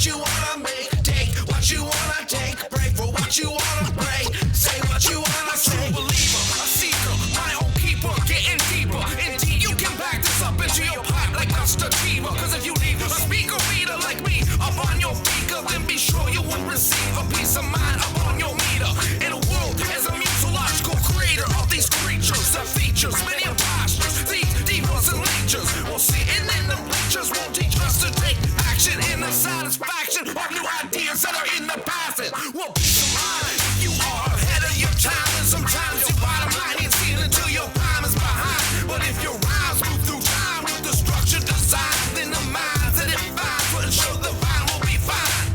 what you wanna make, take what you wanna take, pray for what you wanna pray, say what you wanna say. A true believer, a seeker, my own keeper, getting deeper. Indeed, you can back this up into your pipe like Master Tiva. Cause if you need a speaker reader like me up on your speaker, then be sure you will receive a peace of mind up on your meter. In a world as a mythological creator of these creatures that features many impostures, these divas and leeches. We'll see it in the bleachers, won't teach us to take action in the satisfaction of new ideas that are in the passage. Well, peace of mind, you are ahead of your time, and sometimes your bottom line ain't seen until your prime is behind. But if your rhymes move through time with the structured design, then the minds that it finds will ensure the vine will be fine.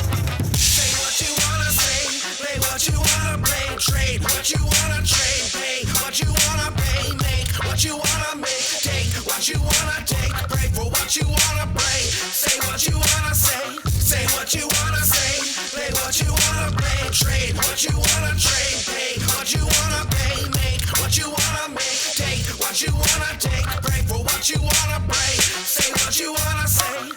Say what you wanna say, play what you wanna play, trade what you wanna trade, pay what you wanna pay, make what you wanna make, take what you wanna take, pray for what you wanna pray, say what you wanna say what you wanna say, play what you wanna play, trade what you wanna trade, pay what you wanna pay, make what you wanna make, take what you wanna take, pray for what you wanna pray, say what you wanna say.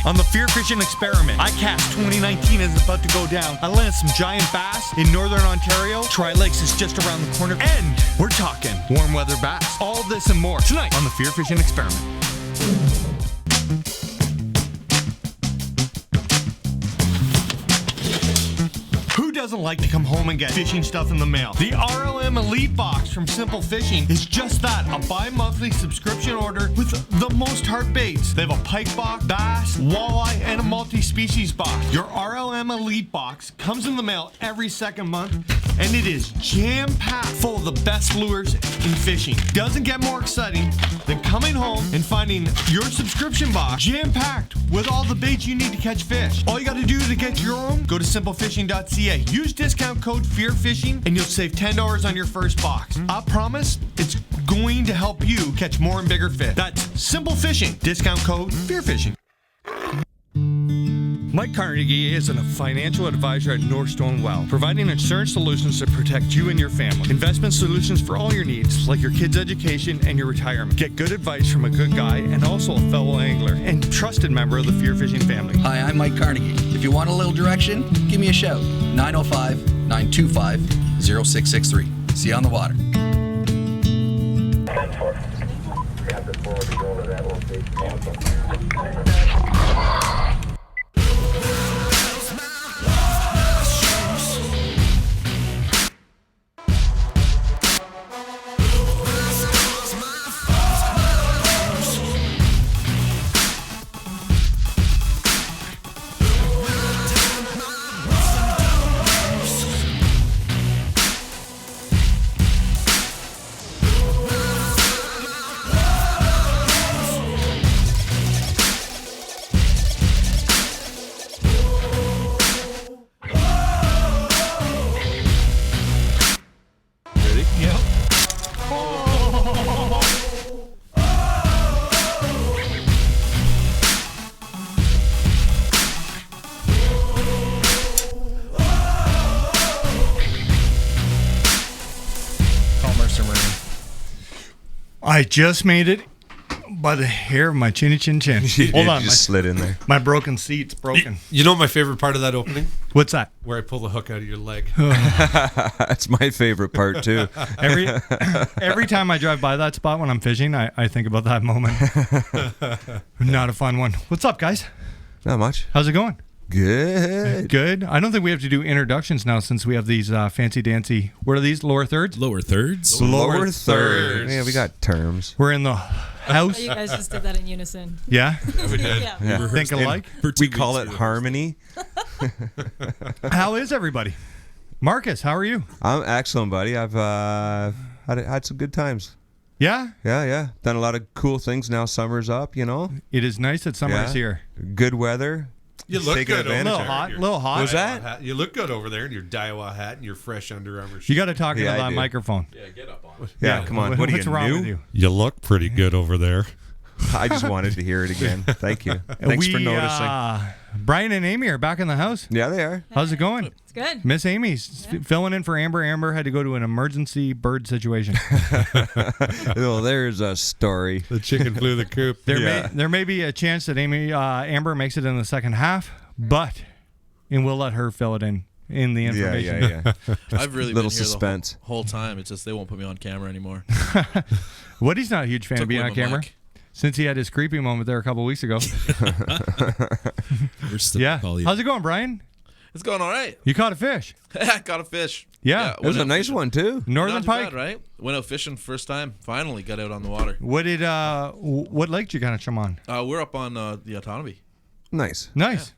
On the FEARFISHING Experiment, ICAST 2019 is about to go down. I landed some giant bass in Northern Ontario. Tri-Lakes is just around the corner. And we're talking warm weather bass. All this and more tonight on the FEARFISHING Experiment. Who doesn't like to come home and get fishing stuff in the mail? The RLM Elite Box from Simple Fishing is just that, a bi-monthly subscription order with the most hard baits. They have a pike box, bass, walleye, and a multi-species box. Your RLM Elite Box comes in the mail every second month, and it is jam-packed full of the best lures in fishing. Doesn't get more exciting than coming home and finding your subscription box jam-packed with all the baits you need to catch fish. All you got to do to get your own, go to simplefishing.ca. Use discount code FEARFISHING and you'll save $10 on your first box. I promise it's going to help you catch more and bigger fish. That's Simple Fishing. Discount code FEARFISHIng. Mike Carnegie is a financial advisor at Northstone Wealth, providing insurance solutions to protect you and your family. Investment solutions for all your needs, like your kids' education and your retirement. Get good advice from a good guy and also a fellow angler and trusted member of the FEARFISHIng family. Hi, I'm Mike Carnegie. If you want a little direction, give me a shout. 905-925-0663. See you on the water. 10-4. Captain forward to go to that location. I just made it by the hair of my chinny chin chin. It Hold on, just slid in there. my broken seat's broken. You know my favorite part of that opening? What's that? Where I pull the hook out of your leg. That's my favorite part too. Every time I drive by that spot when I'm fishing, I think about that moment. Not a fun one. What's up, guys? Not much. How's it going? Good. Good. I don't think we have to do introductions now since we have these fancy dancy. What are these? Lower thirds? Lower thirds. Lower thirds. Yeah, we got terms. We're in the house. Oh, you guys just did that in unison. Yeah. We did. Yeah. Yeah. Think alike. We call it harmony. How is everybody? Marcus, how are you? I'm excellent, buddy. I've had some good times. Yeah. Yeah. Done a lot of cool things now. Summer's up, you know. It is nice that summer is here. Good weather. You look Taking good over advantage there. of Hot, Your little hot. What's that? Hat. You look good over there in your Daiwa hat and your fresh Under Armour shirt. You got to talk into Yeah, I that do. microphone. Yeah, get up on it. Yeah, come on. What are What's you, wrong new? with you? You look pretty good over there. I just wanted to hear it again. Thank you. Thanks for noticing. Brian and Amy are back in the house. Yeah, they are. How's it going? It's good. Miss Amy's filling in for Amber. Amber had to go to an emergency bird situation. Oh, there's a story. The chicken flew the coop. There may be a chance that Amber makes it in the second half, but we'll let her fill it in the information. Yeah. I've really Little been here suspense. the whole time. It's just they won't put me on camera anymore. Woody's not a huge fan of Took being away on my camera mic. since he had his creepy moment there a couple weeks ago. We're still Yeah. call you. How's it going, Brian? It's going all right. You caught a fish. I got a fish. Yeah. It was a went out nice fishing. one, too. Northern Not too pike. bad, right? Went out fishing first time. Finally got out on the water. What lake did you kind of chum on? We're up on the autonomy. Nice. Nice.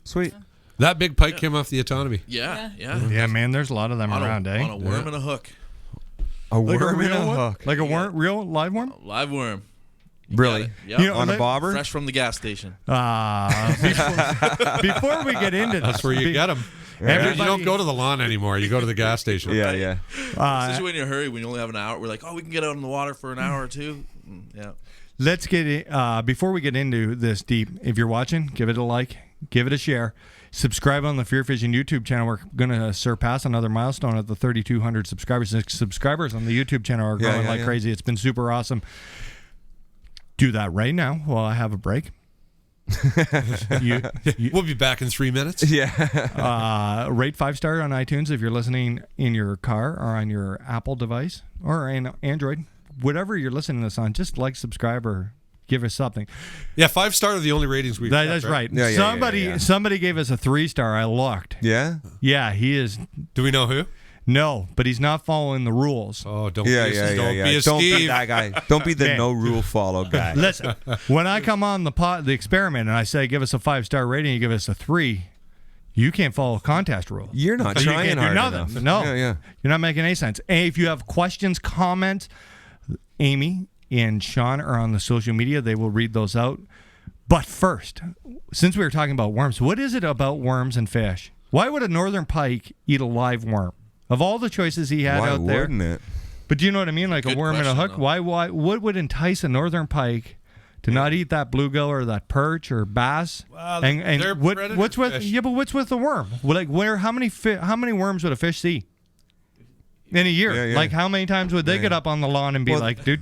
Sweet. That big pike came off the autonomy. Yeah. Yeah, man, there's a lot of them On around, on eh? a worm and a hook. A Like worm and a real one? hook. Like a worm, real live worm? Live worm. Really? Yeah. You know, On a let- bobber? Fresh from the gas station. Before we get into this, That's where you get them. You don't go to the lawn anymore. You go to the gas station. Yeah. Especially when you're in a hurry, when you only have an hour. We're like, we can get out on the water for an hour or two. Yeah. let's get it. Before we get into this deep, if you're watching, give it a like, give it a share. Subscribe on the Fear Fishing YouTube channel. We're going to surpass another milestone at the 3,200 subscribers. The subscribers on the YouTube channel are growing like crazy. It's been super awesome. Do that right now while I have a break. We'll be back in 3 minutes. Yeah. Rate 5-star on iTunes if you're listening in your car or on your Apple device or an Android. Whatever you're listening to this on, just like, subscribe, or give us something. Yeah, 5-star are the only ratings we've That's right. Yeah. Somebody gave us a 3-star. I looked. Yeah. Yeah, he is. Do we know who? No, but he's not following the rules. Oh, don't Yeah. be a Don't Steve. be that guy. Don't be the Man. no rule follow guy. Listen, when I come on the experiment, and I say give us a 5-star rating, you give us a 3. You can't follow contest rules. You're not You trying can't do hard nothing. enough. No, Yeah. you're not making any sense. And if you have questions, comments, Amy and Sean are on the social media. They will read those out. But first, since we were talking about worms, what is it about worms and fish? Why would a northern pike eat a live worm? Of all the choices he had Why out there, wouldn't it? but do you know what I mean? Like Good a worm and a question, hook. though. Why? What would entice a northern pike to not eat that bluegill or that perch or bass? Well, and they're predator what's with fish. But what's with the worm? Like how many worms would a fish see in a year? Yeah. Like how many times would they get up on the lawn and be like do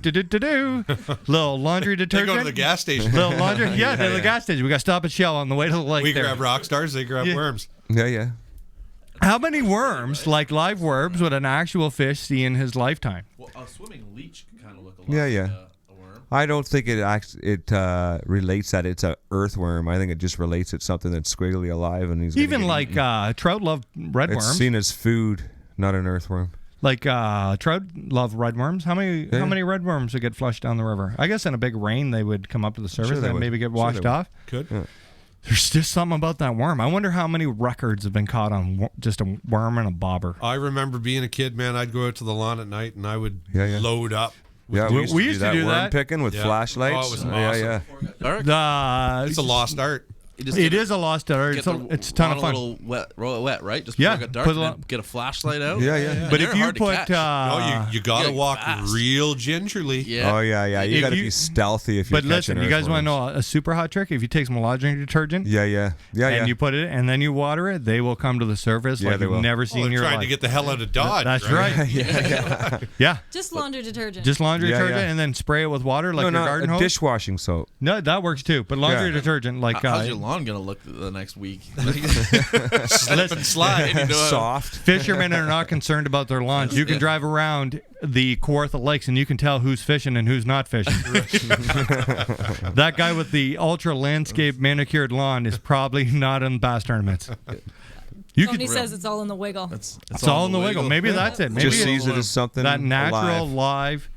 little laundry They detergent? go to the gas station. Little laundry. Yeah, to the gas station. We got to stop at Shell on the way to the lake. We there. grab rock stars. They grab worms. Yeah. How many worms, like live worms, would an actual fish see in his lifetime? Well, a swimming leech can kind of look a lot Yeah. like a worm. I don't think it relates that it's a earthworm. I think it just relates it's something that's squiggly alive and he's gonna Even get like eaten. trout love red It's worms. seen as food, not an earthworm. Like trout love redworms. How many redworms would get flushed down the river? I guess in a big rain they would come up to the surface Sure they and would. maybe get Sure washed they would. off. Could. Yeah. There's just something about that worm. I wonder how many records have been caught on just a worm and a bobber. I remember being a kid, man. I'd go out to the lawn at night and I would load up. Yeah, We we used to do worm that. Worm that. picking with Yeah. flashlights. Oh, it was awesome. Dark. It's a lost art. just It is a lost art. It's a ton of fun. A little wet, right? Just Yeah, before it got dark, put and a then get a flashlight out. Yeah. But And if they're you hard to put, catch. Oh, you got to Yeah, walk fast. real gingerly. Yeah. Oh yeah. You If got to you- be stealthy if you're but listen, catching you guys want to earthworms. know a super hot trick? If you take some laundry detergent Yeah. and you put it, and then you water it, they will come to the surface Yeah, like they you've will. never Oh, seen they're your trying life. to get the hell out of Dodge. That's right. Yeah, Just laundry detergent. just laundry Yeah, detergent yeah. and then spray it with water like no, your garden a hose. dishwashing soap. No, that works too. But laundry Yeah. detergent, like How's your lawn gonna look the next week? Slip and slide. You know, Soft. fishermen are not concerned about their lawns. You can drive around the Kawartha Lakes and you can tell who's fishing and who's not fishing. That guy with the ultra landscape manicured lawn is probably not in bass tournaments. You Tony could. says it's all in the wiggle. It's It's all in the wiggle. Maybe that's it. Maybe Just it's sees it as something that natural, alive.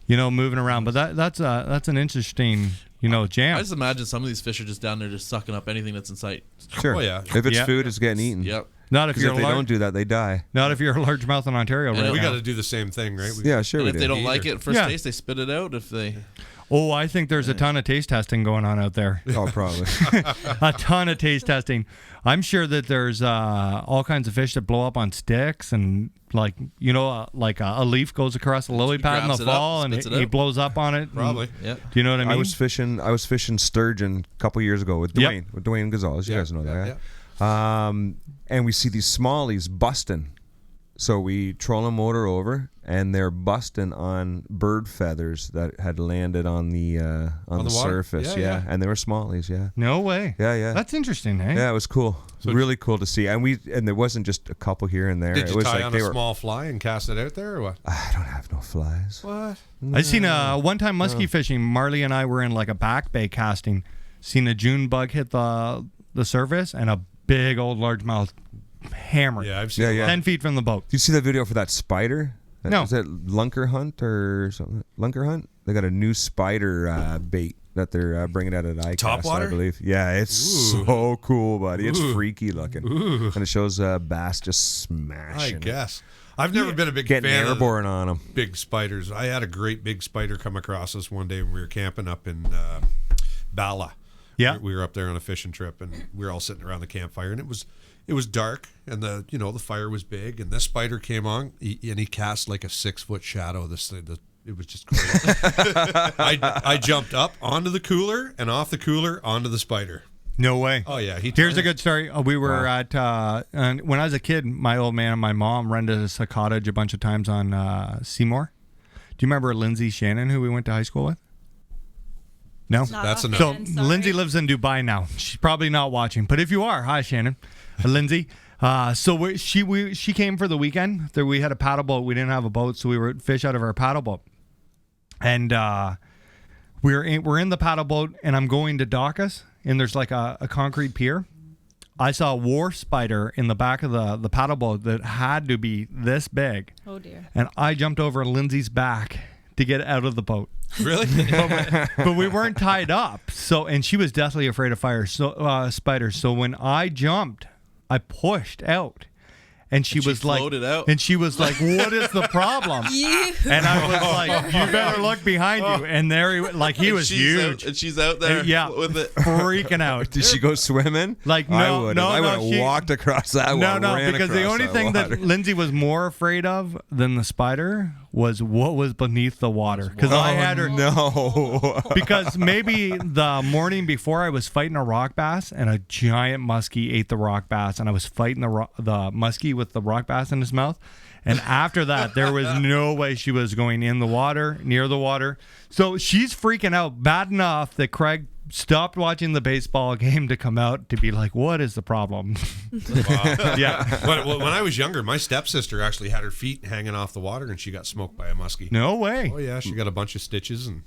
live, moving around. But that's an interesting, I jam. just imagine some of these fish are just down there just sucking up anything that's in sight. Sure. Oh, yeah. If it's Yeah. food, it's getting eaten. Yep. Not if Because you're if they don't do that, they die. not if you're a largemouth in Ontario right And We now. got to do the same thing, right? Yeah, sure And we if do. they don't like it first Yeah. taste, they spit it out. If they Oh, I think there's a ton of taste testing going on out there. Oh, probably. A ton of taste testing. I'm sure that there's all kinds of fish that blow up on sticks and like a leaf goes across the lily pad in grabs the it up, fall and spits it he out. blows up on it. Probably. yeah. Do you know what I mean? I was fishing sturgeon a couple years ago with Yep. Dwayne Gonzalez. You guys know that. And we see these smallies busting. So we troll a motor over, and they're busting on bird feathers that had landed on the the water? surface. Yeah. And they were smallies. Yeah. No way. Yeah. That's interesting, eh? Yeah, it was cool. Really cool to see. And there wasn't just a couple here and there. Did it you was tie like on they a were. small fly and cast it out there or what? I don't have no flies. What? I seen one time muskie fishing. Marley and I were in like a back bay casting. Seen a June bug hit the surface and a big old largemouth hammer. Yeah, I've seen Yeah, a yeah. lot. 10 feet from the boat. Do you see that video for that spider? No. Is that Lunker Hunt or something? Lunker Hunt? They got a new spider bait that they're bringing out at ICAST, Topwater? I believe. Yeah, it's so cool, buddy. It's freaky looking. And it shows bass just I smashing. guess. I've never been a big Getting fan airborne on them. of big spiders. I had a great big spider come across us one day when we were camping up in Bala. Yeah. We were up there on a fishing trip, and we were all sitting around the campfire, and it was dark, and the fire was big, and this spider came on, and he cast like a 6-foot shadow. It was just great. I jumped up onto the cooler and off the cooler onto the spider. No way. Oh yeah, Here's a good story. We were at and when I was a kid, my old man and my mom rented us a cottage a bunch of times on Seymour. Do you remember Lindsay Shannon, who we went to high school with? No. Not That's offhand, enough. So sorry. Lindsay lives in Dubai now. She's probably not watching, but if you are, hi Shannon, Lindsay. She came for the weekend. There we had a paddle boat. We didn't have a boat, so we were fish out of our paddle boat, and we're in the paddle boat, and I'm going to dock us, and there's like a concrete pier. I saw a wharf spider in the back of the paddle boat that had to be this big, Oh dear. and I jumped over Lindsay's back to get out of the boat. Really? But we weren't tied up, and she was deathly afraid of spiders. So when I jumped, I pushed out, and she was like, floated out. and she was like, "What is the problem?" You. And I was like, "You better look behind you." And there he was huge, and she's out there yeah, with it. freaking out. Did she go swimming? Like, I no, would no, have. I no, would have she- walked across that one. No, ran because the across only that thing water. that Lindsay was more afraid of than the spider was what was beneath the water. Because I had her. No. Because maybe the morning before I was fighting a rock bass and a giant muskie ate the rock bass, and I was fighting the muskie with the rock bass in his mouth. And after that, there was no way she was going in the water, near the water. So she's freaking out bad enough that Craig stopped watching the baseball game to come out to be like, what is the problem? Yeah. When I was younger, my stepsister actually had her feet hanging off the water, and she got smoked by a muskie. No way. Oh yeah, she got a bunch of stitches and.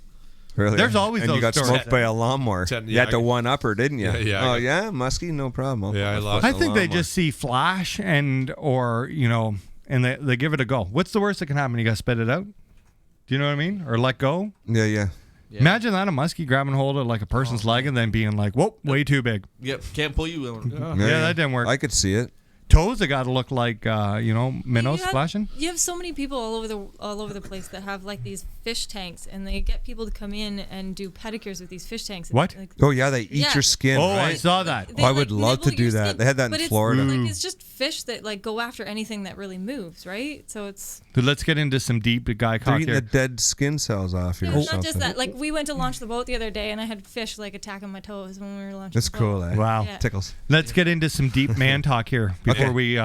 Really? There's always and those you got stories. smoked by a lawnmower. Ten- You yeah, had to I- one up her, didn't you? Yeah, yeah, I Oh yeah, muskie, no problem. Yeah, I lost- I think they just see flash and they give it a go. What's the worst that can happen? You got to spit it out? Do you know what I mean? Or let go? Yeah. Imagine that, a muskie grabbing hold of like a person's leg and then being like, whoa, way too big. Yep, can't pull you. Yeah, that didn't work. I could see it. toes have got to look like minnows You have- splashing. You have so many people all over the place that have like these fish tanks, and they get people to come in and do pedicures with these fish tanks. What? Like, Oh yeah, they eat Yeah. your skin. Oh, right? I saw that. they, I would love to nibble your do that. skin. They had that in But Florida. Like, it's just fish that like go after anything that really moves, right? So it's But let's get into some deep guy They're cock eating here. the dead skin cells off you no, or not something. just that. Like we went to launch the boat the other day, and I had fish like attacking my toes when we were launching. That's the cool, boat. eh? Wow. Yeah. Tickles. Let's get into some deep man talk here before Okay. we.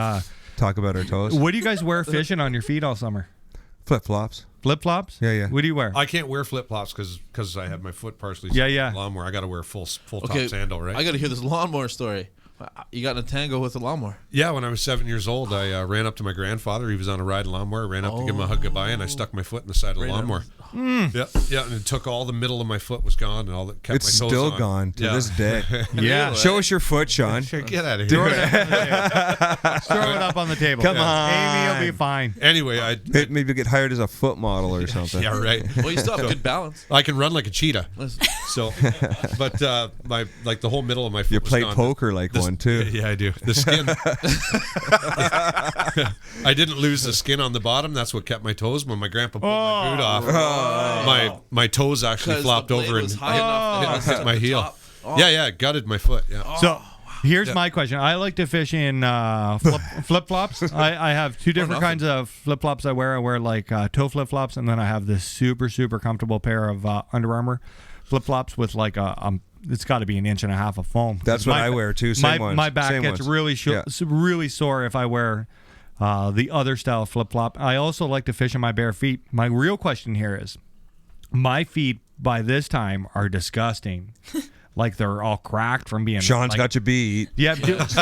Talk about our toes. What do you guys wear fishing on your feet all summer? Flip flops. Flip flops? Yeah, yeah. What do you wear? I can't wear flip flops because I have my foot partially. Yeah, stuck in yeah. the lawnmower. I got to wear full Okay, top sandal, right? I got to hear this lawnmower story. You got in a tango with a lawnmower. Yeah, when I was 7 years old, I ran up to my grandfather. He was on a riding lawnmower. Ran up to give him a hug goodbye, and I stuck my foot in the side of the Right lawnmower. Yeah, and it took all the middle of my foot was gone, and all that kept It's my toes still on. gone to Yeah. this day. Yeah. Show us your foot, Sean. Sure, get out of Throw here. it up on the table. Come on. Amy will be fine. Anyway, I Maybe get hired as a foot model or something. yeah, right. Well, you still have good balance. I can run like a cheetah. Listen, So, but my like the whole middle of my foot You was play gone. poker like The- one too. Yeah, I do. The skin. I didn't lose the skin on the bottom. That's what kept my toes. When my grandpa pulled my boot off, my toes actually 'cause flopped the blade over was and high enough to hit my the heel. top. Oh. Yeah, it gutted my foot. Yeah. So here's my question. I like to fish in flip flops. I have two different kinds of flip flops I wear. I wear like toe flip flops, and then I have this super comfortable pair of Under Armour flip flops with like it's got to be 1.5 inches of foam. That's what I wear too. Same ones. My back Same gets ones. really Yeah. really sore if I wear the other style flip flop. I also like to fish in my bare feet. My real question here is, my feet by this time are disgusting. Like they're all cracked from being. Sean's like, got you beat. Yeah. But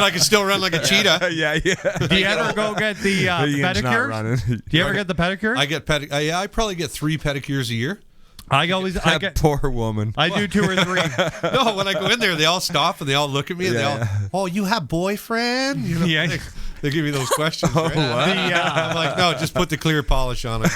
I can still run like a cheetah. yeah. Do you ever go get the Ian's not pedicures? running. Do you ever get the pedicures? I get yeah, I probably get 3 pedicures a year. I That get. poor woman. I do 2 or 3. No, when I go in there, they all stop and they all look at me and Yeah. they all, oh, you have boyfriend? You know, Yeah. they give me those questions. Right? I'm like, no, just put the clear polish on it.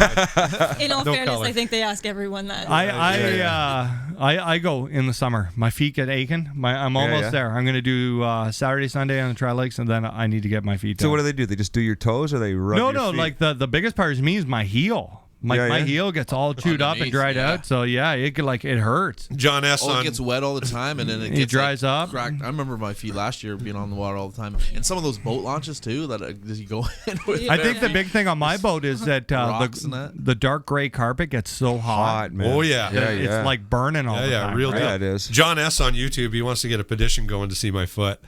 In all No fairness, color. I think they ask everyone that. I go in the summer. My feet get aching. I'm almost yeah. there. I'm gonna do Saturday, Sunday on the Tri Lakes, and then I need to get my feet. So done. what do? They just do your toes, or they rub your No. feet? Like the biggest part is me is my heel. My Yeah, yeah. heel gets all chewed up and Underneath, dried yeah. out. So yeah, it hurts. John S. Oh, on it gets wet all the time, and then it It gets dries like, up. Cracked. I remember my feet last year being on the water all the time, and some of those boat launches too. That you go in with. I think the big thing on my boat is that Rocks and that. the dark gray carpet gets so hot, man. Oh, yeah. Yeah, It's yeah. like burning all the Yeah, time. real right? deal. Yeah, it is. John S. on YouTube, he wants to get a petition going to see my foot.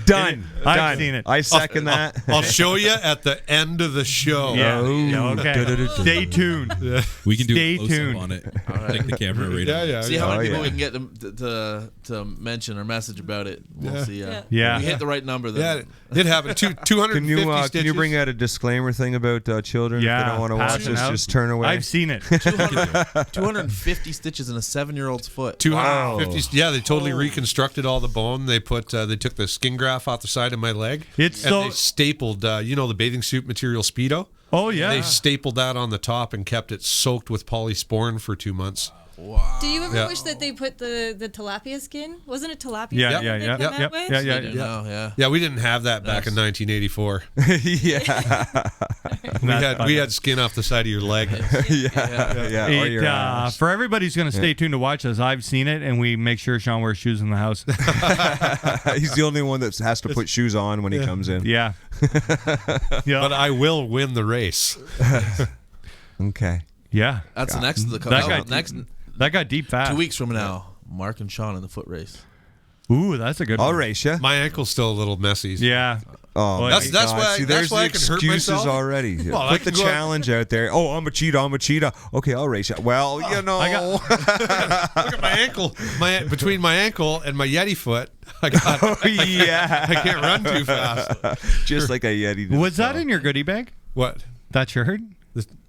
Done. I've seen it. I second that. I'll show you at the end of the show. Yeah. Oh. Yeah, okay. Stay tuned. We can do Stay a close tuned. up on it. Take the camera right Yeah, on. yeah. See yeah. how many Oh, people yeah. we can get them to mention or message about it. We'll see. Yeah. We hit the right number. Then. Yeah, it happened. 250 Can you stitches. bring out a disclaimer thing about children? Yeah, If they don't want to watch passing this, out. just turn away. I've seen it. 250 stitches in a 7-year-old's foot. 250. Yeah, they totally reconstructed all the bone. They they took the skin graft off the side of my leg. It's and so- they stapled. The bathing suit material Speedo. Oh yeah. They stapled that on the top and kept it soaked with polysporin for 2 months. Do you ever Yeah. wish that they put the tilapia skin? Wasn't it tilapia Yeah, skin yeah, they yeah, come out yep, with? yeah, yeah, They do yeah. now, yeah. Yeah, we didn't have that back in 1984. yeah. We had skin off the side of your leg. yeah. Or your ass. For everybody who's going to stay tuned to watch this, I've seen it, and we make sure Sean wears shoes in the house. He's the only one that has to put shoes on when he comes in. Yeah. Yeah. But I will win the race. Okay. Yeah. That's the next. That guy- Next That got deep fast. 2 weeks from now, Mark and Sean in the foot race. Ooh, that's a good I'll one. race you. My ankle's still a little messy. Yeah. Oh, Well, my that's God. why- See, that's there's why I the can hurt excuses myself. already. Well, I Put the can go out- challenge out there. Oh, I'm a cheetah. Okay, I'll race you. Well, you know. Look at my ankle. Between my ankle and my Yeti foot, I can't run too fast. Just like a Yeti. Was that in your goodie bag? What? That shirt?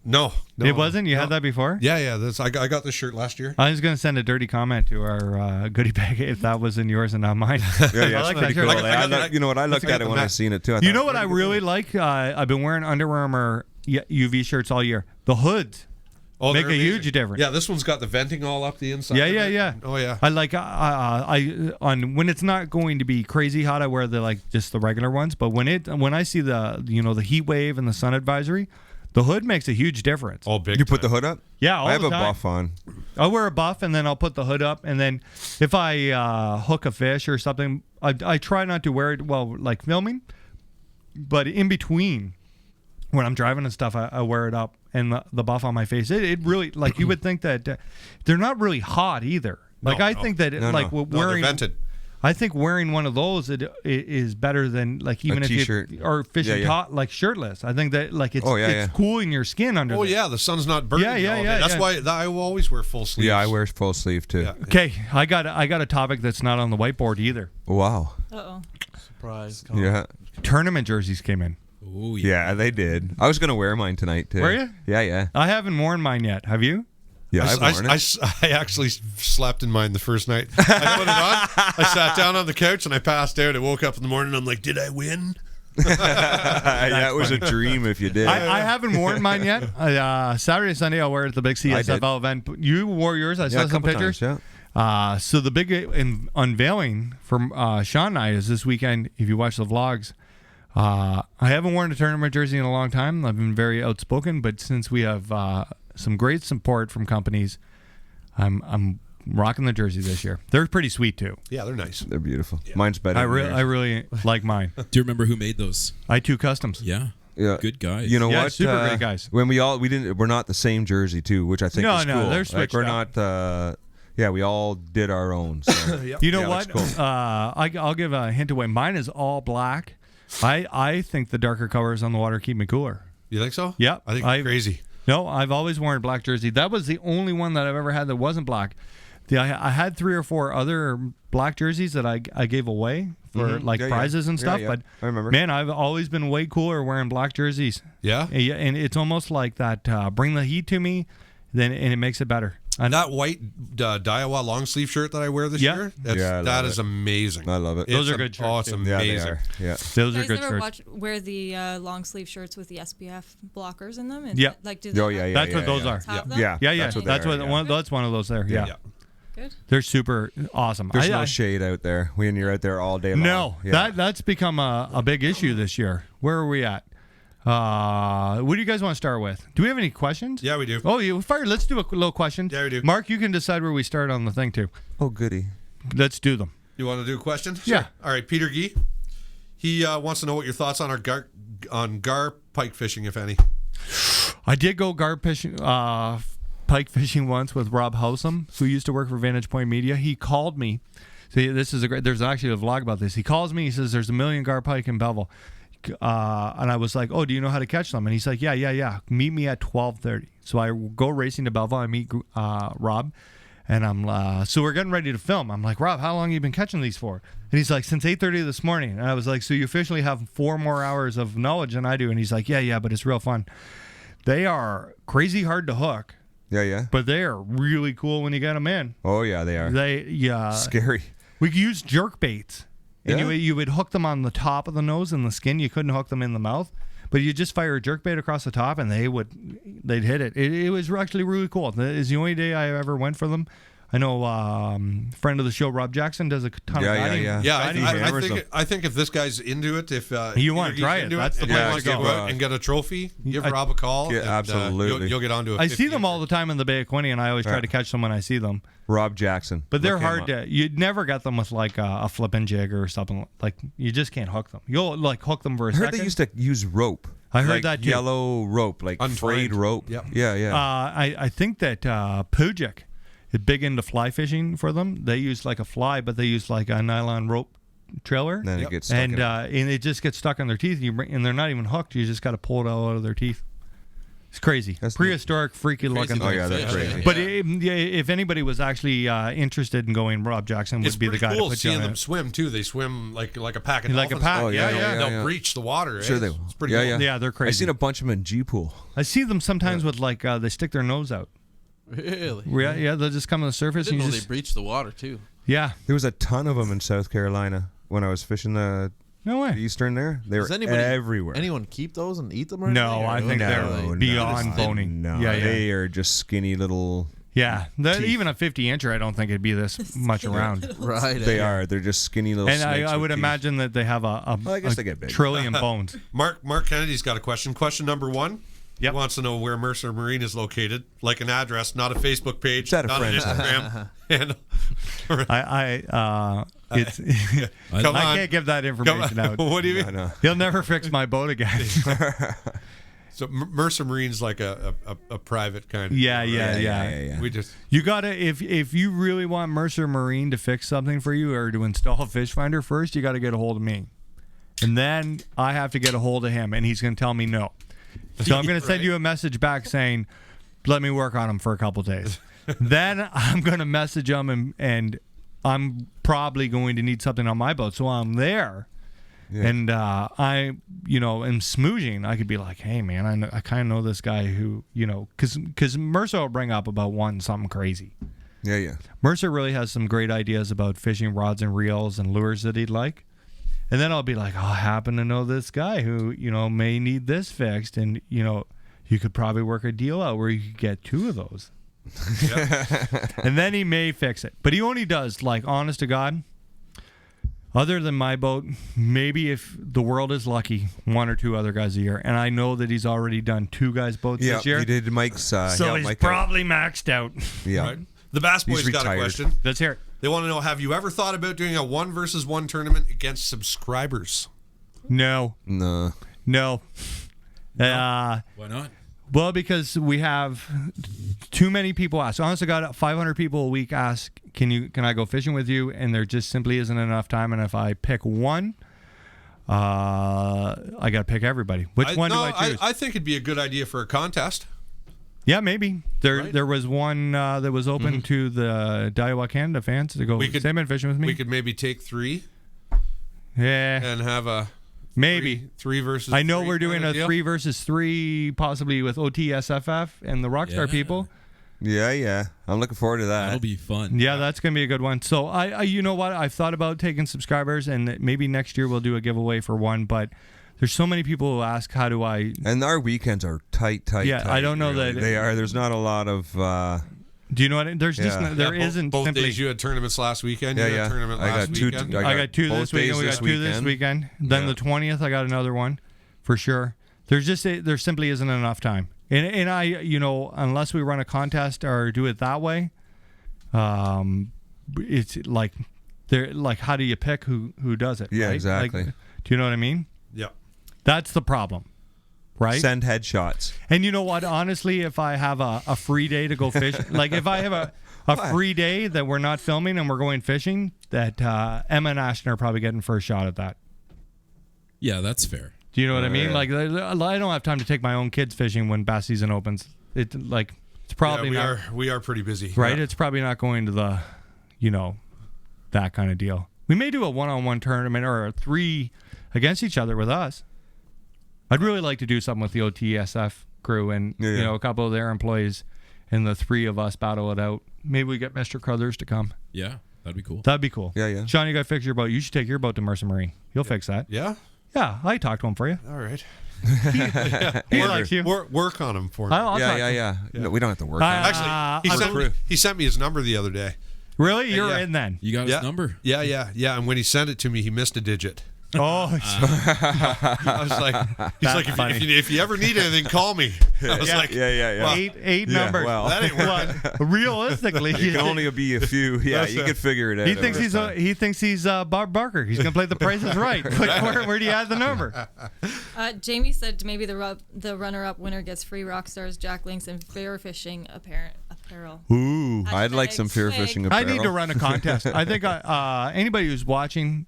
No. It wasn't? You had that before? Yeah. I got this shirt last year. I was going to send a dirty comment to our goodie bag if that was in yours and not mine. Yeah, I like pretty that cool. shirt. You know what? I looked at it when I seen it too. You know what I really like? I've been wearing Under Armour UV shirts all year. The hoods. Oh, make they're a amazing. huge difference. Yeah, this one's got the venting all up the inside. Yeah, of yeah, it. yeah. Oh yeah. I like I on when it's not going to be crazy hot, I wear the like just the regular ones. But when I see the the heat wave and the sun advisory, the hood makes a huge difference. Oh, big. You put the time. hood up? Yeah, all I have the a time. buff on. I'll wear a buff and then I'll put the hood up, and then if I hook a fish or something, I try not to wear it while like filming, but in between when I'm driving and stuff, I wear it up and the buff on my face. It really, like, you would think that they're not really hot either. Like I think that No, like no. wearing they're vented. I think wearing one of those is better than like even if t-shirt. you or fishing like shirtless. I think that like it's cooling your skin under. Oh there. yeah, the sun's not burning. Yeah, yeah, all day. yeah, That's yeah. why I will always wear full sleeves. Yeah, I wear full sleeve too. Yeah. Okay, I got a topic that's not on the whiteboard either. Wow. Uh-oh. Surprise. Yeah. Tournament jerseys came in. Oh, Yeah, they did. I was gonna wear mine tonight too. Were you? Yeah, yeah. I haven't worn mine yet. Have you? Yeah, I've worn it. I actually slept in mine the first night. I put it on. I sat down on the couch and I passed out. I woke up in the morning. I'm like, did I win? Yeah, it was a dream if you did. I haven't worn mine yet. Saturday, Sunday, I'll wear it at the big CSFL event. You wore yours. I yeah, saw a some couple pictures. times, yeah. So the big unveiling from Sean and I is this weekend. If you watch the vlogs, I haven't worn a tournament jersey in a long time. I've been very outspoken, but since we have some great support from companies, I'm rocking the jersey this year. They're pretty sweet too. Yeah, they're nice. They're beautiful. Mine's better. I than yours. really like mine. Do you remember who made those? I2 Customs. Yeah. Yeah. Good guys. You know Yeah, what? super great guys. When we're not the same jersey too, which I think No, is no, cool. they're like switched we're up. not. Yeah, we all did our own. So. You know Yeah, what? looks cool. I'll give a hint away. Mine is all black. I think the darker colors on the water keep me cooler. You think so? Yeah, I think it's crazy. No, I've always worn a black jersey. That was the only one that I've ever had that wasn't black. I had 3 or 4 other black jerseys that I gave away for Yeah, prizes and yeah, stuff. yeah. But I remember. man, I've always been way cooler wearing black jerseys. Yeah. And it's almost like that. Bring the heat to me, and it makes it better. And that white Daiwa long sleeve shirt that I wear this Yeah. year, Yeah, I love that it. is amazing. I love it. Those It's are good shirts, Oh, it's too. Yeah, amazing. they are. Yeah. Those are You good guys ever shirts. wear the long sleeve shirts with the SPF blockers in them? And Yeah. Like, do Oh, they yeah, have- yeah. That's what those are. have them? Yeah. Yeah, yeah. That's what, That's they are, what that's one of those there. Yeah. Yeah. Good. They're super awesome. There's no shade out there when you're out there all day long. No, Yeah. that's become a big issue this year. Where are we at? What do you guys want to start with? Do we have any questions? Yeah, we do. Oh, you fire. Let's do a little question. Yeah, we do. Mark, you can decide where we start on the thing too. Oh, goody. Let's do them. You want to do a question? Yeah. All right, Peter Gee. He wants to know what your thoughts on gar pike fishing, if any. I did go garb fishing, pike fishing once with Rob Howsam, who used to work for Vantage Point Media. He called me. See, this is there's actually a vlog about this. He calls me. He says there's 1 million gar pike in Belleville. And I was like, oh, do you know how to catch them? And he's like, yeah. Meet me at 12:30. So I go racing to Belleville. I meet Rob. And I'm so we're getting ready to film. I'm like, Rob, how long have you been catching these for? And he's like, since 8:30 this morning. And I was like, so you officially have 4 more hours of knowledge than I do. And he's like, yeah, but it's real fun. They are crazy hard to hook, Yeah, yeah. but they are really cool when you get them in. Oh, yeah, they are. Scary. We use jerk baits. And Yeah. you would hook them on the top of the nose and the skin. You couldn't hook them in the mouth. But you just fire a jerk bait across the top, and they'd hit it. It was actually really cool. It is the only day I ever went for them. I know friend of the show, Rob Jackson, does a ton of guiding. Yeah. Yeah, guiding hammers them. I think if this guy's into it, if You want to Peter try Gee's it, into that's the and place he to wants go. go out and get a trophy, give Rob a call. Yeah, and, absolutely. You'll get onto it. I see them all the time in the Bay of Quinte, and I always try to catch them when I see them. Rob Jackson. But they're Look him hard up. to. You'd never get them with like a flipping jig or something. Like you just can't hook them. You'll like hook them for a I heard second. they used to use rope. I heard like that too. yellow rope, like Untwined. frayed rope. Yep. Yeah. I think that Pujic is big into fly fishing for them. They use like a fly, but they use like a nylon rope trailer. And then it gets stuck and in it. and it just gets stuck on their teeth. And they're not even hooked. You just got to pull it out of their teeth. It's crazy. That's Prehistoric, freaky looking. Oh, yeah, thing. that's crazy. But if anybody was actually interested in going, Rob Jackson would It's be the pretty guy cool to put you seeing on them it. swim too. They swim like a pack of Like a dolphins. pack. Oh, yeah. They'll breach the water. Sure eh? they It's will. pretty Yeah, cool. yeah. Yeah, they're crazy. I've seen a bunch of them in G-Pool. I see them sometimes with like they stick their nose out. Really? Yeah, they'll just come to the I surface didn't and know you they just breached the water too. yeah. There was a ton of them in South Carolina when I was fishing the No way. Eastern there, they're Does anybody, everywhere. anyone keep those and eat them? Or No, anything, or I do think they- they're are they- beyond bony. No, Yeah, yeah. they are just skinny little. Yeah, Teeth. even a 50-incher, I don't think it'd be this much around. Right. They are. They're just skinny little. And snakes I with would teeth. imagine that they have a Well, I guess they get big. trillion bones. Mark Kennedy's got a question. Question number 1. Yep. He wants to know where Mercer Marine is located, like an address, not a Facebook page, It's at a not an friend's Instagram. And It's Come I on. can't give that information out. What do you mean? I know. He'll never fix my boat again. So Mercer Marine's like a private kind of. Yeah, deal, yeah, right? yeah. We just You gotta if you really want Mercer Marine to fix something for you or to install a fish finder first, you got to get a hold of me, and then I have to get a hold of him, and he's gonna tell me no. So I'm gonna send you a message back saying, "Let me work on him for a couple days." Then I'm gonna message him, and I'm probably going to need something on my boat, so I'm there. Yeah. And I, am smoozing. I could be like, "Hey, man, I kind of know this guy who, because Mercer will bring up about wanting something crazy. Yeah, yeah. Mercer really has some great ideas about fishing rods and reels and lures that he'd like. And then I'll be like, oh, I happen to know this guy who, may need this fixed. And, you could probably work a deal out where you could get 2 of those. And then he may fix it. But he only does, like, honest to God, other than my boat, maybe if the world is lucky, 1 or 2 other guys a year. And I know that he's already done 2 guys' boats Yeah, this year. he did Mike's. So yeah, he's Mike, probably maxed out. Yeah. right. The Bass He's Boys got a retired. question. Let's hear it. They want to know: have you ever thought about doing a 1-versus-1 tournament against subscribers? No. No. Why not? Well, because we have too many people ask. Honestly, God, 500 people a week ask, can I go fishing with you? And there just simply isn't enough time. And if I pick one, I got to pick everybody. Which one do I choose? I think it'd be a good idea for a contest. Yeah, maybe. Right. There was one that was open to the Daiwa Canada fans to go salmon fishing with me. We could maybe take 3 yeah, and have a maybe. 3 versus. I know 3 we're doing kinda a deal. 3 versus 3, possibly with OTSFF and the Rockstar Yeah. people. Yeah, yeah. I'm looking forward to that. That'll be fun. Yeah, that's going to be a good one. So, I you know what? I've thought about taking subscribers, and maybe next year we'll do a giveaway for one, but there's so many people who ask, how do I... And our weekends are tight. Yeah, I don't know that- they are. There's not a lot of. Do you know what? There's just Yeah. there Yeah, isn't both simply... days you had tournaments last weekend. Yeah, you had yeah. a tournament I got last 2 weekend. I got 2 both this weekend. days We got this 2 this weekend. weekend. Then Yeah. the 20th, I got another one for sure. There simply isn't enough time. And I, unless we run a contest or do it that way, it's like, how do you pick who does it? Yeah, right? exactly. Like, do you know what I mean? Yeah. That's the problem, right? Send headshots. And you know what? Honestly, if I have a free day to go fish, like if I have a free day that we're not filming and we're going fishing, that Emma and Ashton are probably getting first shot at that. Yeah, that's fair. Do you know what I mean? Yeah. Like I don't have time to take my own kids fishing when bass season opens. It's probably Yeah, not we are pretty busy. right. Yeah. It's probably not going to the, that kind of deal. We may do a 1-on-1 tournament or a 3 against each other with us. I'd really like to do something with the OTSF crew and Yeah. a couple of their employees, and the 3 of us battle it out. Maybe we get Mr. Crothers to come. Yeah, that'd be cool. That'd be cool. Yeah, yeah. Sean, you got to fix your boat. You should take your boat to Mercer Marine. He'll fix that. Yeah. Yeah, I talked to him for you. All right. He likes you. Work on him for me. I'll talk to him. Yeah. No, we don't have to work. Uh, on it. Actually, he sent me his number the other day. Really? You're Yeah. in then? You got Yeah. his number? Yeah. And when he sent it to me, he missed a digit. Oh, I was like, he's like, if you ever need anything, call me. I was like, Yeah. Well, eight Yeah, numbers. well. that ain't working. Well, realistically, It can only be a few. Yeah, you could figure it out. he thinks he's Bob Barker. He's gonna play The Price is Right. Like, where do you have the number? Jamie said maybe the runner-up winner gets free Rockstars, Jack Links, and Fair Fishing apparel. Ooh, I'd like some fear Hashtag fishing swag. I apparel. need to run a contest. I think anybody who's watching,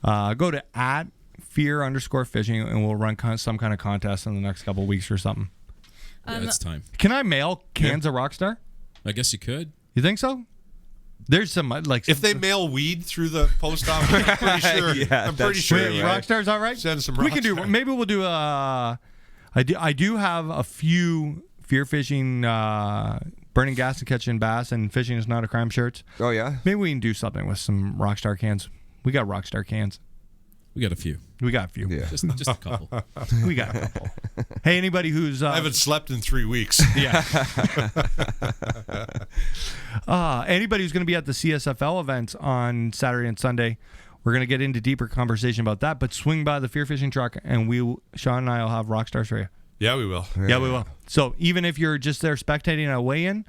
go to @fear_fishing and we'll run some kind of contest in the next couple of weeks or something. Yeah, it's time. Can I mail cans of Rockstar? I guess you could. You think so? There's some If they mail weed through the post office, I'm pretty sure. Yeah, I'm pretty that's sure. true, right? Rockstar's all right. Send some We can do. Rockstar. Maybe we'll do a. I do have a few fear fishing, burning gas and catching bass, and fishing is not a crime shirts. Oh yeah. Maybe we can do something with some Rockstar cans. We got Rockstar cans. We got a few. We got a few. Yeah. Just a couple. We got a couple. Hey, anybody who's I haven't slept in 3 weeks. yeah. Anybody who's going to be at the CSFL events on Saturday and Sunday, we're going to get into deeper conversation about that. But swing by the Fear Fishing truck, and Sean and I will have rock stars for you. Yeah, we will. Yeah, we will. So even if you're just there spectating a weigh-in,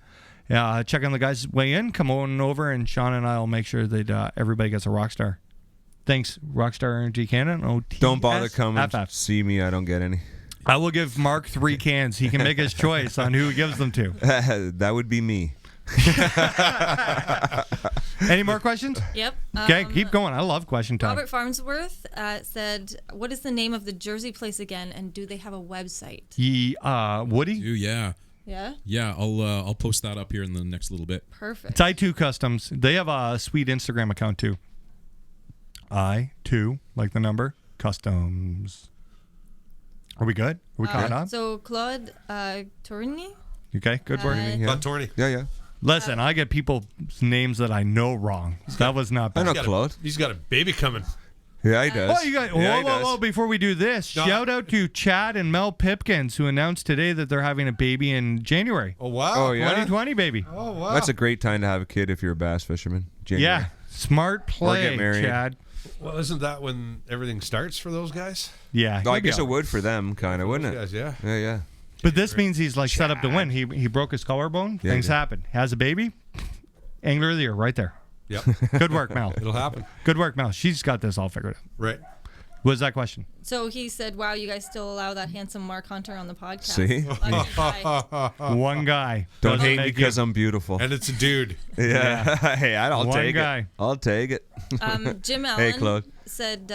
check on the guys' weigh-in, come on over, and Sean and I will make sure that everybody gets a rock star. Thanks, Rockstar Energy Canada. Don't bother coming. FF. See me. I don't get any. I will give Mark 3 cans. He can make his choice on who he gives them to. That would be me. Any more questions? Yep. Okay, keep going. I love question time. Robert Farnsworth said, "What is the name of the Jersey place again, and do they have a website?" Woody? Ooh, yeah. Yeah. Yeah, I'll post that up here in the next little bit. Perfect. It's I2 Customs. They have a sweet Instagram account too. I2, like the number, Customs. Are we good? Are we caught on? So Claude Tourny. Okay, good work. Yeah. Not Torny. Yeah. Listen, I get people's names that I know wrong. That was not I bad. know Claude. He's got a baby coming. Yeah, he does. Oh, you guys! Yeah, he Whoa! does. Before we do this, shout out to Chad and Mel Pipkins, who announced today that they're having a baby in January. Oh, wow. Oh, yeah. 2020 baby. Oh, wow. That's a great time to have a kid if you're a bass fisherman. January. Yeah, smart play, get married. Chad. Well, isn't that when everything starts for those guys? Yeah, Oh, I he'll be guess all it would for them, kind of, wouldn't Those it? guys, yeah. Yeah. But this means he's like set up to win. He broke his collarbone. Yeah, Things he did. happen. Has a baby. Angler of the year, right there. Yep. Good work, Mel. It'll happen. Good work, Mel. She's got this all figured out. Right. What was that question? So he said, "Wow, you guys still allow that handsome Mark Hunter on the podcast." See? Lucky guy. One guy. Don't Doesn't hate me make because you- I'm beautiful. And it's a dude. Yeah. Hey, I'll One take guy. it. I'll take it. Jim Allen Hey, Claude. said,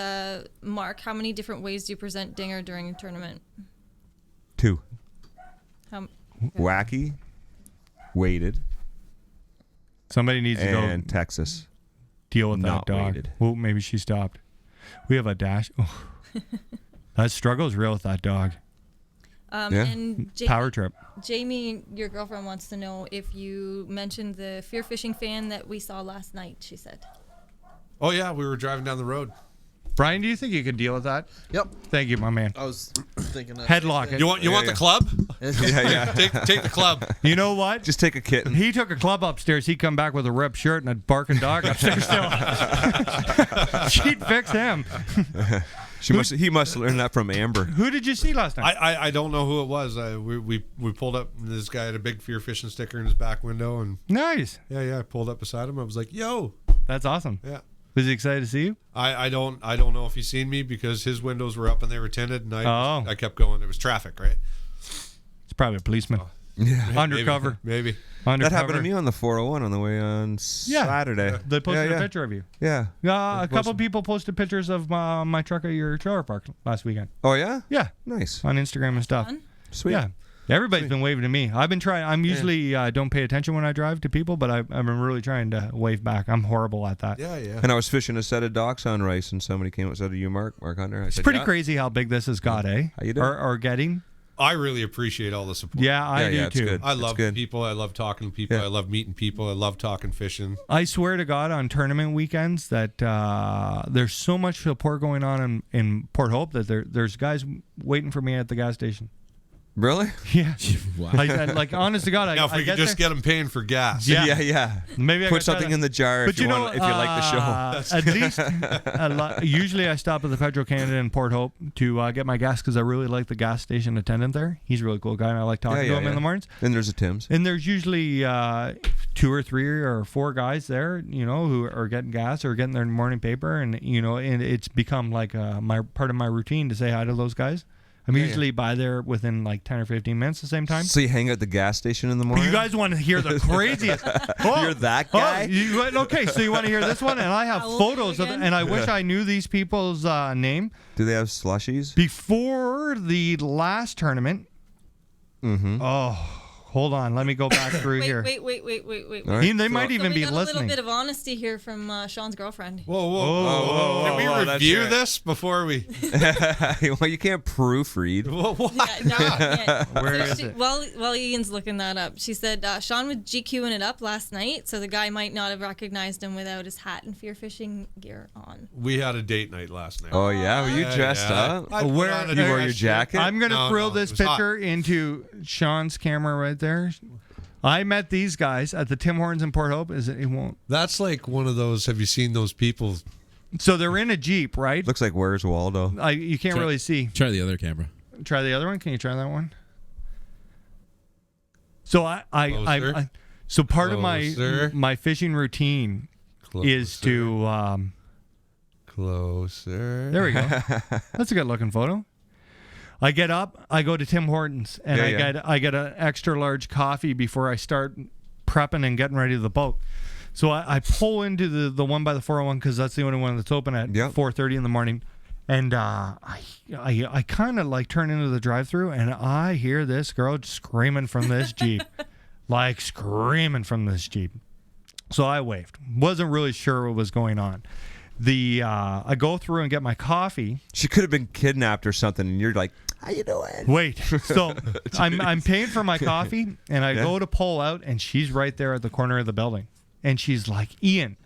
"Mark, how many different ways do you present dinger during a tournament?" 2. How, Wacky, weighted, Somebody needs to go and Texas. deal with that not dog. weighted. Well, maybe she stopped. We have a dash. Oh. That struggle is real with that dog. Yeah. And Power trip. Jamie, your girlfriend, wants to know if you mentioned the Fear Fishing fan that we saw last night. She said. Oh, yeah. We were driving down the road. Brian, do you think you can deal with that? Yep. Thank you, my man. I was thinking that. Headlock it. You want the club? Yeah. Take the club. You know what? Just take a kitten. He took a club upstairs. He'd come back with a ripped shirt and a barking dog upstairs still. She'd fix him. He must learn that from Amber. Who did you see last night? I don't know who it was. We pulled up. And this guy had a big Fear Fishing sticker in his back window, and Nice. I pulled up beside him. I was like, "Yo, That's awesome. yeah." Was he excited to see you? I don't know if he's seen me because his windows were up and they were tinted, and I kept going. There was traffic, right? It's probably a policeman. Yeah. Undercover. Maybe. Undercover. That happened to me on the 401 on the way on Saturday. They posted yeah. a picture of you. Yeah. A couple people posted pictures of my truck at your trailer park last weekend. Oh, yeah? Yeah, Nice. on Instagram and stuff. Fun. Sweet. Yeah. Everybody's been waving to me. I've been trying. I'm usually don't pay attention when I drive to people, but I've been really trying to wave back. I'm horrible at that. Yeah. And I was fishing a set of docks on Rice, and somebody came up and said, "Are you Mark Hunter?" I It's said, pretty "Yeah." crazy how big this has got, eh? How you doing? Or getting. I really appreciate all the support. Yeah, I do it's too. good. I love It's good. people. I love talking to people. Yeah. I love meeting people. I love talking fishing. I swear to God, on tournament weekends, that there's so much support going on in Port Hope that there's guys waiting for me at the gas station. Really? Yeah. Wow. Like, honest to God, Now, if I we could get just there. get them paying for gas. Yeah. Yeah. Maybe I Put gotta try something that. in the jar But if you like the show. At least, usually I stop at the Petro Canada in Port Hope to get my gas because I really like the gas station attendant there. He's a really cool guy, and I like talking to him in the mornings. Then there's a Tim's. And there's usually 2 or 3 or 4 guys there, who are getting gas or getting their morning paper, and and it's become like my part of my routine to say hi to those guys. I'm usually by there within like 10 or 15 minutes the same time. So you hang out at the gas station in the morning? You guys want to hear the craziest? You're that guy? Okay, so you want to hear this one? And I have How old are you photos of it, again? and I wish I knew these people's name. Do they have slushies? Before the last tournament, Mm-hmm. oh, Hold on. Let me go back through here. Wait. All right. They might even we be got a little listening. bit of honesty here from Sean's girlfriend. Whoa. Can we whoa, that's review right. this before we? Well, you can't proofread. What? Yeah. Where is she, it? while Ian's looking that up, she said Sean was GQing it up last night, so the guy might not have recognized him without his hat and fear fishing gear on. We had a date night last night. Oh yeah, were you dressed up? I put Where- on a You wore dress your shirt. jacket? I'm going to No, throw no, this it was hot. picture into Sean's camera right there. I met these guys at the Tim Hortons in Port Hope. It won't. That's like one of those. Have you seen those people? So they're in a Jeep, right? Looks like Where's Waldo? You can't really see. Try the other camera. Try the other one. Can you try that one? So I so part of Closer. my fishing routine is to Closer. there we go. That's a good looking photo. I get up, I go to Tim Hortons, and I get an extra large coffee before I start prepping and getting ready to the boat. So I pull into the one by the 401 because that's the only one that's open at 4:30 in the morning. And I kind of like turn into the drive-through, and I hear this girl screaming from this Jeep, like screaming from this Jeep. So I waved. Wasn't really sure what was going on. I go through and get my coffee. She could have been kidnapped or something, and you're like, "How you doing?" Wait, so I'm paying for my coffee, and I go to pull out, and she's right there at the corner of the building, and she's like, "Ian,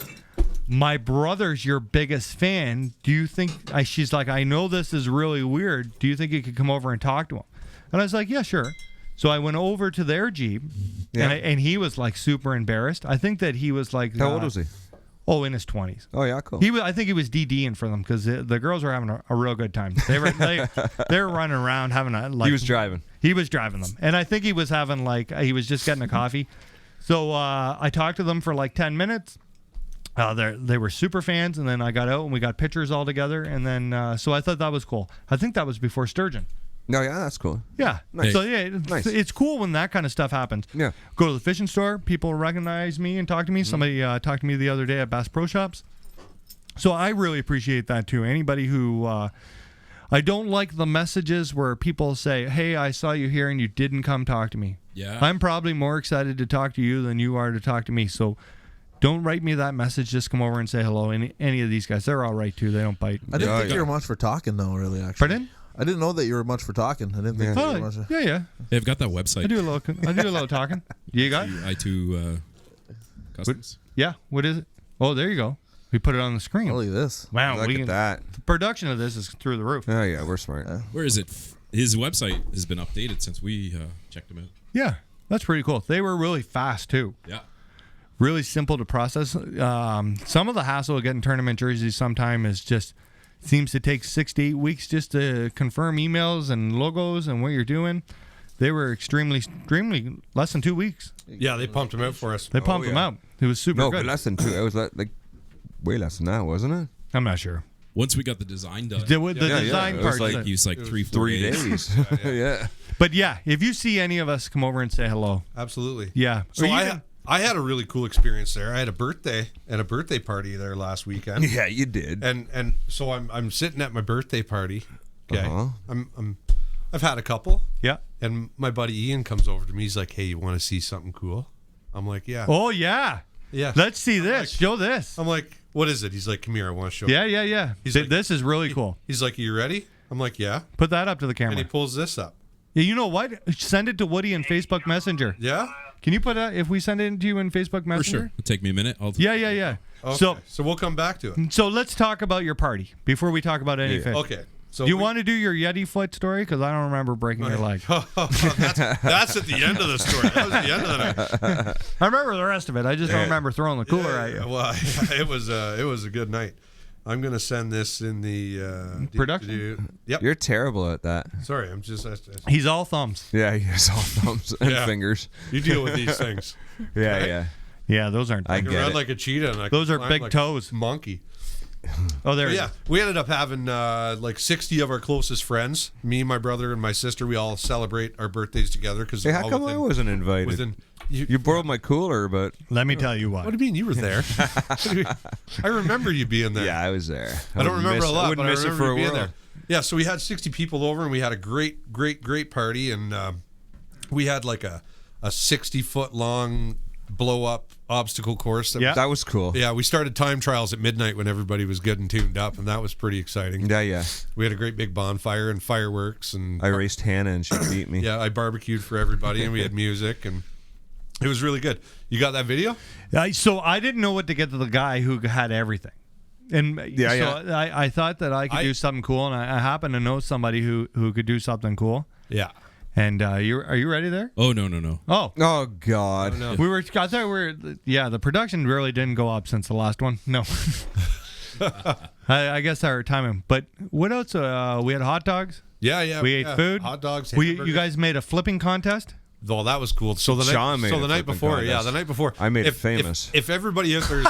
my brother's your biggest fan. Do you think?" She's like, "I know this is really weird. Do you think you could come over and talk to him?" And I was like, "Yeah, sure." So I went over to their Jeep, and he was like super embarrassed. I think that he was like, How old was he? Oh, in his 20s. Oh yeah, cool. I think he was DDing for them because the girls were having a real good time. They were running around having a like. He was driving. He was driving them, and I think he was having he was just getting a coffee. So I talked to them for like 10 minutes. They were super fans, and then I got out and we got pictures all together, and then so I thought that was cool. I think that was before Sturgeon. No, yeah, that's cool. Yeah. Nice. So yeah, Nice. It's cool when that kind of stuff happens. Yeah. Go to the fishing store, people recognize me and talk to me. Somebody talked to me the other day at Bass Pro Shops. So I really appreciate that too. Anybody who I don't like the messages where people say, "Hey, I saw you here and you didn't come talk to me." Yeah. I'm probably more excited to talk to you than you are to talk to me. So don't write me that message. Just come over and say hello. Any of these guys, they're all right too. They don't bite. I didn't think yeah. you were much for talking, though, really, actually. Pardon? I didn't know that you were much for talking. I didn't think that you were much. Yeah. They've got that website. I do a little talking. You got? I2 Customs. Yeah. What is it? Oh, there you go. We put it on the screen. Look at this. Wow, Look at that. The production of this is through the roof. Oh yeah, we're smart. Where is it? His website has been updated since we checked him out. Yeah, that's pretty cool. They were really fast too. Yeah. Really simple to process. Some of the hassle of getting tournament jerseys sometimes is just seems to take 6 to 8 weeks just to confirm emails and logos and what you're doing. They were extremely less than 2 weeks. Yeah, they pumped them out for us. They pumped them yeah. out. It was super No, good. but less than 2. It was like way less than that, wasn't it? I'm not sure. Once we got the design done, The design It was part. like- of it. he's like 3-4 3 days. days. Yeah. But yeah, if you see any of us, come over and say hello. Absolutely. Yeah. So Or you I can- I had a really cool experience there. I had a birthday party there last weekend. Yeah, you did. And so I'm sitting at my birthday party. Okay. Uh-huh. I've had a couple. Yeah. And my buddy Ian comes over to me. He's like, "Hey, you want to see something cool?" I'm like, "Yeah." Oh yeah. Yeah. Let's see this. Show this. I'm like, "What is it?" He's like, "Come here, I want to show Yeah, you." yeah, yeah. He's like- This is really cool. He's like, "Are you ready?" I'm like, "Yeah." Put that up to the And he camera. pulls this up. Yeah, you know what? Send it to Woody in Facebook Messenger. Yeah? Can you put if we send it to you in Facebook For Messenger? sure. It'll take me a minute. Yeah, yeah, yeah. Okay. So we'll come back to it. So let's talk about your party before we talk about any fish. Okay. So Do you want to do your Yeti foot story? Because I don't remember breaking your leg. that's at the end of the story. That was the end of the night. I remember the rest of it. I just don't remember throwing the cooler at you. Well, it was a good night. I'm gonna send this in the Production? Yep. You're terrible at that. Sorry, I'm just. He's all thumbs. Yeah, he has all thumbs and Yeah. fingers. You deal with these things. Yeah, Right? yeah. Yeah, those aren't. I I thumbs. can get run it. like a cheetah. And I Those can are climb big like toes. a monkey. Oh, there But he yeah, is. we ended up having like 60 of our closest friends. Me, my brother, and my sister. We all celebrate our birthdays together because. Hey, how come I wasn't invited? Within, You borrowed my cooler, but Let me tell you what. What do you mean you were there? I remember you being there. yeah, I was there. I don't remember a lot, I wouldn't but miss I it remember for a being world. there. Yeah, so we had 60 people over, and we had a great party, and we had like a a 60-foot long blow up obstacle course. That was cool. Yeah, we started time trials at midnight when everybody was good and tuned up, and that was pretty exciting. Yeah. We had a great big bonfire and fireworks, and I raced Hannah and she beat me. yeah, I barbecued for everybody, and we had music, and it was really good. You got that video? So I didn't know what to get to the guy who had everything. And I thought that I could do something cool, and I happen to know somebody who could do something cool. Yeah. And are you ready there? Oh no. Oh God. No. I thought the production really didn't go up since the last one. No. I guess our timing. But what else? We had hot dogs. Yeah. We ate food. Hot dogs. You guys made a flipping contest. Oh, that was cool. So the Sean made a night flipping before, contest. the night before, I made it famous. If everybody out there,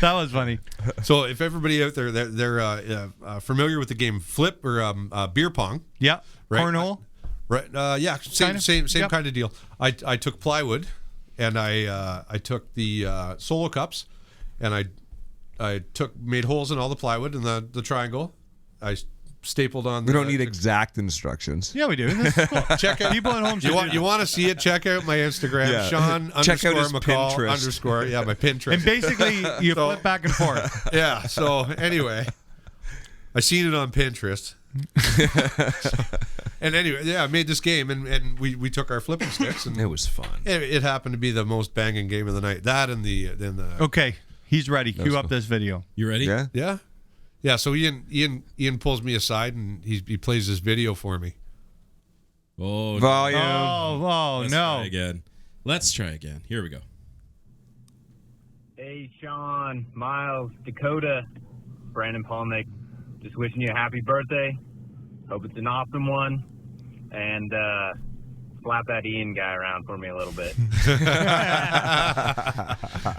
That was funny. so if everybody out there, they're familiar with the game flip or beer pong. Yeah. Right. Cornhole. Right. Yeah. Same Yep. kind of deal. I took plywood, and I took the solo cups, and I made holes in all the plywood in the triangle. I stapled on. We don't need exact instructions. Yeah, we do. This is cool. Check out People at home. You want to see it? Check out my Instagram, Yeah. Sean Check out his _McCall Pinterest. _. Yeah, my Pinterest. And basically, you flip back and forth. Yeah. So anyway, I seen it on Pinterest. And anyway, yeah, I made this game, and we took our flipping sticks, and It was fun. it happened to be the most banging game of the night. That and the Okay, he's ready. Cue up this video. You ready? Yeah. yeah. So Ian pulls me aside, and he plays this video for me. Oh, no. Volume. Oh Let's no. try again. Let's try again. Here we go. Hey, Sean, Miles, Dakota, Brandon Palnick, just wishing you a happy birthday. Hope it's an awesome one. And slap that Ian guy around for me a little bit.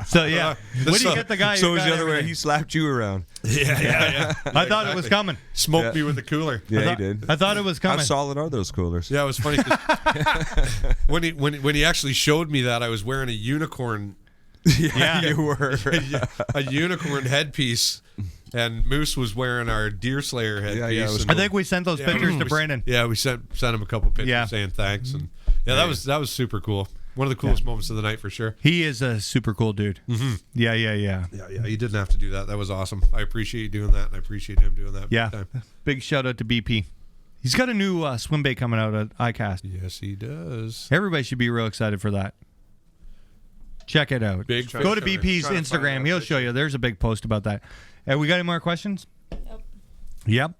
So yeah, what do you get the guy? So who it was got the other way. everything? He slapped you around. Yeah. I thought it was coming. Smoked me with the cooler. Yeah, he did. I thought it was How coming. solid are those coolers? Yeah, it was funny. 'Cause when he actually showed me that, I was wearing a unicorn. Yeah. You were. A unicorn headpiece, and Moose was wearing our Deer Slayer headpiece. yeah, it was and- I think we sent those pictures to Brandon. Yeah, we sent him a couple pictures Yeah. saying thanks, and that was super cool. One of the coolest moments of the night for sure. He is a super cool dude. Mm-hmm. Yeah. Yeah, you didn't have to do that. That was awesome. I appreciate you doing that, and I appreciate him doing that. big Yeah. time. Big shout out to BP. He's got a new swim bait coming out at ICAST. Yes, he does. Everybody should be real excited for that. Check it out. Big Go to fish. BP's Trying to find Instagram. out He'll fish. show you. There's a big post about that. We got any more questions? Yep.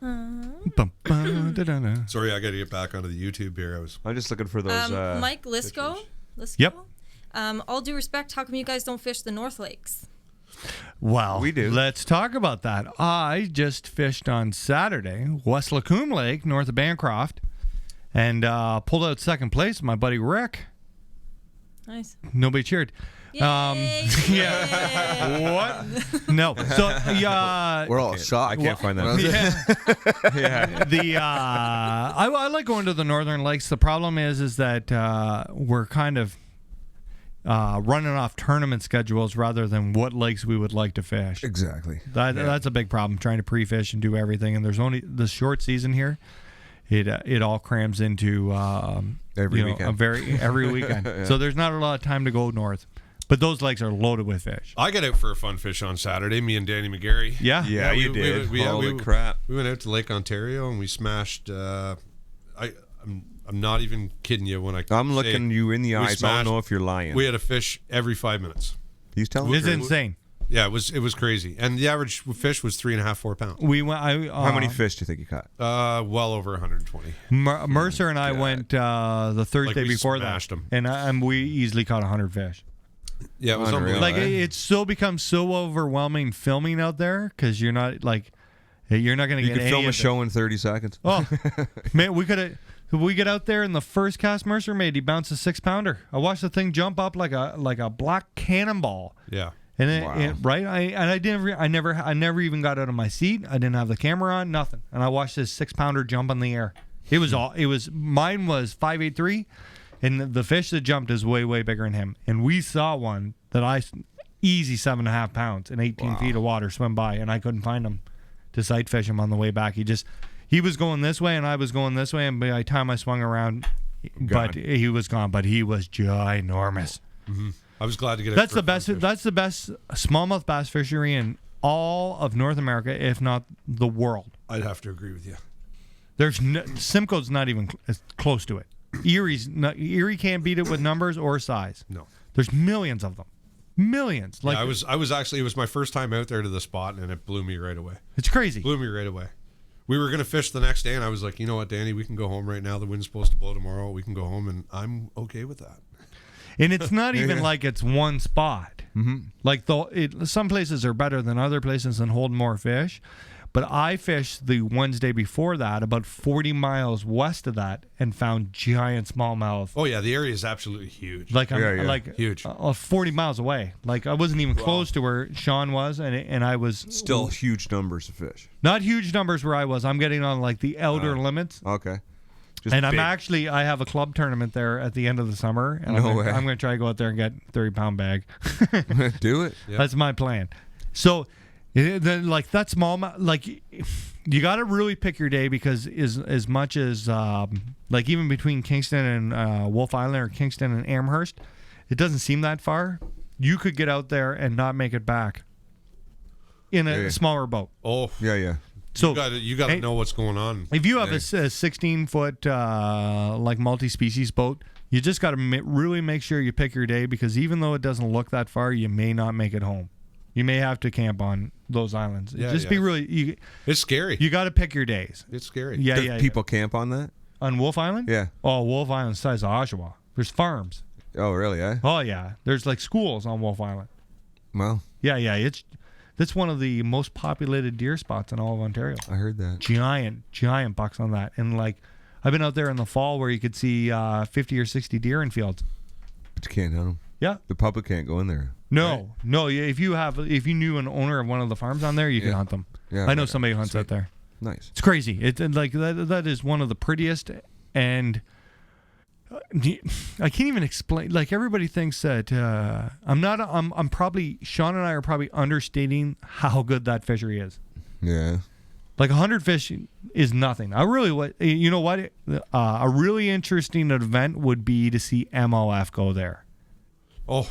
Bum, bum, da-da-da. Sorry, I got to get back onto the YouTube here. I'm just looking for those. Mike Lisco. Yep. All due respect, how come you guys don't fish the North Lakes? Well, We do. Let's talk about that. I just fished on Saturday, West Lacombe Lake, north of Bancroft, and pulled out second place with my buddy Rick. Nice. Nobody cheered. Yay. Yeah. What? No. So, We're all shocked. I can't find that. yeah. I like going to the northern lakes. The problem is that we're kind of running off tournament schedules rather than what lakes we would like to fish. Exactly. That's a big problem, trying to pre-fish and do everything. And there's only the short season here. It all crams into Every weekend. Every weekend. Yeah. So there's not a lot of time to go north. But those lakes are loaded with fish. I got out for a fun fish on Saturday. Me and Danny McGarry. Yeah. Yeah, you did. Holy crap. We went out to Lake Ontario and we smashed. I'm not even kidding you when I'm say looking you in the we eyes. I don't smashed- know if you're lying. We had a fish every 5 minutes. He's telling It's me. insane. Yeah, it was crazy, and the average fish was 3.5, 4 pounds. We went. How many fish do you think you caught? Well over 120. Mercer and I went the Thursday we before smashed that, 'em. and we easily caught 100 fish. Yeah, it was Unreal. unbelievable. Like it still becomes so overwhelming filming out there because you're not going to You get could any film of a it. show in 30 seconds. Oh man, we get out there and the first cast Mercer made, he bounced a 6-pounder. I watched the thing jump up like a black cannonball. Yeah. And I never even got out of my seat. I didn't have the camera on, nothing. And I watched this 6-pounder jump in the air. Mine was 5.83, and the fish that jumped is way bigger than him. And we saw one that easy 7.5 pounds and 18 feet of water swim by, and I couldn't find him to sight fish him on the way back. He was going this way, and I was going this way, and by the time I swung around, but he was gone. But he was ginormous. Mm-hmm. I was glad to get. That's the best. That's the best smallmouth bass fishery in all of North America, if not the world. I'd have to agree with you. There's Simcoe's not even close to it. Erie can't beat it with numbers or size. No. There's millions of them. Millions. Like I was actually, it was my first time out there to the spot, and it blew me right away. It's crazy. Blew me right away. We were going to fish the next day, and I was like, you know what, Danny, we can go home right now. The wind's supposed to blow tomorrow. We can go home, and I'm okay with that. And it's not even like it's one spot. Mm-hmm. Like some places are better than other places and hold more fish. But I fished the Wednesday before that, about 40 miles west of that, and found giant smallmouth. Oh yeah, the area is absolutely huge. Like like huge, 40 miles away. Like I wasn't even close to where Sean was, and I was still huge numbers of fish. Not huge numbers where I was. I'm getting on like the outer limits. Okay. And I have a club tournament there at the end of the summer, and I'm going to try to go out there and get 30-pound bag. Do it. Yep. That's my plan. So. Like that small, like you got to really pick your day, because as much as like even between Kingston and Wolf Island, or Kingston and Amherst, it doesn't seem that far. You could get out there and not make it back in a smaller boat. Oh yeah. So you got to know what's going on. If you have a 16-foot like multi-species boat, you just got to really make sure you pick your day, because even though it doesn't look that far, you may not make it home. You may have to camp on those islands. Be really. It's scary. You got to pick your days. It's scary. Yeah, people camp on that? On Wolf Island? Yeah. Oh, Wolf Island's the size of Oshawa. There's farms. Oh, really? Oh, yeah. There's like schools on Wolf Island. Well. Yeah. That's one of the most populated deer spots in all of Ontario. I heard that. Giant bucks on that, and like I've been out there in the fall where you could see 50 or 60 deer in fields. But you can't hunt them. Yeah. The public can't go in there. No. If you knew an owner of one of the farms on there, you can hunt them. Yeah, I know somebody who hunts out there. Nice. It's crazy. It's like that is one of the prettiest, and I can't even explain. Like everybody thinks that I'm probably Sean and I are probably understating how good that fishery is. Yeah. Like 100 fish is nothing. A really interesting event would be to see MLF go there. Oh.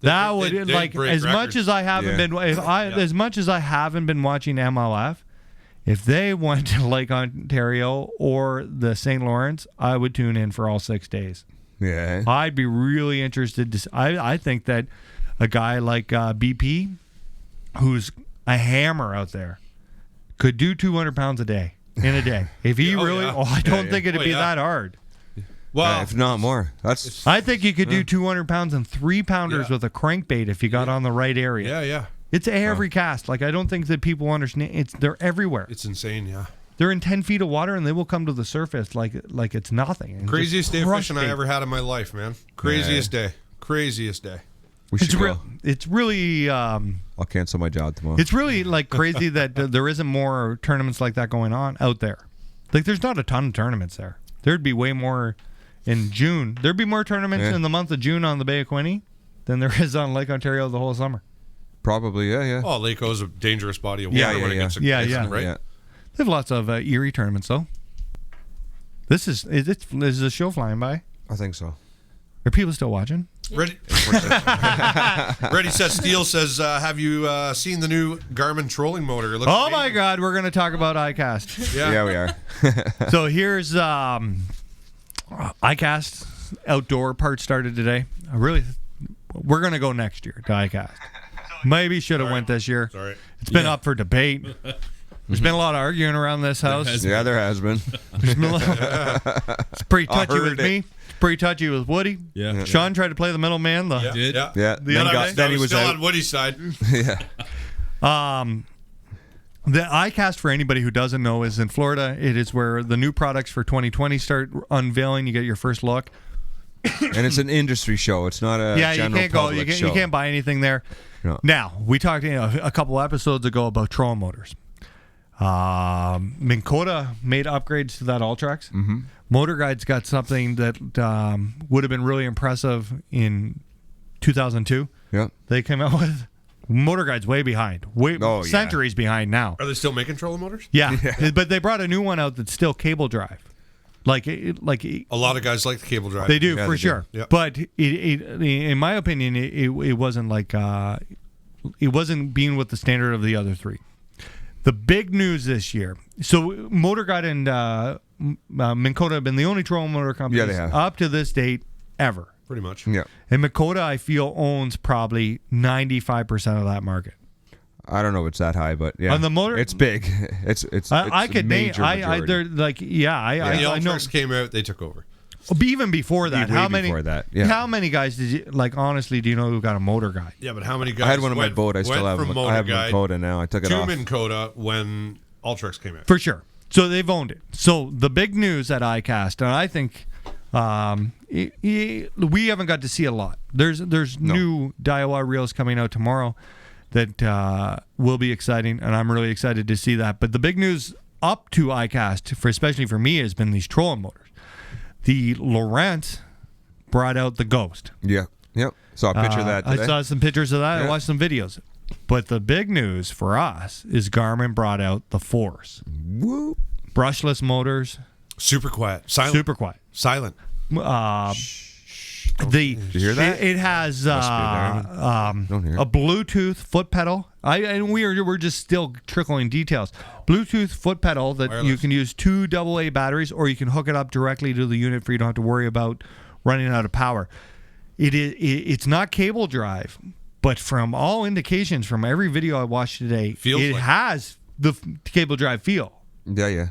That would as much as I haven't been as much as I haven't been watching MLF, if they went to Lake Ontario or the St. Lawrence, I would tune in for all 6 days. Yeah, I'd be really interested to. I think that a guy like BP, who's a hammer out there, could do 200 pounds a day in a day. If he I don't think it'd be that hard. Well, if not more, I think you could do 200 pounds and 3-pounders with a crankbait if you got on the right area. Yeah. It's every cast. Like I don't think that people understand. They're everywhere. It's insane. Yeah. They're in 10 feet of water and they will come to the surface like it's nothing. And craziest day of fishing I ever had in my life, man. Craziest day. We should go. It's really. I'll cancel my job tomorrow. It's really like crazy that there isn't more tournaments like that going on out there. Like there's not a ton of tournaments there. There'd be way more. In June, there'd be more tournaments in the month of June on the Bay of Quinte than there is on Lake Ontario the whole summer. Probably, yeah. Oh, Lake O's a dangerous body of water when it gets right? Yeah. They have lots of Erie tournaments, though. Is the show flying by? I think so. Are people still watching? Ready, Set, Steel says, have you seen the new Garmin trolling motor? Oh, my God. We're going to talk about ICAST. Yeah, we are. So here's... ICAST outdoor part started today. We're gonna go next year to ICAST. Maybe should have went this year. Sorry. It's been up for debate. There's been a lot of arguing around this house. There has been. It's pretty touchy with me. It's pretty touchy with Woody. Yeah. Sean tried to play the middleman. Yeah. Then he was still on Woody's side. Yeah. The ICAST, for anybody who doesn't know, is in Florida. It is where the new products for 2020 start unveiling. You get your first look. And it's an industry show. It's not a general public show. You can't buy anything there. No. Now, we talked a couple episodes ago about trolling motors. Minn Kota made upgrades to that Ultrax. Mm-hmm. Motor Guide's got something that would have been really impressive in 2002. Yeah. They came out with. Motor Guide's way behind. Centuries behind now. Are they still making trolling motors? Yeah. But they brought a new one out that's still cable drive. Like A lot of guys like the cable drive. They do, Yeah, for they sure. do. Yeah. But in my opinion, it wasn't like it wasn't being with the standard of the other three. The big news this year. So Motor Guide and Minn Kota have been the only trolling motor companies they have. up to this date ever. Pretty much. Yeah. And Minn Kota, I feel, owns probably 95% of that market. I don't know if it's that high, but yeah, On the motor- it's big. It's I a could name. major I majority. they're like When the the I know. Ultrax came out, they took over. Even before that, Way how many? before that, yeah. How many guys did you like? Honestly, do you know who got a Motor Guide? Yeah, but how many guys I had one on my went- boat. I went still have from them. Motor I have Guide Minn Kota now. I took it to off. Minn Kota when Ultrax came out. For sure. So they've owned it. So the big news at ICAST, and I think we haven't got to see a lot. There's new Daiwa reels coming out tomorrow that will be exciting, and I'm really excited to see that. But the big news up to ICAST, especially for me, has been these trolling motors. The Lowrance brought out the Ghost. Yeah. Yep. Saw a picture of that today. I saw some pictures of that. I Yeah. watched some videos. But the big news for us is Garmin brought out the Force. Whoop. Brushless motors, Super quiet. Silent. super quiet. Silent. The Did you hear that? It has Don't hear it. a Bluetooth foot pedal. And we're just still trickling details. Bluetooth foot pedal that you Wireless. can use 2 AA batteries, or you can hook it up directly to the unit, for you don't have to worry about running out of power. It's not cable drive, but from all indications, from every video I watched today, Feels it like- has the cable drive feel. Yeah. Yeah.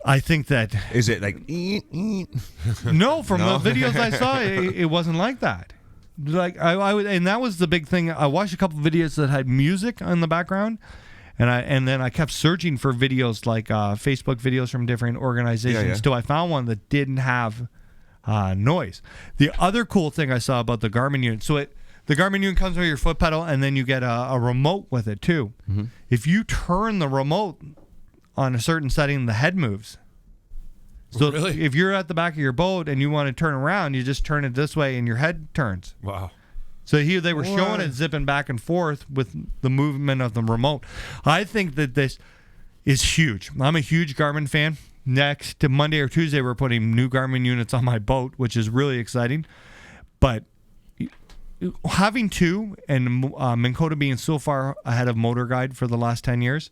I think that Is it like? Eat? no, from No? the videos I saw, it wasn't like that. Like I would, and that was the big thing. I watched a couple of videos that had music in the background, and then I kept searching for videos like Facebook videos from different organizations. Yeah. Till I found one that didn't have noise. The other cool thing I saw about the Garmin unit, the Garmin unit comes with your foot pedal, and then you get a remote with it too. Mm-hmm. If you turn the remote on a certain setting, the head moves. So Really? if you're at the back of your boat and you want to turn around, you just turn it this way and your head turns. Wow. So here they were showing it zipping back and forth with the movement of the remote. I think that this is huge. I'm a huge Garmin fan. Next to Monday or Tuesday, we're putting new Garmin units on my boat, which is really exciting. But having two, and Minn Kota being so far ahead of Motor Guide for the last 10 years,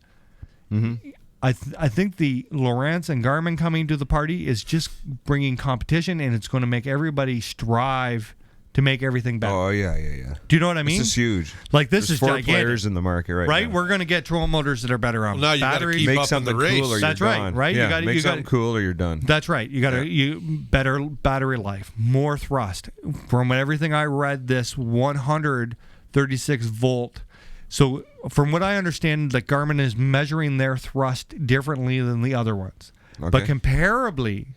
I think the Lowrance and Garmin coming to the party is just bringing competition, and it's going to make everybody strive to make everything better. Oh yeah. Do you know what I mean? This is huge. Like, this There's is 4 gigantic. players in the market right now. We're going to get trolling motors that are better on Well, now you gotta batteries. keep Make up in something the race. cool or That's you're right, gone. right? You Yeah, gotta- make you something gotta- cool or you're done. That's right. You got to better battery life, more thrust. From everything I read, this 136 volt. So from what I understand, that Garmin is measuring their thrust differently than the other ones. But Okay. comparably,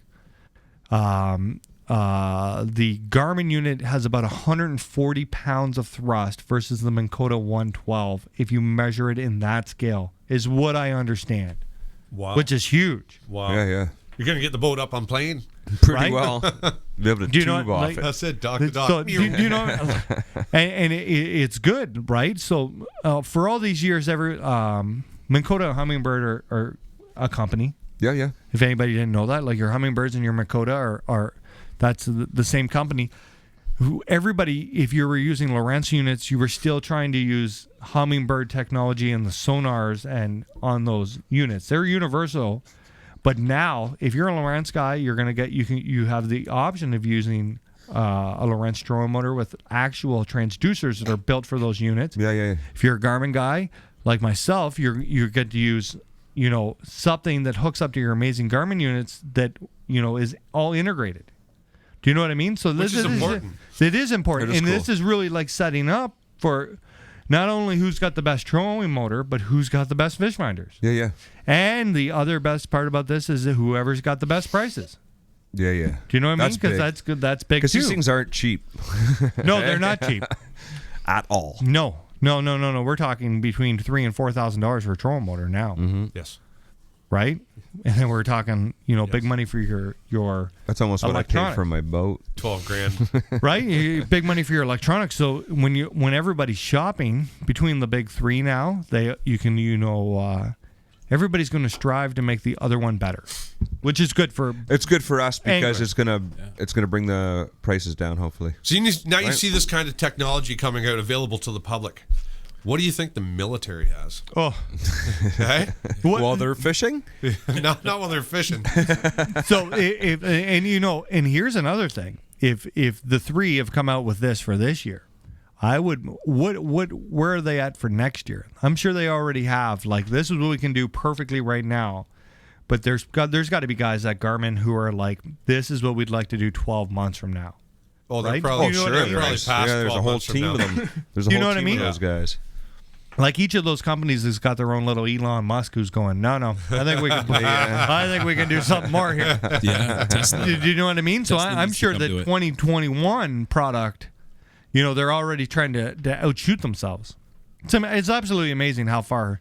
the Garmin unit has about 140 pounds of thrust versus the Minn Kota 112. If you measure it in that scale, is what I understand, Wow. which is huge. Wow. Yeah. You're gonna get the boat up on plane. Pretty Right? well. Be able to Do you know tube what, off like- it. That's it, dock to dock. So, do you know, and it's good, right? So for all these years, Minn Kota and Hummingbird are a company. Yeah. If anybody didn't know that, like your Hummingbirds and your Minn Kota are that's the same company. Everybody, if you were using Lowrance units, you were still trying to use Hummingbird technology and the sonars and on those units. They're universal. But now, if you're a Lowrance guy, you're gonna get you have the option of using a Lowrance trolling motor with actual transducers that are built for those units. Yeah. If you're a Garmin guy like myself, you get to use something that hooks up to your amazing Garmin units that is all integrated. Do you know what I mean? So Which is important. It is important, It is and cool. this is really like setting up for not only who's got the best trolling motor, but who's got the best fish finders. Yeah. And the other best part about this is that whoever's got the best prices. Yeah. Do you know what I mean? That's Because big. that's good. That's big Because too. these things aren't cheap No, they're not cheap. at all. No. We're talking between $3,000 and $4,000 for a trolling motor now. Yes. right? And then we're talking, big money for your That's almost what I paid electronics. for my boat. 12 grand. Right? Big money for your electronics. So when everybody's shopping between the big three now, everybody's going to strive to make the other one better, which is good for. It's good for us because Anyway. it's gonna bring the prices down. Hopefully. So you see this kind of technology coming out available to the public. What do you think the military has? Oh, Okay? While they're fishing. not while they're fishing. so and here's another thing. If the three have come out with this for this year, I would. Where are they at for next year? I'm sure they already have. Like, this is what we can do perfectly right now. But there's got to be guys at Garmin who are like, this is what we'd like to do 12 months from now. Oh, they're Right? probably, You know what I mean? they're probably past there's 12 a whole months from team now. of them. There's a You whole know what I team mean? of those guys. Like, each of those companies has got their own little Elon Musk who's going, no, I think we can. I think we can do something more here. Yeah, Tesla. Do you know what I mean? So Tesla I'm needs to sure come the to it. 2021 product, they're already trying to outshoot themselves. It's absolutely amazing how far.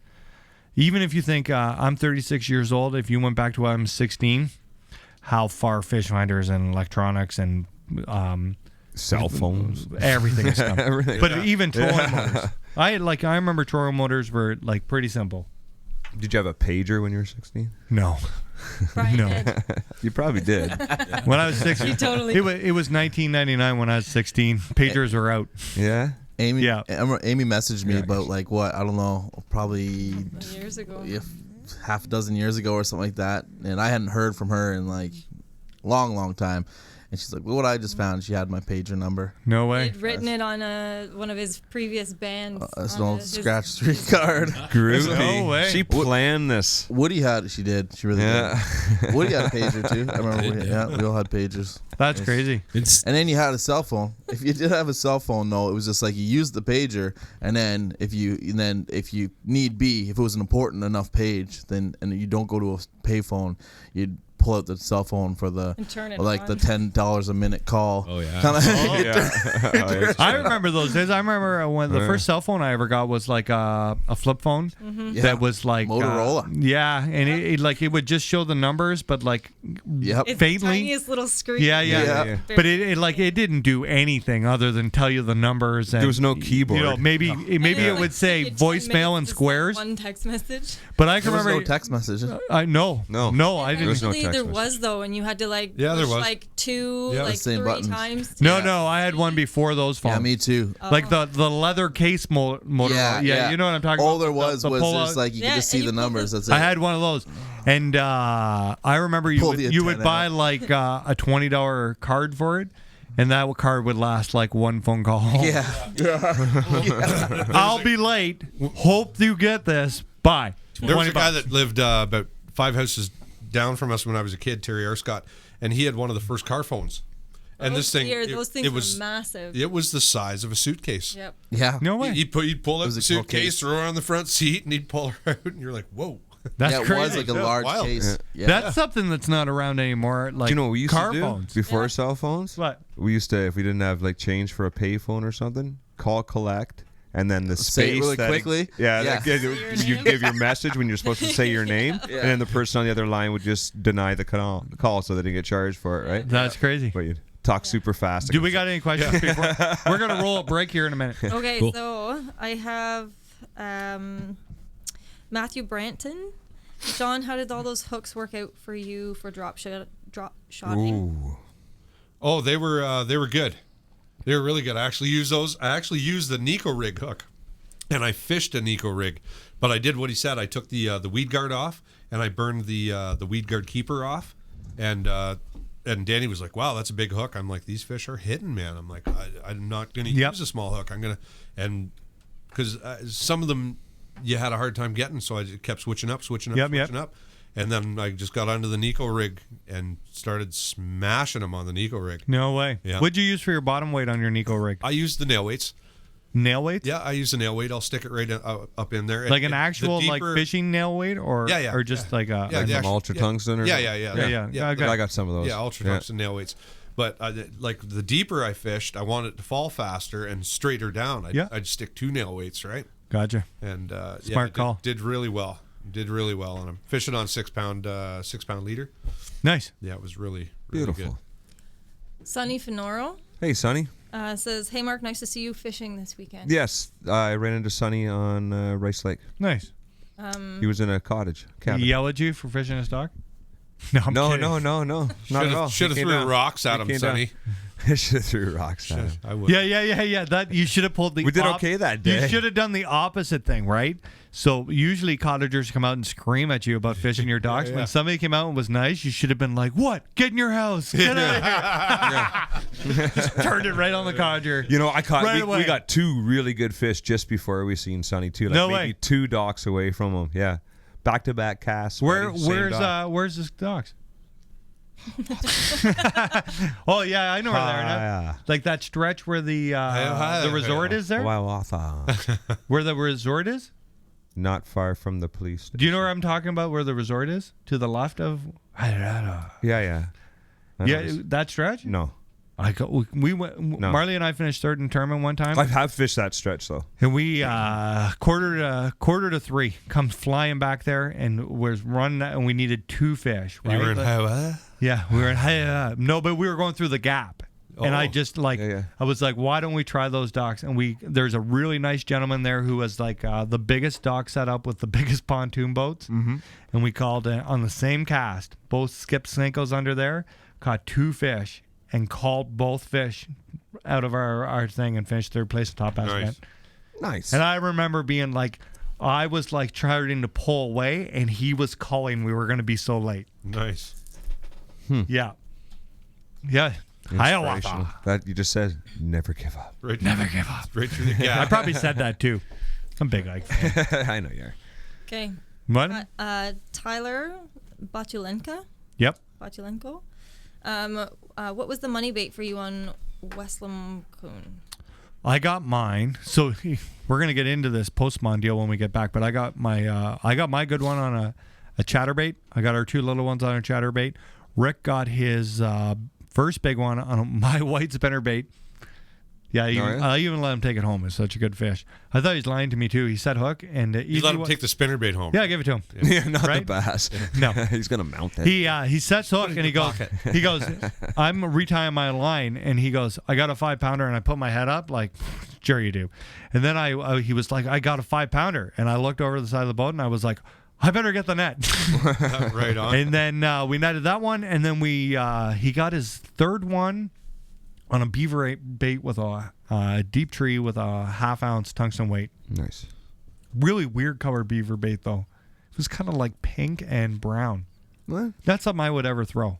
Even if you think I'm 36 years old, if you went back to when I'm 16, how far fish finders and electronics and Cell phones. everything has come. Everything. But even trolling motors. I remember trolling motors were like pretty simple. Did you have a pager when you were 16? No. Brian No. did. You probably did. When I was 16. You totally It was 1999 when I was 16. Pagers were out. Yeah. Amy, Yeah. I remember Amy messaged me about like what I don't know, probably years ago. half a dozen years ago or something like that, and I hadn't heard from her in like long time. And she's like, "Well, what I just found, she had my pager number. No way. He'd written it on one of his previous bands. It's an on old his- scratch street card." No way. She planned this. Woody had, she did, she really Yeah. did. Woody had a pager too. I remember, we all had pagers. That's crazy. It's And then you had a cell phone. If you did have a cell phone, though, it was just like you used the pager, and then if you need be, if it was an important enough page, then and you don't go to a payphone, you'd pull out the cell phone for the And turn it like on. the $10 a minute call. Oh, yeah. Kinda, Yeah. I remember those days. I remember when the first cell phone I ever got was like a flip phone Yeah. that was like Motorola. yeah, and it would just show the numbers, but like Yep. It's faintly. the tiniest little screen. Yeah. Yeah. But it didn't do anything other than tell you the numbers. And, There was no keyboard. Maybe it would say Take 10 voicemail in minutes to send squares. One text message. But I can There was remember no text messages. No, I didn't. was no Actually, text there message. was though, and you had to like Yeah, there push was. like two, Yeah. like The same 3 buttons. times. No, I had one before those phones. Yeah, me too. Like the leather case Motorola. Yeah, you know what I'm talking All about. there was The was pull-out. just like you Yeah, could just see and the you pull numbers. the- That's it. I had one of those, and I remember you Pull the would antenna buy out. like a $20 card for it, and that card would last like one phone call. Yeah. I'll be late. Hope you get this. Bye. There was a guy $20. that lived about 5 houses down from us when I was a kid, Terry Arscott, and he had one of the first car phones. And this thing, those things it was were massive. It was the size of a suitcase. Yep. Yeah. No way. He'd pull out was the a cool suitcase, case. throw her on the front seat, and he'd pull her out, and you're like, whoa. That's Yeah, it crazy. was like a Yeah, large wild. case. Yeah. That's something that's not around anymore. Like Do you know what we used car to do phones. before cell phones? What? We used to, if we didn't have like change for a payphone or something, call collect, and then the Say it space really that quickly? Yeah, Yeah. like, you give your message when you're supposed to say your name, and then the person on the other line would just deny the call so they didn't get charged for it, right? That's crazy. But you talk super fast. Do we got any questions? Before? We're gonna roll a break here in a minute. Okay, Cool. so I have Matthew Branton. Sean, how did all those hooks work out for you for drop shotting? Ooh. Oh, they were good. They were really good. I actually used those. I actually used the Neko rig hook, and I fished a Neko rig. But I did what he said. I took the weed guard off, and I burned the weed guard keeper off, and Danny was like, "Wow, that's a big hook." I'm like, "These fish are hitting, man." I'm like, "I'm not going to Yep. use a small hook. I'm gonna," and because some of them you had a hard time getting, so I just kept switching up, and then I just got onto the Neko rig and started smashing them on the Neko rig. No way. Yeah. What'd you use for your bottom weight on your Neko rig? I used the nail weights. Nail weights? Yeah, I use the nail weight. I'll stick it right up in there. Like And an the actual like deeper- fishing nail weight, or Yeah, or just like a Yeah, Like the some actual- ultra yeah. tungsten or Yeah, something? Yeah. Okay. I got some of those. Yeah, ultra tungsten nail weights. But like the deeper I fished, I wanted it to fall faster and straighter down. I'd stick 2 nail weights, right? Gotcha. And Smart call. Did really well. Did really well on him. Fishing on 6 pound leader. Nice. Yeah, it was really Beautiful. good. Sunny Fenoro Hey, Sonny. says, "Hey Mark, nice to see you fishing this weekend." Yes, I ran into Sonny on Rice Lake. Nice. He was in a cottage cabin. He yell at you for fishing his dog? No, I'm No, kidding. no, not at all. Should have He came threw down. rocks at He him, came down. Sonny. Should have threw rocks at him. I would. Yeah. That you should have pulled the. We did okay that day. You should have done the opposite thing, right? So usually cottagers come out and scream at you about fishing your dogs. When somebody came out and was nice, you should have been like, "What? Get in your house! Get out of here!" Just turned it right on the cottager. You know, I caught. Right we away. got 2 really good fish just before we seen Sonny too. Like No maybe way. 2 docks away from him. Yeah, back-to-back casts. buddy, same dock. Where's this dogs? Oh yeah, I know where they're Hi. at. Like that stretch where the resort is there. Where the resort is? Not far from the police station. Do you know where I'm talking about? Where the resort is? To the left of. Yeah. I know Yeah, this. that stretch. No. We went. Marley and I finished third in tournament one time. I have fished that stretch though. And we quarter to 3 comes flying back there and was running and we needed 2 fish. Right? You were in Hawaii? Yeah, we were in no, but we were going through the gap. And I just Yeah. I was like, why don't we try those docks? And there's a really nice gentleman there who was like the biggest dock set up with the biggest pontoon boats. Mm-hmm. And we called on the same cast, both skipped Senkos under there, caught 2 fish, and called both fish out of our thing and finished third place in top bass event. Nice. And I remember being like, I was like trying to pull away, and he was calling. We were going to be so late. Nice. Yeah. Inspirational. That you just said, never give up. Right, Never give up. Right through the gap. I probably said that too. I'm a big like fan. I know you are. Okay. What? Tyler Batulenko. Yep. Batulenko. What was the money bait for you on Westlam Coon? I got mine. So we're gonna get into this post-mon deal when we get back. But I got my good one on a chatterbait. I got our 2 little ones on a chatterbait. Rick got his first big one on my white spinnerbait. Yeah, I even let him take it home. It's such a good fish. I thought he was lying to me too. He said hook and You let him take the spinnerbait home. Yeah, I give it to him. Yeah, not Right? the bass. No. He's gonna mount it. He sets hook and he goes, I'm retying my line, and he goes, I got a 5-pounder, and I put my head up like, sure you do. And then he was like, I got a 5-pounder, and I looked over the side of the boat and I was like, I better get the net. Right on. And then we netted that one, and then he got his 3rd one on a beaver bait with a deep tree with a 1/2-ounce tungsten weight. Nice. Really weird colored beaver bait though. It was kind of like pink and brown. What? Not something I would ever throw.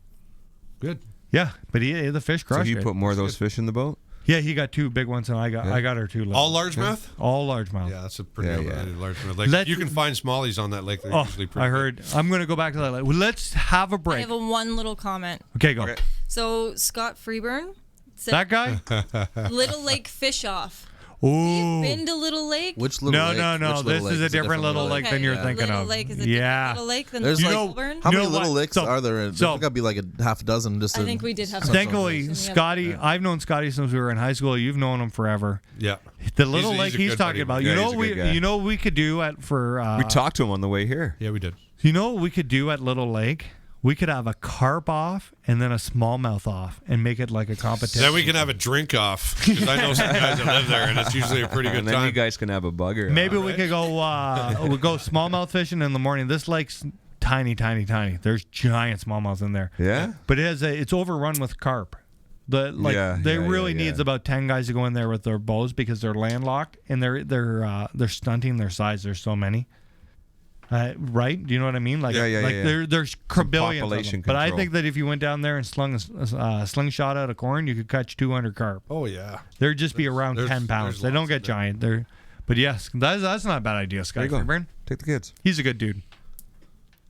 Good. Yeah, but the fish So crushed you it. put more of those fish in the boat? Yeah, he got 2 big ones, and I got our 2 little. All largemouth? All largemouth. Yeah, that's a pretty largemouth. Like Let's- you can find smallies on that lake. They're Oh, usually pretty I heard. I'm going to go back to that later. Well, let's have a I break. have one little comment. Okay, go. So Scott Freeburn said, That guy? Little Lake Fish Off. Ooh. Been to Little Lake? Which little lake? No. Which This little is lake? a different little lake than you're thinking Little of. Lake is a Yeah. different little lake than There's the like Melbourne? how many You know little what? lakes So- are there? There's so- got to be like a half dozen. Just I think we did have Thankfully, Scotty, I've known Scotty since we were in high school. You've known him forever. Yeah. The little He's lake a he's good talking buddy. about. Yeah, You he's know a good guy. you know what we could do We talked to him on the way here. Yeah, we did. You know what we could do at Little Lake? We could have a carp off and then a smallmouth off and make it like a competition. Then we can have a drink off because I know some guys that live there, and it's usually a pretty good And then time. you guys can have a bugger. Maybe on. we could go we'll go smallmouth fishing in the morning. This lake's tiny. There's giant smallmouths in there. Yeah? But it's overrun with carp. Really needs about 10 guys to go in there with their bows because they're landlocked and they're stunting their size. There's so many. Right? Do you know what I mean? Like, there's billions of population them. But I control. think that if you went down there and slung a slingshot out of corn, you could catch 200 carp. Oh yeah. There'd just be around 10 pounds. there's They don't lots get of them. giant. But yes, that's not a bad idea, There Scott you go. Freeburn. Take the kids. He's a good dude.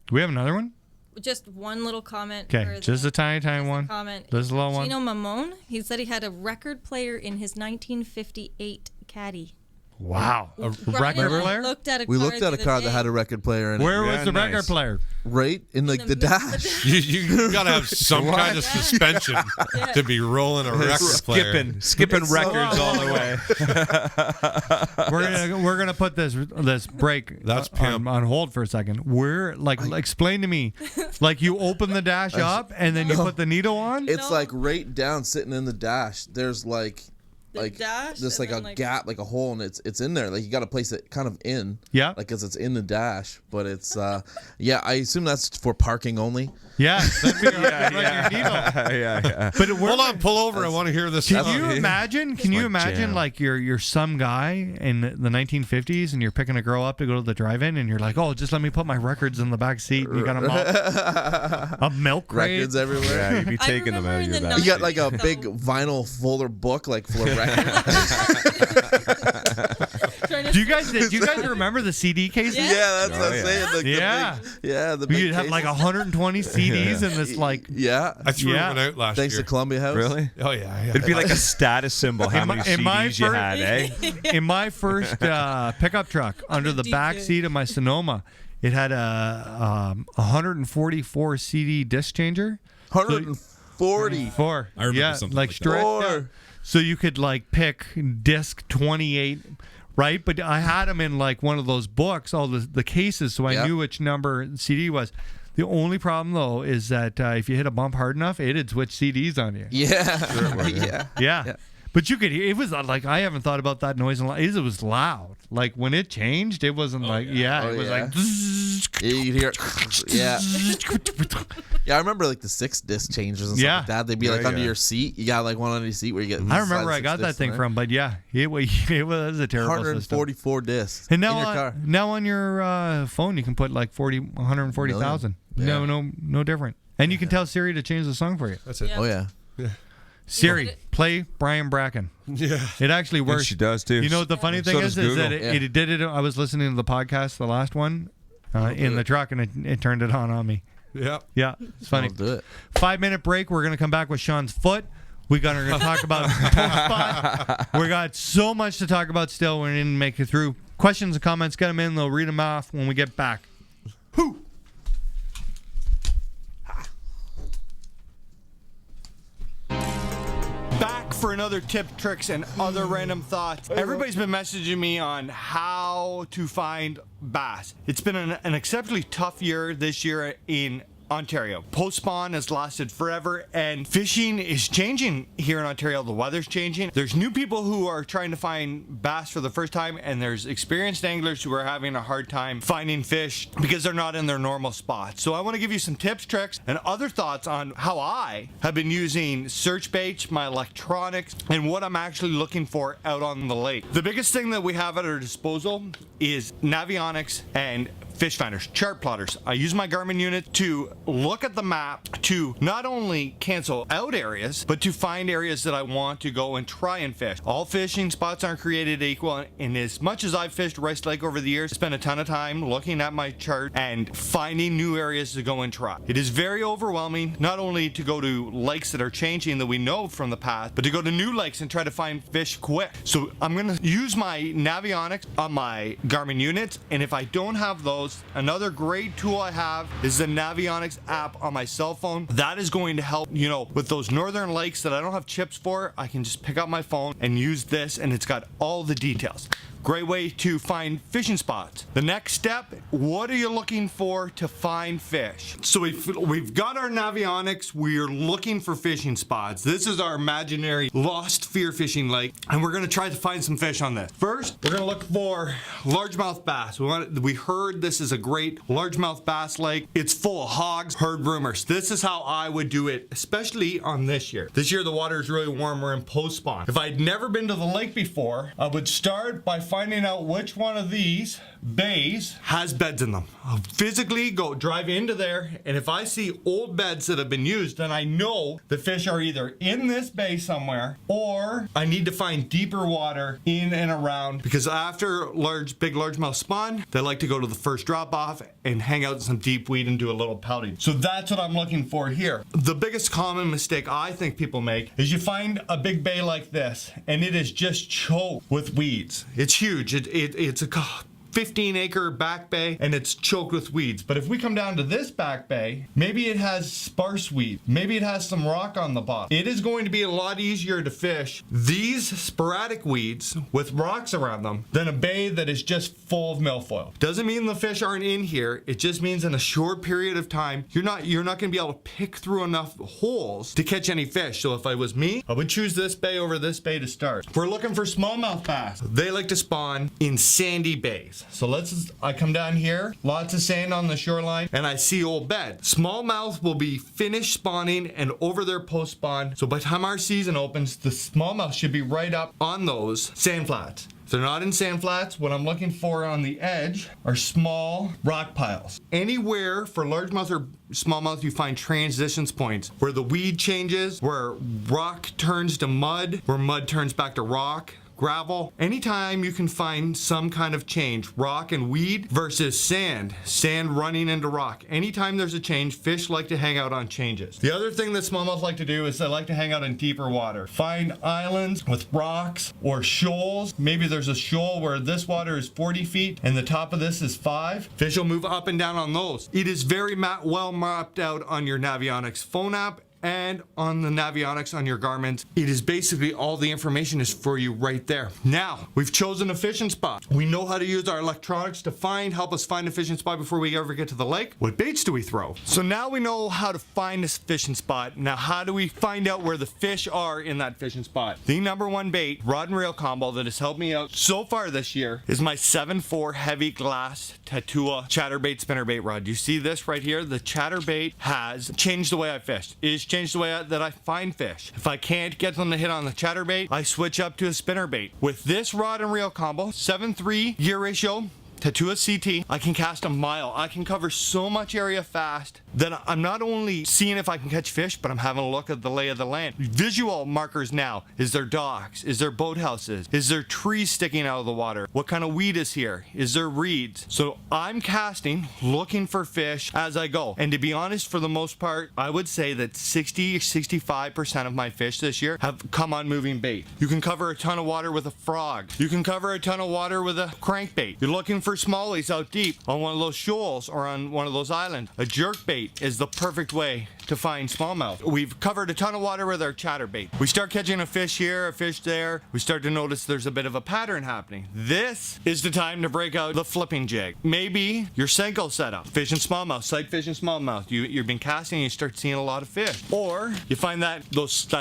Do we have another one? Just one little comment. Okay, for just a tiny just one. Comment. This little one. Gino Mamone, he said he had a record player in his 1958 caddy. Wow. A Brian record and I player? looked at a We car looked at the a other car that day. had a record player in it. Where Yeah, was the record nice. player? Right in like the dash. You gotta have some kind of suspension to be rolling a record player. Skipping records all the way. We're gonna put this break That's pimp. on hold for a second. We're like explain to me, like you open the dash up and then you put the needle on. It's like right down, sitting in the dash. There's like dash just and like a then, gap, like a hole, and it's in there. Like you got to place it kind of in. Yeah. Like because it's in the dash, but it's yeah. I assume that's for parking only. Yeah, that'd be like your needle. yeah. But Hold on, pull over. I want to hear this. Can you imagine? Can you imagine jam. like you're some guy in the 1950s and you're picking a girl up to go to the drive-in and you're like, oh, just let me put my records in the back seat. And you got a milk crate. Records everywhere. Yeah, you'd be I taking them out of remember your in the back. You got like a So- big vinyl folder book, like full of records. Do you guys remember the CD cases? Yeah, that's what I'm yeah. saying. Like Yeah. the big, the big You'd have like cases. 120 CDs in this like. Yeah. I threw Yeah. one out last Thanks year. to Columbia House. Really? Oh yeah. It'd be like a status symbol how many in my CDs you first- had, eh? In my first pickup truck, under the back DJ. seat of my Sonoma, it had a 144 CD disc changer. 140. Four. I remember yeah, something like like that. straight. Four. Yeah. So you could like pick disc 28, right? But I had them in like one of those books, all the cases, so I Yeah. knew which number CD was. The only problem though is that if you hit a bump hard enough, it'd switch CDs on you. Yeah. Yeah. Yeah. But you could hear, it was like, I haven't thought about that noise in a lot. It was loud. Like when it changed, it wasn't Oh, it was yeah. like. Yeah, you'd hear it. Yeah. Yeah, I remember like the 6 disc changers and stuff Yeah. like that. They'd be like under your seat. You got like one under your seat where you get. I remember I got that thing from, but yeah, it was a terrible system. 144 discs And in now, your car. now on your phone, you can put like 140,000. Yeah. No different. And you can tell Siri to change the song for you. That's it. Oh yeah. Siri, play Brian Bracken. Yeah. It actually works. she does, too. You know what the funny thing So is does that Google. it did it. I was listening to the podcast, the last one, in the truck, and it turned it on me. Yeah. Yeah, it's funny. I'll do it. 5-minute break. We're gonna come back with Sean's foot. We're gonna talk about post spot. We got so much to talk about still. We didn't make it through. Questions and comments, get them in. They'll read them off when we get back. Who? Back for another tip, tricks, and other random thoughts. Everybody's been messaging me on how to find bass. It's been an exceptionally tough year this year in Ontario. Post-spawn has lasted forever, and fishing is changing here in Ontario. The weather's changing. There's new people who are trying to find bass for the first time, and there's experienced anglers who are having a hard time finding fish because they're not in their normal spots. So I want to give you some tips, tricks, and other thoughts on how I have been using search baits, my electronics, and what I'm actually looking for out on the lake. The biggest thing that we have at our disposal is Navionics and fish finders, chart plotters. I use my Garmin unit to look at the map to not only cancel out areas, but to find areas that I want to go and try and fish. All fishing spots aren't created equal, and as much as I've fished Rice Lake over the years, I spent a ton of time looking at my chart and finding new areas to go and try. It is very overwhelming, not only to go to lakes that are changing that we know from the past, but to go to new lakes and try to find fish quick. So I'm gonna use my Navionics on my Garmin units, and if I don't have those, another great tool I have is the Navionics app on my cell phone. That is going to help, with those northern lakes that I don't have chips for. I can just pick up my phone and use this, and it's got all the details. Great way to find fishing spots. The next step, what are you looking for to find fish? So we've got our Navionics. We're looking for fishing spots. This is our imaginary lost fear fishing lake, and we're gonna try to find some fish on this. First, we're gonna look for largemouth bass. We heard this is a great largemouth bass lake. It's full of hogs. Heard rumors. This is how I would do it, especially on this year. This year the water is really warm. We're in post spawn. If I'd never been to the lake before, I would start by finding out which one of these bays has beds in them. I'll physically go drive into there, and if I see old beds that have been used, then I know the fish are either in this bay somewhere, or I need to find deeper water in and around, because after big largemouth spawn, they like to go to the first drop off and hang out in some deep weed and do a little pouting. So that's what I'm looking for here. The biggest common mistake I think people make is you find a big bay like this and it is just choked with weeds. It's huge. It's a 15-acre back bay and it's choked with weeds. But if we come down to this back bay, maybe it has sparse weed. Maybe it has some rock on the bottom. It is going to be a lot easier to fish these sporadic weeds with rocks around them than a bay that is just full of milfoil. Doesn't mean the fish aren't in here. It just means in a short period of time, you're not going to be able to pick through enough holes to catch any fish. So if I was me, I would choose this bay over this bay to start. If we're looking for smallmouth bass, they like to spawn in sandy bays. So I come down here, lots of sand on the shoreline, and I see old bed. Smallmouth will be finished spawning and over their post spawn. So by the time our season opens, the smallmouth should be right up on those sand flats. If they're not in sand flats, what I'm looking for on the edge are small rock piles. Anywhere for largemouth or smallmouth you find transitions points where the weed changes, where rock turns to mud, where mud turns back to rock, gravel. Anytime you can find some kind of change, rock and weed versus sand running into rock. Anytime there's a change, fish like to hang out on changes. The other thing that smallmouth like to do is they like to hang out in deeper water. Find islands with rocks or shoals. Maybe there's a shoal where this water is 40 feet and the top of this is 5. Fish will move up and down on those. It is very well mapped out on your Navionics phone app and on the Navionics on your Garmin. It is basically all the information is for you right there. Now, we've chosen a fishing spot. We know how to use our electronics to help us find a fishing spot before we ever get to the lake. What baits do we throw? So now we know how to find this fishing spot. Now, how do we find out where the fish are in that fishing spot? The number one bait, rod and reel combo that has helped me out so far this year is my 7.4 heavy glass Tatua chatterbait spinnerbait rod. You see this right here? The chatterbait has changed the way I fished. It has changed the way that I find fish. If I can't get them to hit on the chatterbait, I switch up to a spinnerbait. With this rod and reel combo, 7:3 gear ratio, Tatua CT, I can cast a mile. I can cover so much area fast that I'm not only seeing if I can catch fish, but I'm having a look at the lay of the land. Visual markers now. Is there docks? Is there boathouses? Is there trees sticking out of the water? What kind of weed is here? Is there reeds? So I'm casting, looking for fish as I go. And to be honest, for the most part, I would say that 65% of my fish this year have come on moving bait. You can cover a ton of water with a frog. You can cover a ton of water with a crankbait. You're looking for smallies out deep on one of those shoals or on one of those islands. A jerkbait is the perfect way to find smallmouth. We've covered a ton of water with our chatterbait. We start catching a fish here, a fish there. We start to notice there's a bit of a pattern happening. This is the time to break out the flipping jig. Maybe your Senko setup, fishing smallmouth, sight fishing smallmouth. You've been casting and you start seeing a lot of fish. Or you find that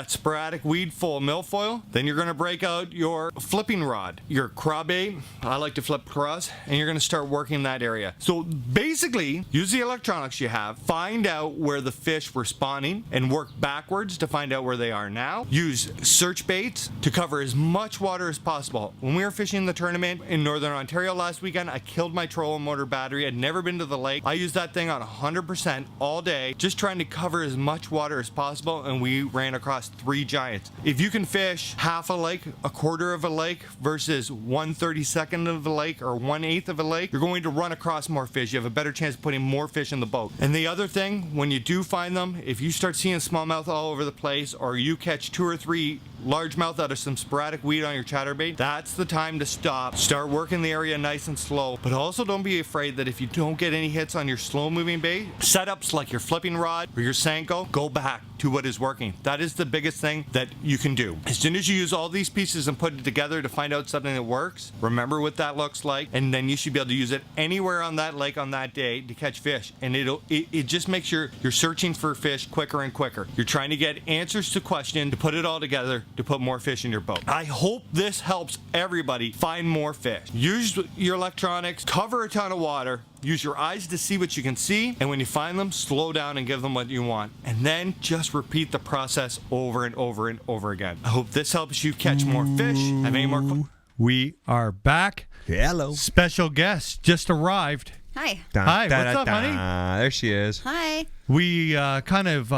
sporadic weed full of milfoil, then you're gonna break out your flipping rod, your craw-bait. I like to flip craws, and you're gonna start working that area. So basically, use the electronics you have, find out where the fish were spawning and work backwards to find out where they are now. Use search baits to cover as much water as possible. When we were fishing the tournament in Northern Ontario last weekend, I killed my trolling motor battery. I'd never been to the lake. I used that thing on 100% all day, just trying to cover as much water as possible, and we ran across 3 giants. If you can fish half a lake, a quarter of a lake versus 1/32 of a lake or 1/8 of a lake, you're going to run across more fish. You have a better chance of putting more fish in the boat. And the other thing, when you do find them, if you start seeing smallmouth all over the place, or you catch 2 or 3 largemouth out of some sporadic weed on your chatterbait, that's the time to stop. Start working the area nice and slow. But also don't be afraid that if you don't get any hits on your slow moving bait, setups like your flipping rod or your Senko, go back to what is working. That is the biggest thing that you can do. As soon as you use all these pieces and put it together to find out something that works, remember what that looks like, and then you should be able to use it anywhere on that lake on that day to catch fish. And it just makes sure you're searching for fish quicker and quicker. You're trying to get answers to questions, to put it all together, to put more fish in your boat. I hope this helps everybody find more fish. Use your electronics, cover a ton of water, use your eyes to see what you can see, and when you find them, slow down and give them what you want. And then just repeat the process over and over and over again. I hope this helps you catch more fish. Have any more We are back. Hello. Special guest just arrived. Hi. Hi, what's up, honey? There she is. Hi. We kind of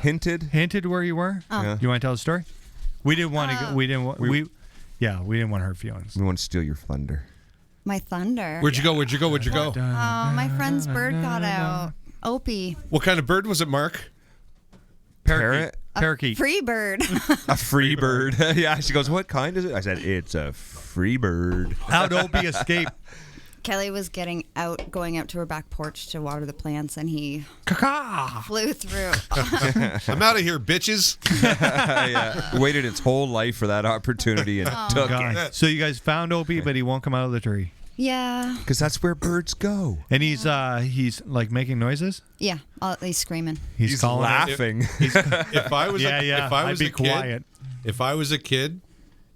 hinted where you were. Oh. Yeah. You want to tell the story? We didn't want to. We didn't want. We didn't want to hurt feelings. We want to steal your thunder. My thunder. Where'd you go? My friend's bird got out. Opie. What kind of bird was it, Mark? Parrot? Parakeet. Free bird. A free bird. Yeah, she goes, what kind is it? I said, it's a free bird. How'd Opie escape? Kelly was going out to her back porch to water the plants, and he flew through. I'm out of here, bitches. Yeah. Waited its whole life for that opportunity and took it. So you guys found Opie, but he won't come out of the tree. Yeah. Because that's where birds go. And he's like making noises. Yeah. He's screaming. He's calling laughing. If I was I'd be a kid, quiet. if I was a kid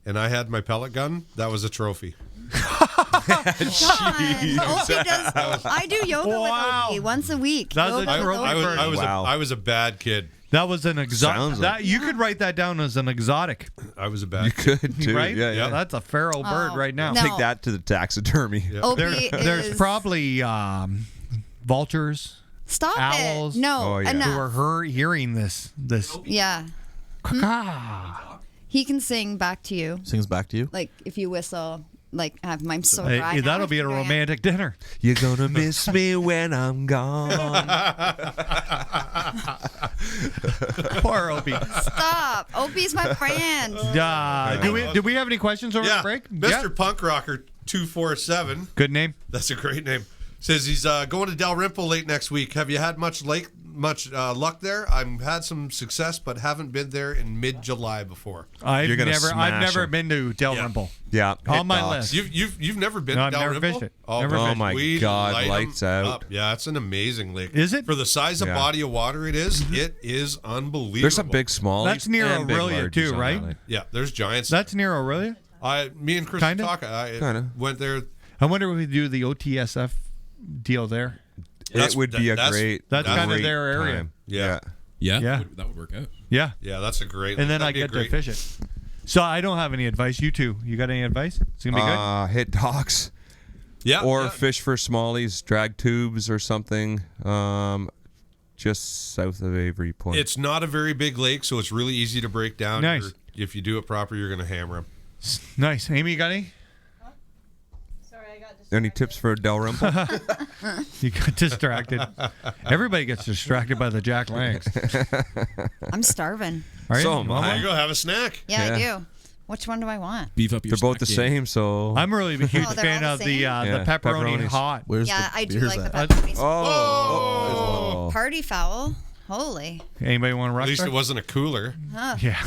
and I had my pellet gun, that was a trophy. Opie does. I do yoga with Opie once a week. That's a trophy. I was a bad kid. That was an exotic. Like you could write that down as an exotic. I was a bad You kid. could, too. Right? Yeah. That's a feral bird right now. No. Take that to the taxidermy. Opie There's is. probably vultures, Stop owls. it. No. Oh, yeah. Enough. who are hearing this. Yeah. He can sing back to you. Sings back to you. Like if you whistle. Like I'm so dry. That'll be a romantic dinner. You're going to miss me when I'm gone. Poor Opie. Stop. Opie's my friend. Do we have any questions over the break? Mr. Punk Rocker 247. Good name. That's a great name. Says he's going to Dalrymple late next week. Have you had much luck there? I've had some success, but haven't been there in mid-July before. I've never been to Dalrymple. Yeah. On my list. You've never been No, to I've never Dalrymple? fished it. Oh, Never Oh fished my we God, light 'em lights out. up. Yeah, it's an amazing lake. Is it? For the size of body of water it is unbelievable. There's some big smallies. That's near and big Aurelia largies too, on right? that lake. Yeah, there's giants. That's near Aurelia. Me and Chris Kinda? talk. I Kinda. went there. I wonder if we do the OTSF deal there. It would be a great. That's kind of great their area. time. Yeah. Yeah, Yeah. That would work out. Yeah. Yeah, that's a great. And then I that'd be get a to fish it. So I don't have any advice. You two, you got any advice? It's gonna be good. Hit docks. Yeah. Or yeah. fish for smallies, drag tubes or something. Just south of Avery Point. It's not a very big lake, so it's really easy to break down. Nice. If you do it proper, you're going to hammer them. Nice. Amy, you got any? Sorry, I got distracted. Any tips for Dalrymple? You got distracted. Everybody gets distracted by the Jack Langs. I'm starving. Are you? So am I. There you go. Have a snack. Yeah, Yeah. I do. Which one do I want? Beef up your They're both the snack game. same, so. I'm really a huge Oh, they're fan all of the the same? the pepperoni pepperonis. hot. Where's Yeah, the I do beers like the at? pepperoni. Oh. Party foul. Holy. Anybody want to At rush? least it wasn't a cooler. Yeah.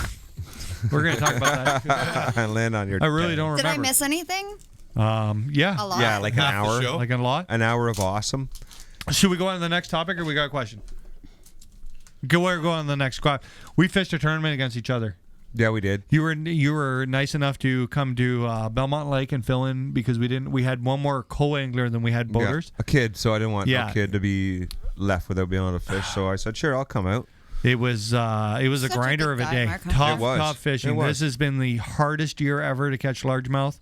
We're gonna talk about that. I land on your. I really don't Did I remember. miss anything? Yeah. A lot? Yeah, like an Half the hour. show. Like a lot. An hour of awesome. Should we go on to the next topic, or we got a question? Go on to the next squad. We fished a tournament against each other. Yeah, we did. You were nice enough to come to Belmont Lake and fill in because we had one more co-angler than we had boaters. Yeah, a kid, so I didn't want Yeah. no kid to be left without being able to fish. So I said, sure, I'll come out. It was a Such a grinder good of a guy, day. Mark, huh? Tough, It was. tough fishing. It was. This has been the hardest year ever to catch largemouth,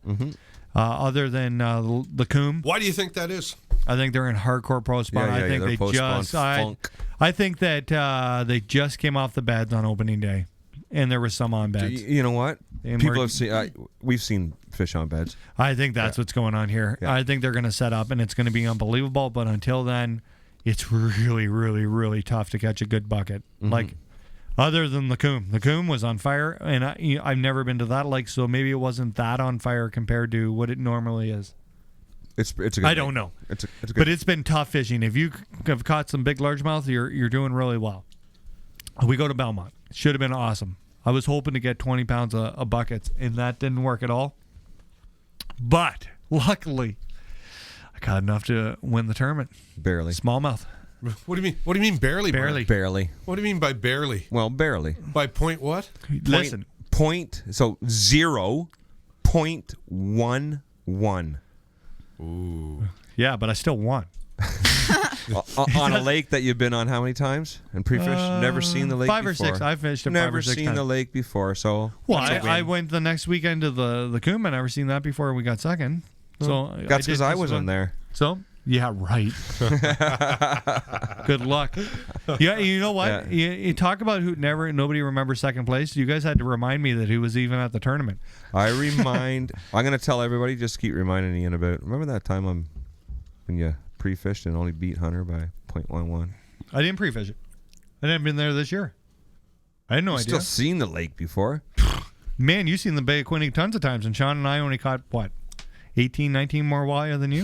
other than the coom. Why do you think that is? I think they're in hardcore pro spawn. Yeah, I think they're they post-spawn just funk. I think that they just came off the beds on opening day, and there was some on beds. You know what? And People we're- have seen. We've seen fish on beds. I think that's what's going on here. Yeah. I think they're going to set up, and it's going to be unbelievable. But until then, it's really, really, really tough to catch a good bucket. Like, other than the coom. The coom was on fire, and I've never been to that lake, so maybe it wasn't that on fire compared to what it normally is. It's a good. I don't know. It's a good. But it's been tough fishing. If you have caught some big largemouth, you're doing really well. We go to Belmont. Should have been awesome. I was hoping to get 20 pounds of buckets, and that didn't work at all. But luckily, I got enough to win the tournament. barely. Smallmouth. What do you mean? What do you mean barely? Mark? Barely. Barely. What do you mean by barely? Well, barely. By point what? Listen, Point. So 0.11 yeah, but I still won. on a lake that you've been on how many times and pre-fish? Never seen the lake 5 or before. 6. I fished it Never 5 or 6 seen times. the lake before, so Well, that's a I win. went the next weekend to the coom. I never seen that before we got second. So That's because I did was just in there. So Yeah, right. Good luck. Yeah, you know what? Yeah. You talk about who nobody remembers second place. You guys had to remind me that he was even at the tournament. I'm going to tell everybody, just keep reminding Ian about, remember that time when you pre-fished and only beat Hunter by 0.11? I didn't pre-fish it. I didn't been there this year. I had no idea. Still seen the lake before. Man, you've seen the Bay of Quinte tons of times, and Sean and I only caught, 18, 19 more wire than you?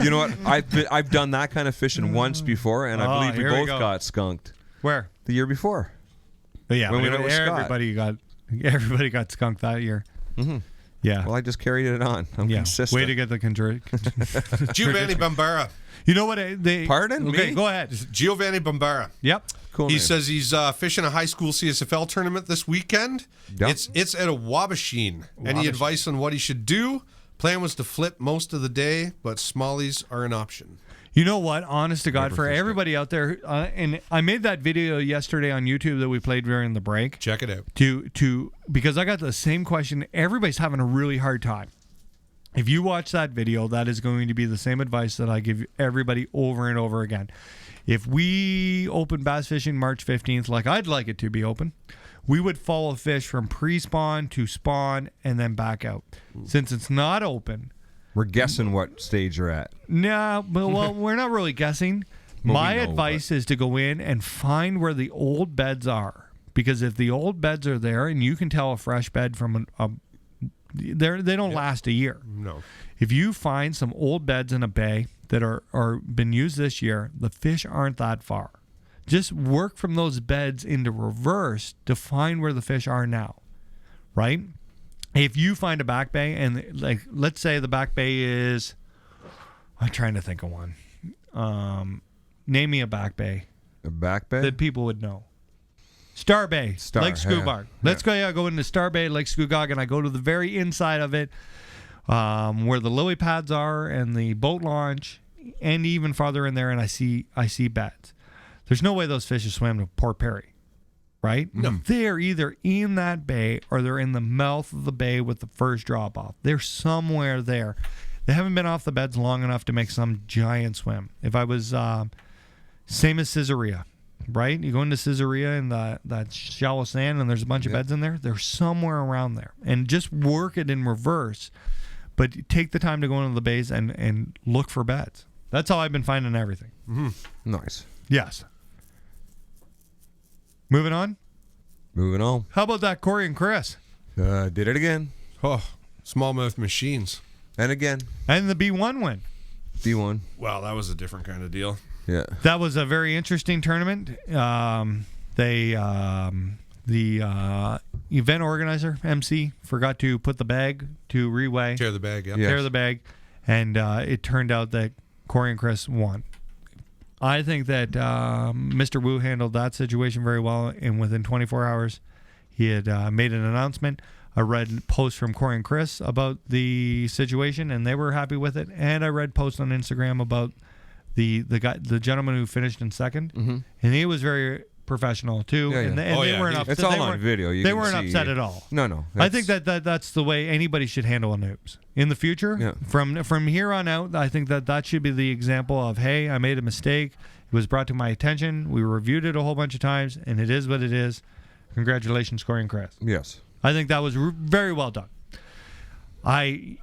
You know what? I've done that kind of fishing once before, and I believe we both got skunked. Where? The year before. But yeah, when we went with Scott. Everybody got skunked that year. Mm-hmm. Yeah. Well, I just carried it on. I'm consistent. Way to get the Giovanni Bombara. You know what? Pardon? Okay, Me? go ahead. Giovanni Bombara. Yep. Cool. He name. says he's fishing a high school CSFL tournament this weekend. Yep. It's at a Wabasheen. Any advice on what he should do? Plan was to flip most of the day, but smallies are an option. You know what? Honest to God, for everybody out there, and I made that video yesterday on YouTube that we played during the break. Check it out. Because I got the same question. Everybody's having a really hard time. If you watch that video, that is going to be the same advice that I give everybody over and over again. If we open bass fishing March 15th, like I'd like it to be open, we would follow fish from pre-spawn to spawn and then back out. Since it's not open, we're guessing what stage you're at. No, well, we're not really guessing. My advice is to go in and find where the old beds are, because if the old beds are there, and you can tell a fresh bed from they don't last a year. No. If you find some old beds in a bay that are been used this year, the fish aren't that far. Just work from those beds into reverse to find where the fish are now, right? If you find a back bay, and like let's say the back bay is, I'm trying to think of one. Name me a back bay. A back bay that people would know. Star Bay, Lake Scugog. Let's go into Star Bay, Lake Scugog, and I go to the very inside of it, where the lily pads are and the boat launch, and even farther in there, and I see beds. There's no way those fish swam to Port Perry, right? No. They're either in that bay or they're in the mouth of the bay with the first drop off. They're somewhere there. They haven't been off the beds long enough to make some giant swim. If I was same as Caesarea, right? You go into Caesarea and that shallow sand, and there's a bunch of beds in there. They're somewhere around there, and just work it in reverse. But take the time to go into the bays and look for beds. That's how I've been finding everything. Mm-hmm. Nice. Yes. Moving on. How about that Corey and Chris? Did it again. Oh, smallmouth machines. And again. And the B1 win. B1. Wow, that was a different kind of deal. Yeah. That was a very interesting tournament. The event organizer, MC, forgot to put the bag to reweigh. Tear the bag, yeah. Tear the bag. And it turned out that Corey and Chris won. I think that Mr. Wu handled that situation very well, and within 24 hours, he had made an announcement. I read posts from Corey and Chris about the situation, and they were happy with it. And I read posts on Instagram about the gentleman who finished in second, and he was very professional too. Yeah, yeah. And they weren't upset. It's all on video. They weren't upset at all. No. I think that's the way anybody should handle a noobs in the future. Yeah. From here on out, I think that should be the example of, hey, I made a mistake. It was brought to my attention. We reviewed it a whole bunch of times, and it is what it is. Congratulations, Corey and Chris. Yes. I think that was very well done. They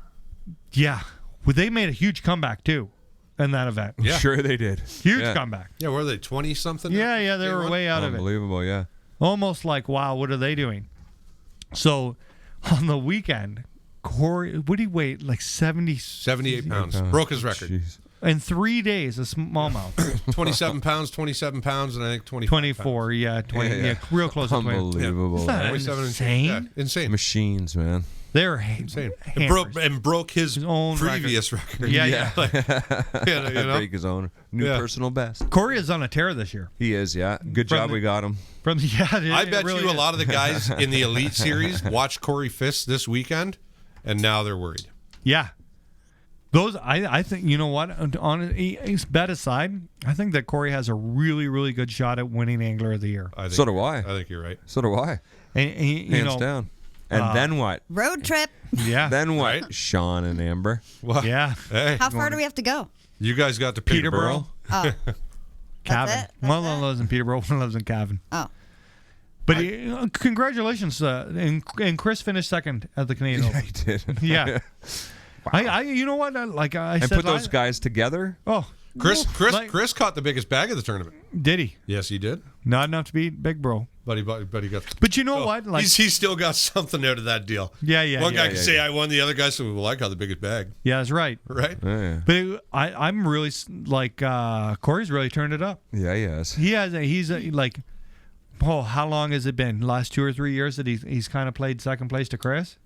made a huge comeback too in that event. Yeah. Sure they did. Huge comeback. Yeah, were they 20 something? Yeah, they were way out of it. Unbelievable, yeah. Almost like, wow, what are they doing? So on the weekend, Corey, what did he weigh? Like 78 pounds. Broke his record. Jeez. In 3 days, a smallmouth. 27 pounds, and I think 24, pounds. yeah, 20, yeah, real close to 20. Unbelievable. Isn't that 27 insane? Yeah, insane. Machines, man. They're insane. Hammers. And broke his own previous record. Yeah. Like, you know? Break his own new personal best. Corey is on a tear this year. He is, yeah. Good job we got him. I bet you a lot of the guys in the Elite Series watched Corey Fisk this weekend, and now they're worried. Yeah. Those, I think, you know what? On bet aside, I think that Corey has a really, really good shot at winning Angler of the Year. So do I. I think you're right. So do I. And Hands down. And then what? Road trip. Yeah. Then what? Right? Sean and Amber. What? Yeah. Hey, How far do we have to go? you guys got to Peterborough. Oh. Cavan. it? One of them lives in Peterborough. One lives in Cavan. Oh. But congratulations, and Chris finished second at the Canadian Open. I did. Yeah. I you know what? I And said put those guys together. Oh, Chris like- Chris caught the biggest bag of the tournament. did he? Yes, he did. Not enough to beat Big Bro. But he got. But you know what? Like, he's still got something out of that deal. yeah, yeah, One yeah, guy can say I won. The other guy said, "Well, I got the biggest bag." yeah, that's right. Right? Yeah, But I'm really like Corey's really turned it up. yeah, yes. He's like, oh, how long has it been? Last 2 or 3 years that he's kind of played second place to Chris.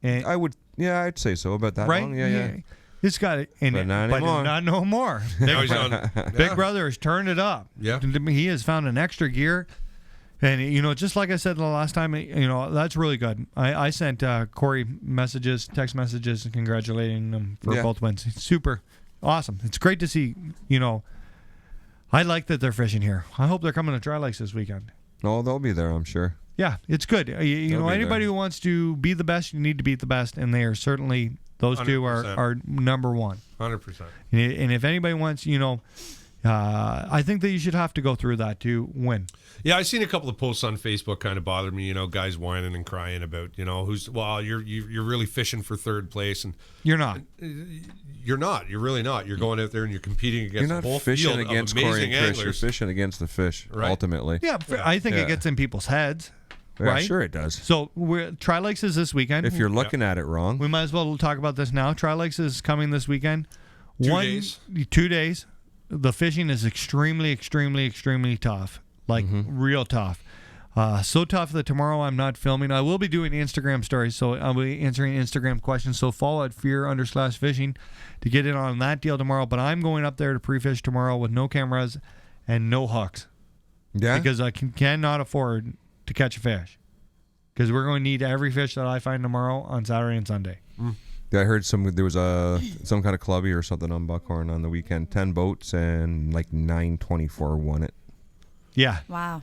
And, I'd say so. About that right? long. Yeah. It's got it, and But not anymore. not no more. Now he's on. Big Brother has turned it up. Yeah. He has found an extra gear. And, you know, just like I said the last time, you know, that's really good. I sent Corey text messages, congratulating him for both wins. It's super awesome. It's great to see, you know, I like that they're fishing here. I hope they're coming to Tri Lakes this weekend. Oh, they'll be there, I'm sure. Yeah, it's good. You know, be anybody there. who wants to be the best, you need to beat the best. And they are certainly, those two 100%. are number one. 100%. And if anybody wants, you know, I think that you should have to go through that to win. Yeah, I seen a couple of posts on Facebook kind of bothered me. You know, guys whining and crying about, you know, you're really fishing for third place, and You're not. you're not. You're really not. You're going out there and you're competing against You're the not whole fishing field against of Corey amazing and Chris. You're anglers. fishing against the fish, Right. ultimately. Yeah, I think Yeah. it gets in people's heads. Yeah, Right? sure it does. So Tri Lakes is this weekend. If you're looking at it wrong. We might as well talk about this now. Tri Lakes is coming this weekend. 2 days. The fishing is extremely, extremely, extremely tough. Like real tough. So tough that tomorrow I'm not filming. I will be doing Instagram stories, so I'll be answering Instagram questions. So follow at fear_fishing to get in on that deal tomorrow. But I'm going up there to pre-fish tomorrow with no cameras and no hooks. Yeah. Because I cannot afford to catch a fish. Because we're going to need every fish that I find tomorrow on Saturday and Sunday. Yeah, I heard there was some kind of clubby or something on Buckhorn on the weekend. 10 boats and like 924 won it. Yeah. Wow.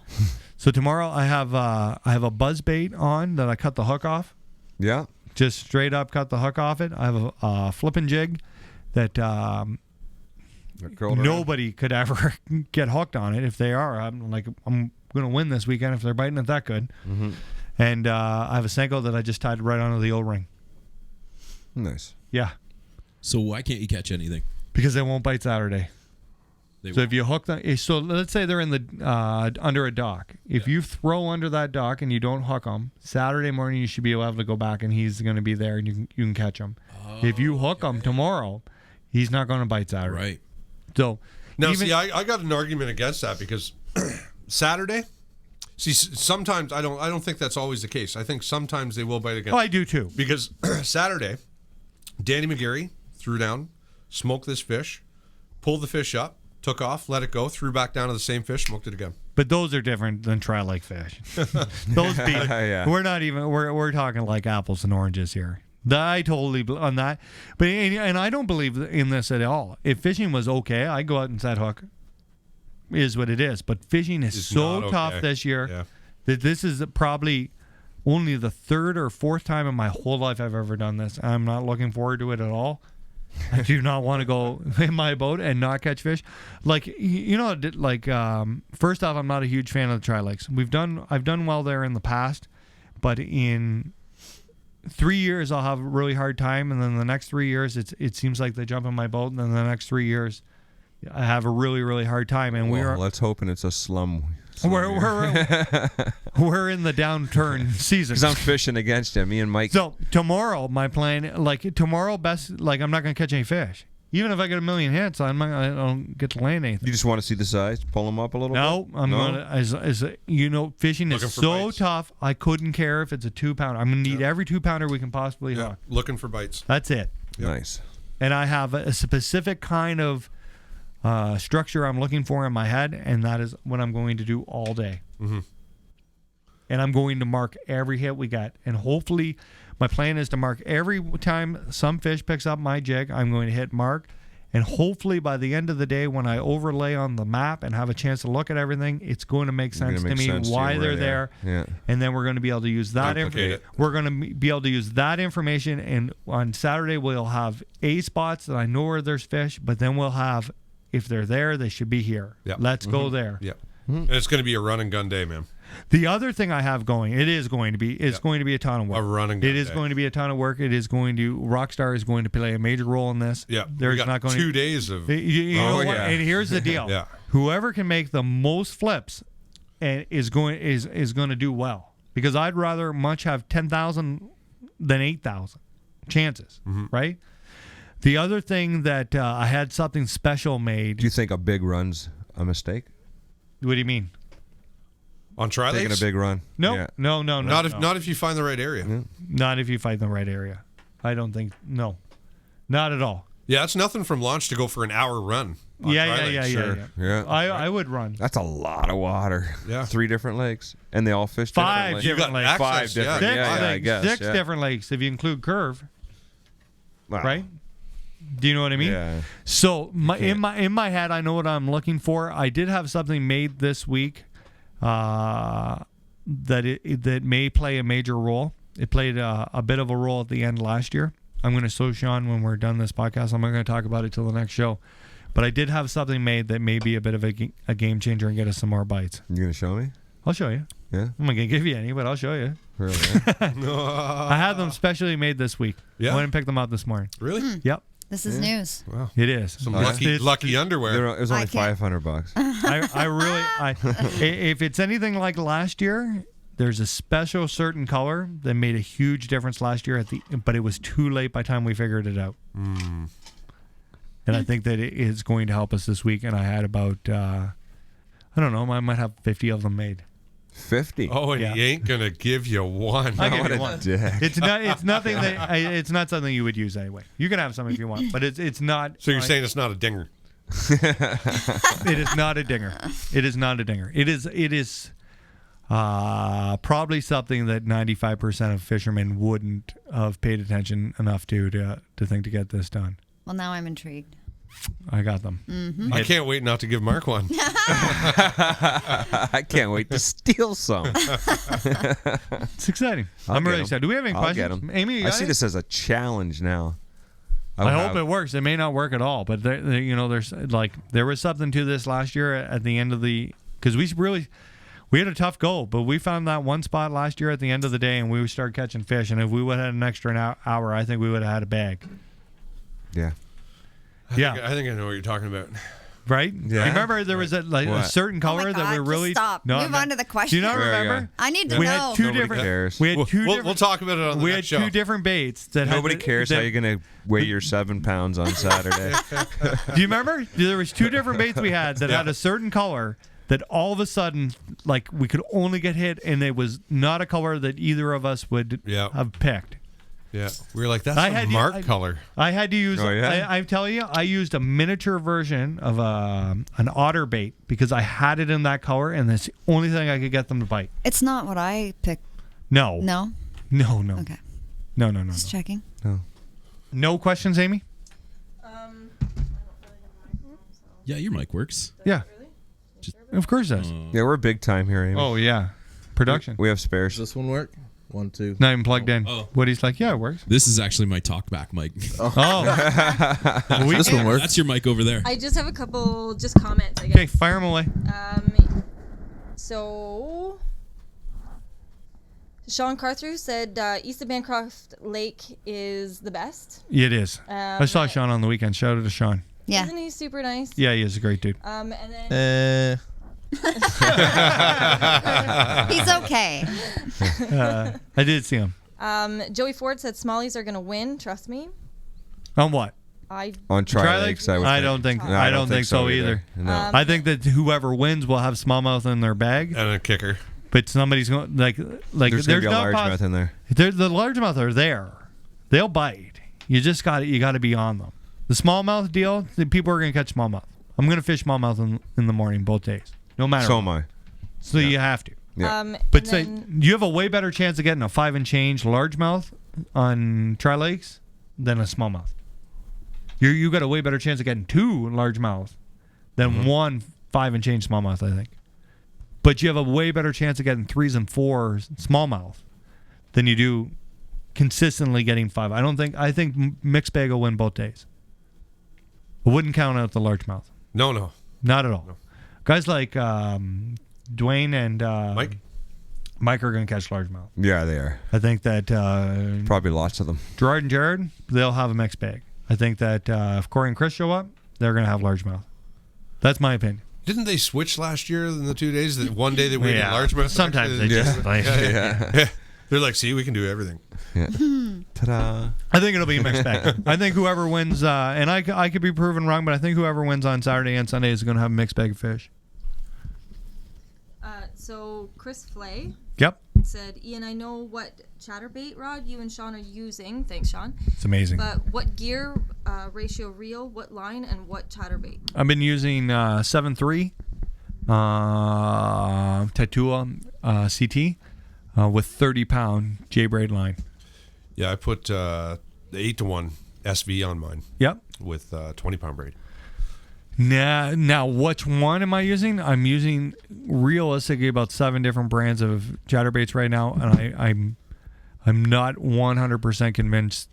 So tomorrow I have a buzz bait on that I cut the hook off. Yeah. Just straight up cut the hook off it. I have a flipping jig that nobody could ever get hooked on it. If they are, I'm going to win this weekend if they're biting it that good. Mm-hmm. And I have a Senko that I just tied right onto the O-ring. Nice. Yeah. So why can't you catch anything? Because they won't bite Saturday. So if you hook them, so let's say they're in the under a dock. If you throw under that dock and you don't hook them, Saturday morning you should be able to go back and he's going to be there and you can catch him. If you hook him tomorrow, he's not going to bite Saturday. Right. So now, see, I got an argument against that because Saturday. See, sometimes I don't think that's always the case. I think sometimes they will bite again. Oh, I do too. Because Saturday, Danny McGarry threw down, smoked this fish, pulled the fish up, took off, let it go, threw back down to the same fish, smoked it again. But those are different than tri-lake fish. Those be, Yeah. we're not even we're talking like apples and oranges here. I totally on that, but and I don't believe in this at all. If fishing was okay, I'd go out and set hook. Is what it is, but fishing is It's so not tough okay. this year Yeah. that this is probably only the third or fourth time in my whole life I've ever done this. I'm not looking forward to it at all. I do not want to go in my boat and not catch fish. Like first off, I'm not a huge fan of the tri-lakes. I've done well there in the past, but in 3 years I'll have a really hard time, and then the next 3 years it seems like they jump in my boat, and then the next 3 years I have a really, really hard time. And let's hoping it's a slum. We're in the downturn season. Because I'm fishing against you, me and Mike. So tomorrow, my plan, I'm not going to catch any fish. Even if I get a million hits, I don't get to land anything. You just want to see the size, pull them up a little No, bit? I'm going to, fishing Looking is for so bites. tough, I couldn't care if it's a 2-pounder. I'm going to need every 2-pounder we can possibly Yeah, hook. looking for bites. That's it. Nice. And I have a specific kind of structure I'm looking for in my head, and that is what I'm going to do all day. Mm-hmm. And I'm going to mark every hit we got. And hopefully, my plan is to mark every time some fish picks up my jig, I'm going to hit mark. And hopefully by the end of the day, when I overlay on the map and have a chance to look at everything, it's going to make sense to me why they're there. Yeah. And then we're going to be able to use that Replicate We're going to be able to use that information. And on Saturday, we'll have A spots that I know where there's fish, but then we'll have, if they're there, they should be here. Yeah. Let's go there. Yeah. And it's going to be a run and gun day, man. The other thing I have going, it's going to be a ton of work. A run and gun It is day. going to be a ton of work. It is going to, Rockstar is going to play a major role in this. Yeah. There's we got not going 2 days of. You know what? And here's the deal. Yeah. Whoever can make the most flips and is going to do well. Because I'd rather much have 10,000 than 8,000 chances, right? The other thing that I had something special made. Do you think a big run's a mistake? What do you mean? On tri Taking a big run? No, Yeah. no. Not if you find the right area. Not if you find the right area. I don't think. No, not at all. Yeah, it's nothing from launch to go for an hour run. on tri lakes. Yeah. I would run. That's a lot of water. Yeah. 3 different lakes, and they all fish Five differently. different lakes. 5 different. Six Yeah, I lakes. guess. Six yeah. different lakes if you include curve. Wow. Right? Do you know what I mean? Yeah. So in my head, I know what I'm looking for. I did have something made this week that may play a major role. It played a bit of a role at the end last year. I'm going to show Sean when we're done this podcast. I'm not going to talk about it till the next show. But I did have something made that may be a bit of a game changer and get us some more bites. You going to show me? I'll show you. Yeah. I'm not going to give you any, but I'll show you. Really? I had them specially made this week. Yeah? I went and picked them up this morning. Really? Yep. This is news. Wow. It is. Some lucky underwear. It was only I can't- $500. If it's anything like last year, there's a special certain color that made a huge difference last year but it was too late by the time we figured it out. And I think that it is going to help us this week. And I had about, I don't know, I might have 50 of them made. 50. Oh, and he ain't gonna give you one. I'll give What you a one. dick. It's nothing that it's not something you would use anyway. You can have some if you want, but it's not. So you're saying it's not a dinger? It is not a dinger. It is not a dinger. It is probably something that 95% of fishermen wouldn't have paid attention enough to think to get this done. Well, now I'm intrigued. I got them. Mm-hmm. I can't wait not to give Mark one. I can't wait to steal some. It's exciting. I'm really excited. Do we have any I'll questions? get 'em. Amy, you I got see any? this as a challenge now. I hope it works. It may not work at all, but there's there was something to this last year at the end of because we had a tough go, but we found that one spot last year at the end of the day, and we started catching fish. And if we would have had an extra hour, I think we would have had a bag. Yeah. I think I know what you're talking about. Right? Yeah. Remember there was a certain color that we really stop. Move on to the question. Do you not remember? I need to We know. had two Nobody different. cares. We had two. We'll talk about it on the We had next show. two different baits that Nobody had, cares how you're going to weigh your 7 pounds on Saturday. Do you remember? There was two different baits we had that had a certain color that all of a sudden, we could only get hit, and it was not a color that either of us would have picked. Yeah, we were like, that's a Mark color. I had to use. Oh, yeah? I'm telling you, I used a miniature version of an otter bait because I had it in that color, and that's the only thing I could get them to bite. It's not what I picked. No. No? No. Okay. No. Just checking. No questions, Amy? Yeah, your mic works. Yeah. Of course it does. Yeah, we're big time here, Amy. Oh, yeah. Production. We have spares. Does this one work? 1, 2. Not even plugged in. Oh. Woody's like, yeah, it works. This is actually my talkback mic. Oh. This one works. That's your mic over there. I just have a couple comments, I guess. Okay, fire them away. So Sean Carthew said east of Bancroft Lake is the best. It is. I saw Sean on the weekend. Shout out to Sean. Yeah. Isn't he super nice? Yeah, he is a great dude. And then He's okay. I did see him. Joey Ford said Smallies are gonna win. Trust me. On what? On Tri-Lakes, I don't think. I don't think so either. No. I think that whoever wins will have smallmouth in their bag, And a kicker. but somebody's going There's going to be a largemouth in there. The largemouth are there. They'll bite. You just got to be on them. The smallmouth deal, the people are going to catch smallmouth. I'm going to fish smallmouth in the morning both days, no matter. So what. am I. So you have to. Yeah. But you have a way better chance of getting a 5 and change largemouth on Tri-Lakes than a smallmouth. You got a way better chance of getting 2 largemouth than 1 5 and change smallmouth, I think. But you have a way better chance of getting 3s and 4s smallmouth than you do consistently getting 5. I think mixed bag will win both days. I wouldn't count out the largemouth. No. Not at all. No. Guys like Dwayne and Mike are going to catch largemouth. Yeah, they are. I think that probably lots of them. Gerard and Jared, they'll have a mixed bag. I think that if Corey and Chris show up, they're going to have largemouth. That's my opinion. Didn't they switch last year in the 2 days? That one day they waited largemouth. Sometimes they just They're like, see, we can do everything. Yeah. Ta-da! I think it'll be a mixed bag. I think whoever wins, and I could be proven wrong, but I think whoever wins on Saturday and Sunday is going to have a mixed bag of fish. So Chris Flay said, Ian, I know what chatterbait rod you and Sean are using. Thanks, Sean. It's amazing. But what gear, ratio reel, what line, and what chatterbait? I've been using 7.3 Tatua CT with 30-pound J-braid line. Yeah, I put the 8-to-1 SV on mine. Yep. With 20-pound braid. Now, which one am I using? I'm using realistically about 7 different brands of chatterbaits right now, and I'm not 100% convinced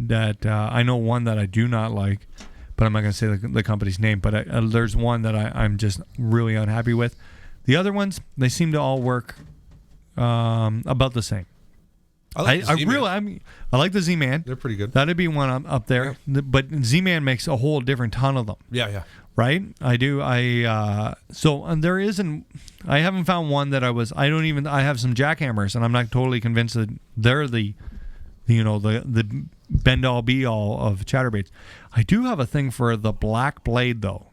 that I know one that I do not like, but I'm not going to say the company's name. But there's one that I'm just really unhappy with. The other ones, they seem to all work about the same. I like the Z-Man. They're pretty good. That'd be one up there. Yeah. But Z-Man makes a whole different ton of them. Yeah. Right? I do. There isn't. I haven't found one that I have some jackhammers, and I'm not totally convinced that they're the bend all be all of chatterbaits. I do have a thing for the black blade though.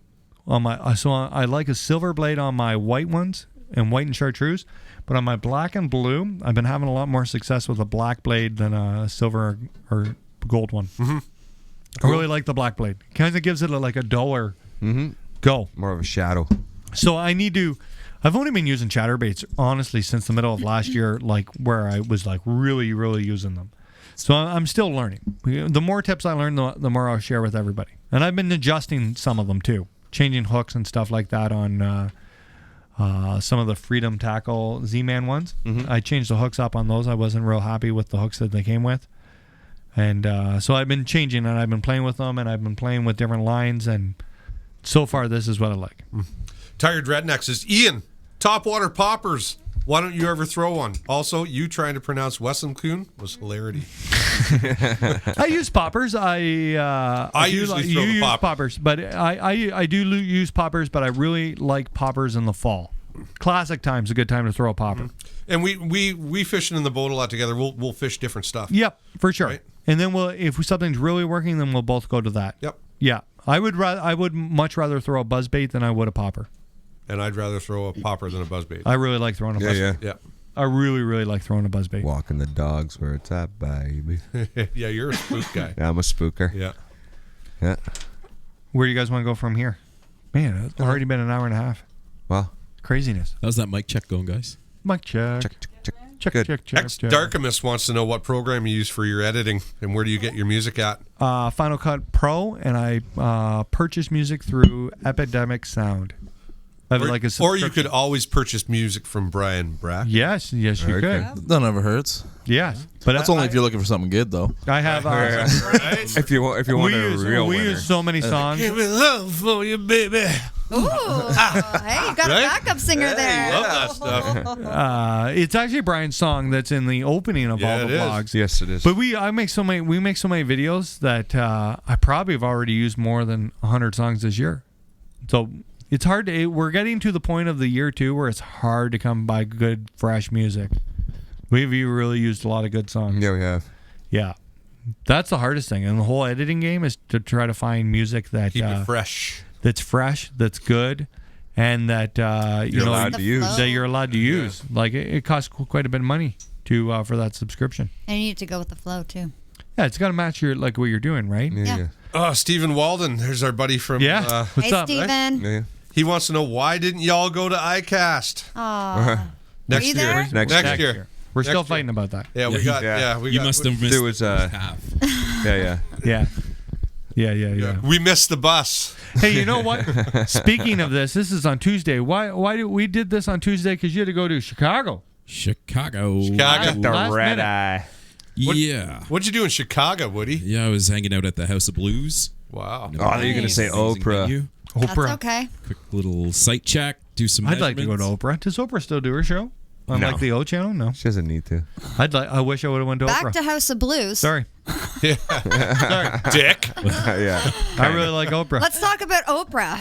I like a silver blade on my white ones and white and chartreuse, but on my black and blue, I've been having a lot more success with a black blade than a silver or gold one. Mm-hmm. I really like the black blade. Kind of gives it a duller go. More of a shadow. So I've only been using chatterbaits honestly since the middle of last year, where I was really, really using them. So I'm still learning. The more tips I learn, the more I'll share with everybody. And I've been adjusting some of them too, changing hooks and stuff like that on some of the Freedom Tackle Z-Man ones. Mm-hmm. I changed the hooks up on those. I wasn't real happy with the hooks that they came with. And so I've been changing, and I've been playing with them, and I've been playing with different lines, and so far this is what I like. Tired Redneck says, Ian, topwater poppers. Why don't you ever throw one? Also, you trying to pronounce Wessenkuhn was hilarity. I use poppers. I usually throw the poppers, but I do use poppers, but I really like poppers in the fall. Classic time's a good time to throw a popper. Mm-hmm. And we fishing in the boat a lot together. We'll fish different stuff. Yep, for sure. Right? And then if something's really working, then we'll both go to that. Yep. Yeah, I would much rather throw a buzzbait than I would a popper. And I'd rather throw a popper than a buzzbait. I really like throwing a buzzbait. Yeah. I really, really like throwing a buzzbait. Walking the dogs where it's at, baby. Yeah, you're a spook guy. Yeah, I'm a spooker. Yeah. Where do you guys want to go from here? Man, it's already been an hour and a half. Wow. Craziness. How's that mic check going, guys? Mic check. Check. Darkimus wants to know what program you use for your editing and where do you get your music at? Final Cut Pro, and I purchase music through Epidemic Sound. Or you could always purchase music from Brian Brack. Yes, you could. That never hurts. Yes, but that's only if you're looking for something good, though. I have. If you want a real winner. We use so many songs. Give me love for you, baby. Ooh, hey, you got a backup singer there. I love that stuff. It's actually Brian's song that's in the opening of all the vlogs. Yes, it is. But we make so many videos that I probably have already used more than 100 songs this year. So it's hard to. We're getting to the point of the year too where it's hard to come by good fresh music. We've really used a lot of good songs. Yeah, we have. Yeah. That's the hardest thing in the whole editing game is to try to find music that keep it fresh. That's fresh, that's good, and that you're allowed to use. That you're allowed to use. Like it costs quite a bit of money to for that subscription. And you need to go with the flow too. Yeah, it's got to match what you're doing, right? Yeah. Oh, Stephen Walden, there's our buddy from. What's up, Stephen? Yeah. He wants to know why didn't y'all go to ICAST? Next year. Next year. We're still fighting about that. Yeah, we got. You must have missed there was half. Yeah. Yeah. We missed the bus. Hey, you know what? Speaking of this is on Tuesday. Why did we did this on Tuesday? Because you had to go to Chicago. Chicago. Chicago. The Last red minute. eye. Yeah. What'd you do in Chicago, Woody? Yeah, I was hanging out at the House of Blues. Wow. Oh, I thought you were going to say Amazing Oprah. venue. That's Oprah. okay. Quick little site check. Do some I'd like to go to measurements. Oprah. Does Oprah still do her show on No. like the O channel? No. She doesn't need to. I wish I would have went to Back Oprah. to House of Blues. Sorry. Sorry. Dick. Yeah. I really like Oprah. Let's talk about Oprah.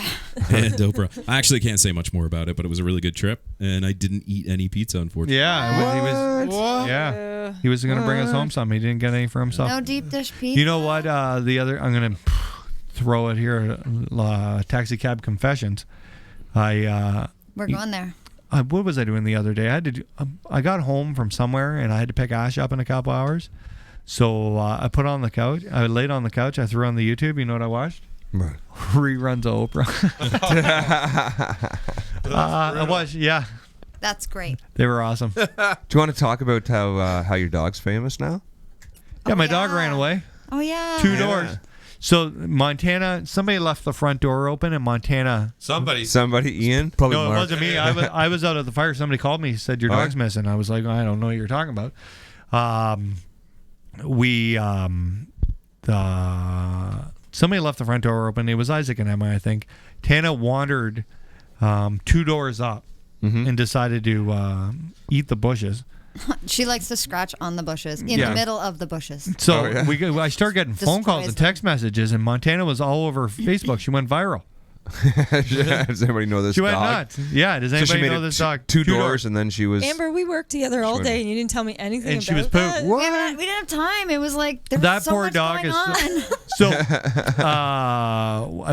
And Oprah. I actually can't say much more about it, but it was a really good trip, and I didn't eat any pizza, unfortunately. Yeah, he was. What? Yeah, he was going to bring us home some. He didn't get any for himself. No deep dish pizza. You know what? The other, I'm going to throw it here. Taxi cab confessions. We're going there. What was I doing the other day? I had to. I got home from somewhere and I had to pick Ash up in a couple hours. So I put on the couch. I laid on the couch. I threw on the YouTube. You know what I watched? Right. Reruns of Oprah. I watched. Yeah, That's great. they were awesome. Do you want to talk about how your dog's famous now? Yeah, my dog ran away. Oh yeah. 2 doors. So Montana, somebody left the front door open in Montana. Somebody. Ian? Probably No, it Mark. wasn't me. I was out at the fire. Somebody called me. Said your Oh, dog's missing. I was like, I don't know what you're talking about. Somebody left the front door open. It was Isaac and Emma, I think. Tana wandered 2 doors up and decided to eat the bushes. She likes to scratch on the bushes, in Yeah. the middle of the bushes. So I started getting phone calls Destroys and them. text messages, and Montana was all over Facebook. She went viral. Does anybody know this She went dog? nuts. Yeah, does So she anybody made know it this dog? two doors, and then she was. Amber, we worked together all day, and you didn't tell me anything And about she was that. poop. We didn't have time. It was like there was That so poor much dog going is on. so.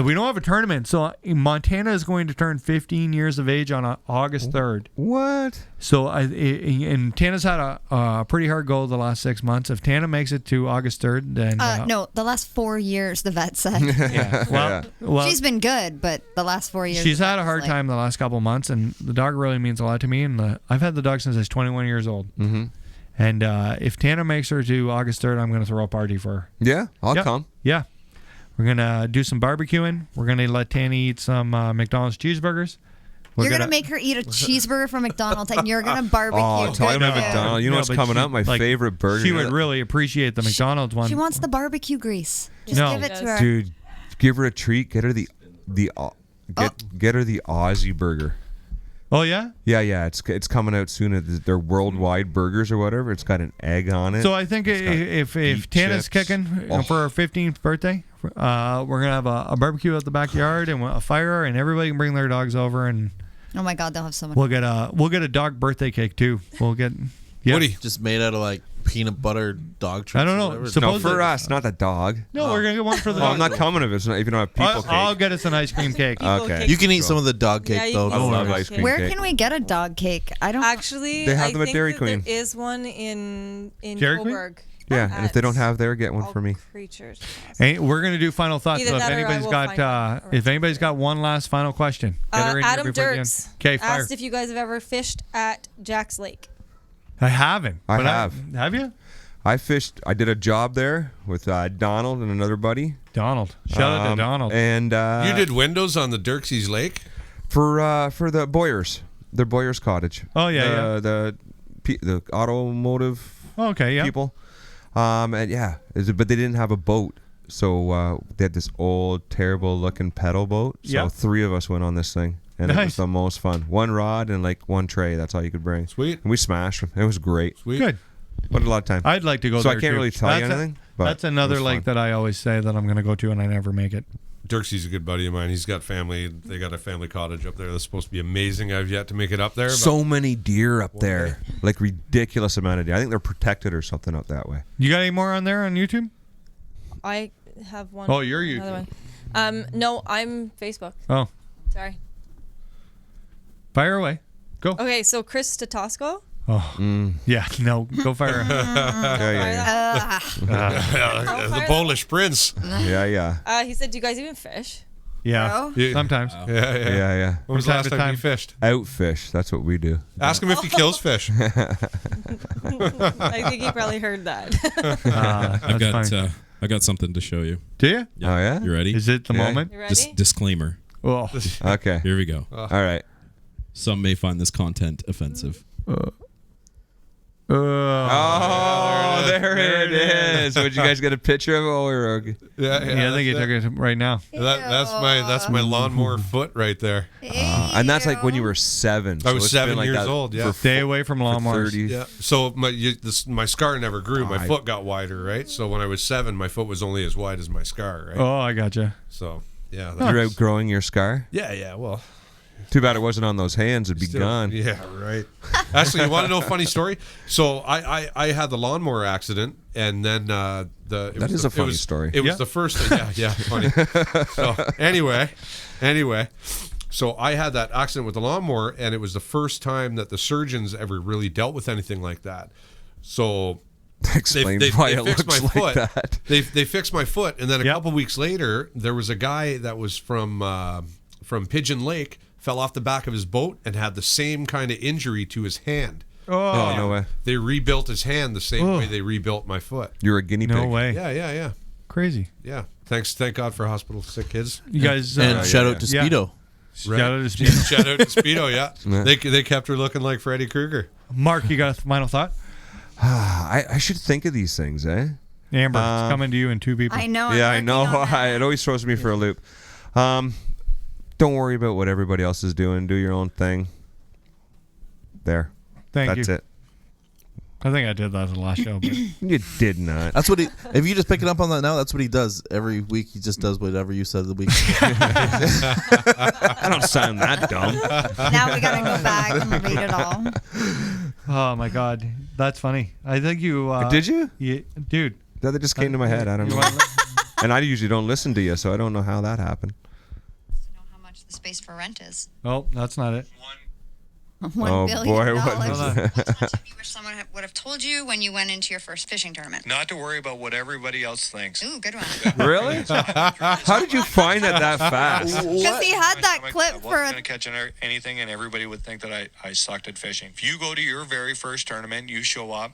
We don't have a tournament, so Montana is going to turn 15 years of age on August 3rd. What? So and Tana's had a pretty hard goal the last 6 months. If Tana makes it to August 3rd, then No, the last 4 years, the vet said. yeah. Well, She's been good, but the last 4 years. she's the had vet a was hard like- time the last couple of months, and the dog really means a lot to me. And I've had the dog since I was 21 years old. Mm-hmm. And if Tana makes her to August 3rd, I'm going to throw a party for her. Yeah, I'll Yep. come. Yeah. We're going to do some barbecuing. We're going to let Tana eat some McDonald's cheeseburgers. You're gonna make her eat a cheeseburger from McDonald's, and you're gonna barbecue. Oh, talking about Good. McDonald's. You know what's but coming she- up? My like, favorite burger. She would really appreciate the McDonald's one. She wants the barbecue grease. Just No. give it to her. Dude, give her a treat. Get her get her the Aussie burger. Oh yeah. Yeah. It's coming out soon. They're worldwide burgers or whatever. It's got an egg on it. So I think if Tana's chips. kicking Oh. for her 15th birthday, we're gonna have a barbecue at the backyard and a fire, and everybody can bring their dogs over, and Oh my God, they'll have so much. we'll get a dog birthday cake too. We'll get Woody. Just made out of like peanut butter dog treats. I don't know. or whatever. no, Supposedly- for us, not the dog. No, we're gonna get one for the Oh, dog. I'm not coming if it's not, if you don't have people I'll cake. get us an ice cream cake. Okay. You can eat some of the dog cake Yeah, you though. can I eat love some ice cream Where cake. can we get a dog cake? I don't. Actually, They have I them at think Dairy that Queen. there is one in Dairy Queen? Coburg. Yeah, and if they don't have there, get one All for me. Creatures. Hey, we're gonna do final thoughts. Either So if that or I anybody's will got find out. if anybody's got one last final question, get her in here Adam before the end. Dirks Okay, fire. asked if you guys have ever fished at Jack's Lake. I haven't. I but have. Have you? I fished. I did a job there with Donald and another buddy. Donald. Shout out to Donald. And You did windows on the Dirkses Lake? for the Boyers, their Boyers cottage. Oh, yeah, the automotive Okay, yeah. people. And yeah, but they didn't have a boat, so they had this old, terrible-looking pedal boat. So Yeah. 3 of us went on this thing, and it was Nice. the most fun. 1 rod and like 1 tray. That's all you could bring. Sweet. And we smashed them. It was great. Sweet. Good. What a lot of time. I'd like to go So there I can't too. really tell you That's anything. But that's it another was lake fun. that I always say that I'm going to go to, and I never make it. Dirksy's a good buddy of mine. He's got family. They got a family cottage up there that's supposed to be amazing. I've yet to make it up there. But So many deer up there, like ridiculous amount of deer. I think they're protected or something up that way. You got any more on there on YouTube? I have one. Oh, you're another YouTube. one. No, I'm Facebook. Oh, Sorry. fire away. Go. Okay, so Chris Tatosco. Oh, yeah. No, go fire. Yeah. the Polish prince. Yeah. He said, "Do you guys even fish?" Yeah, Yeah. sometimes. Yeah. When was the From last time to time you time. fished? Outfish. That's what we do. Ask him if he kills fish. I think he probably heard that. I've That's got fine. I got something to show you. Do you? Oh, yeah? You ready? Is it the Yeah. moment? You ready? Disclaimer. Oh. Okay. Here we go. All right. Some may find this content offensive. Oh, there it is. Would you guys get a picture of it? Or... Yeah, I think you took it right now. That's my lawnmower foot right there. And that's like when you were 7. I was it's been 7 like years that old. Yeah, Stay away from lawnmowers. 30. Yeah. So my scar never grew. My foot got wider, right? So when I was 7, my foot was only as wide as my scar, right? Oh, I gotcha. So yeah. You're outgrowing your scar? Yeah. Well, too bad it wasn't on those hands. It'd be gone. Yeah, right. Actually, you want to know a funny story? So I had the lawnmower accident, and then That is a funny story. It was the first. Yeah, funny. So anyway, so I had that accident with the lawnmower, and it was the first time that the surgeons ever really dealt with anything like that. So Explains why it fixed looks my like foot. that. They fixed my foot, and then a couple weeks later, there was a guy that was from Pigeon Lake. Fell off the back of his boat and had the same kind of injury to his hand. Oh, no way. They rebuilt his hand the same way they rebuilt my foot. You're a guinea pig. No way. Yeah. Crazy. Yeah. Thank God for hospital sick kids. You guys. And shout out to Speedo. Shout out to Speedo. Shout out to Speedo, yeah. They kept her looking like Freddy Krueger. Mark, you got a final thought? I should think of these things, eh? Amber, it's coming to you in 2 people. I know. Yeah, I know. It always throws me for a loop. Don't worry about what everybody else is doing. Do your own thing. There. Thank That's you. it. I think I did that the last show. But You did not. That's what he. If you just pick it up on that now, that's what he does every week. He just does whatever you said the week. I don't sound that dumb. Now we gotta go back and read it all. oh my God, that's funny. I think you. Did you? Yeah, dude. That just came to my head. I don't know. And I usually don't listen to you, so I don't know how that happened. The space for rent is Oh, that's not it. $1 billion. What? You wish someone would have told you when you went into your first fishing tournament. Not to worry about what everybody else thinks. Ooh, good one. Really? How did you find it that fast? Because he had that clip I for. wasn't going to catch anything, and everybody would think that I sucked at fishing. If you go to your very first tournament, you show up.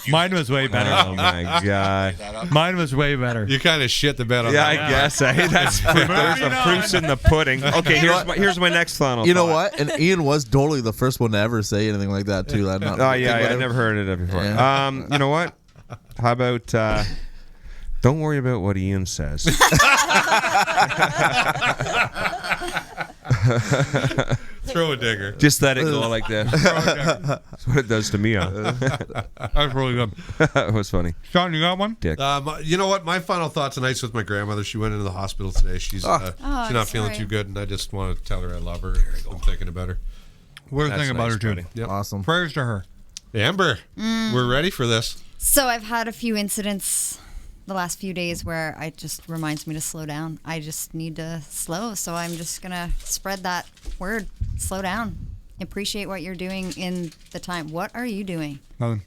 Mine was way better. Oh my God. Mine was way better. You kind of shit the bed on Yeah, that. I guess. That's there's the proof's in the pudding. Okay, here's my next final. You know thought. what? And Ian was totally the first one to ever say anything like that too. I'm not, Oh yeah, I never heard of it before. Yeah. You know what? How about don't worry about what Ian says. Throw a digger. Just let it go like that. That's what it does to me. That's really good. That was funny. Sean, you got one? Dick. You know what? My final thought tonight's with my grandmother. She went into the hospital today. She's not feeling too good, and I just want to tell her I love her. I'm thinking about her. We're thinking about her too. Yep. Awesome. Prayers to her. Amber, we're ready for this. So I've had a few incidents the last few days where it just reminds me to slow down. I just need to slow. So I'm just going to spread that word. Slow down. Appreciate what you're doing in the time. What are you doing? Nothing.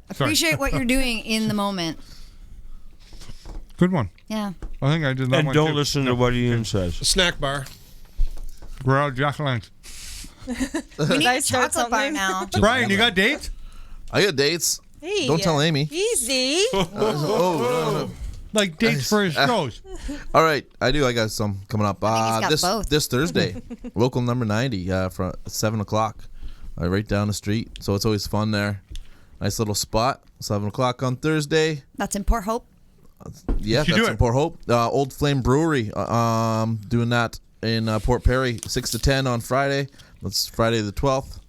Appreciate what you're doing in the moment. Good one. Yeah. I think I did that And one don't too. listen to what Ian says. A snack bar. We're out of Jack-o'-lanterns. We need I a start chocolate bar something? now. Brian, you got dates? I got dates. Hey, Don't tell Amy. Easy. No. Like dates for his shows. All right, I do. I got some coming up. I think he's got both. This Thursday, local number 90 from 7:00, right down the street. So it's always fun there. Nice little spot. 7:00 on Thursday. That's in Port Hope. Yeah, You that's do in Port Hope. Old Flame Brewery. Doing that in Port Perry, 6 to 10 on Friday. That's Friday the 12th.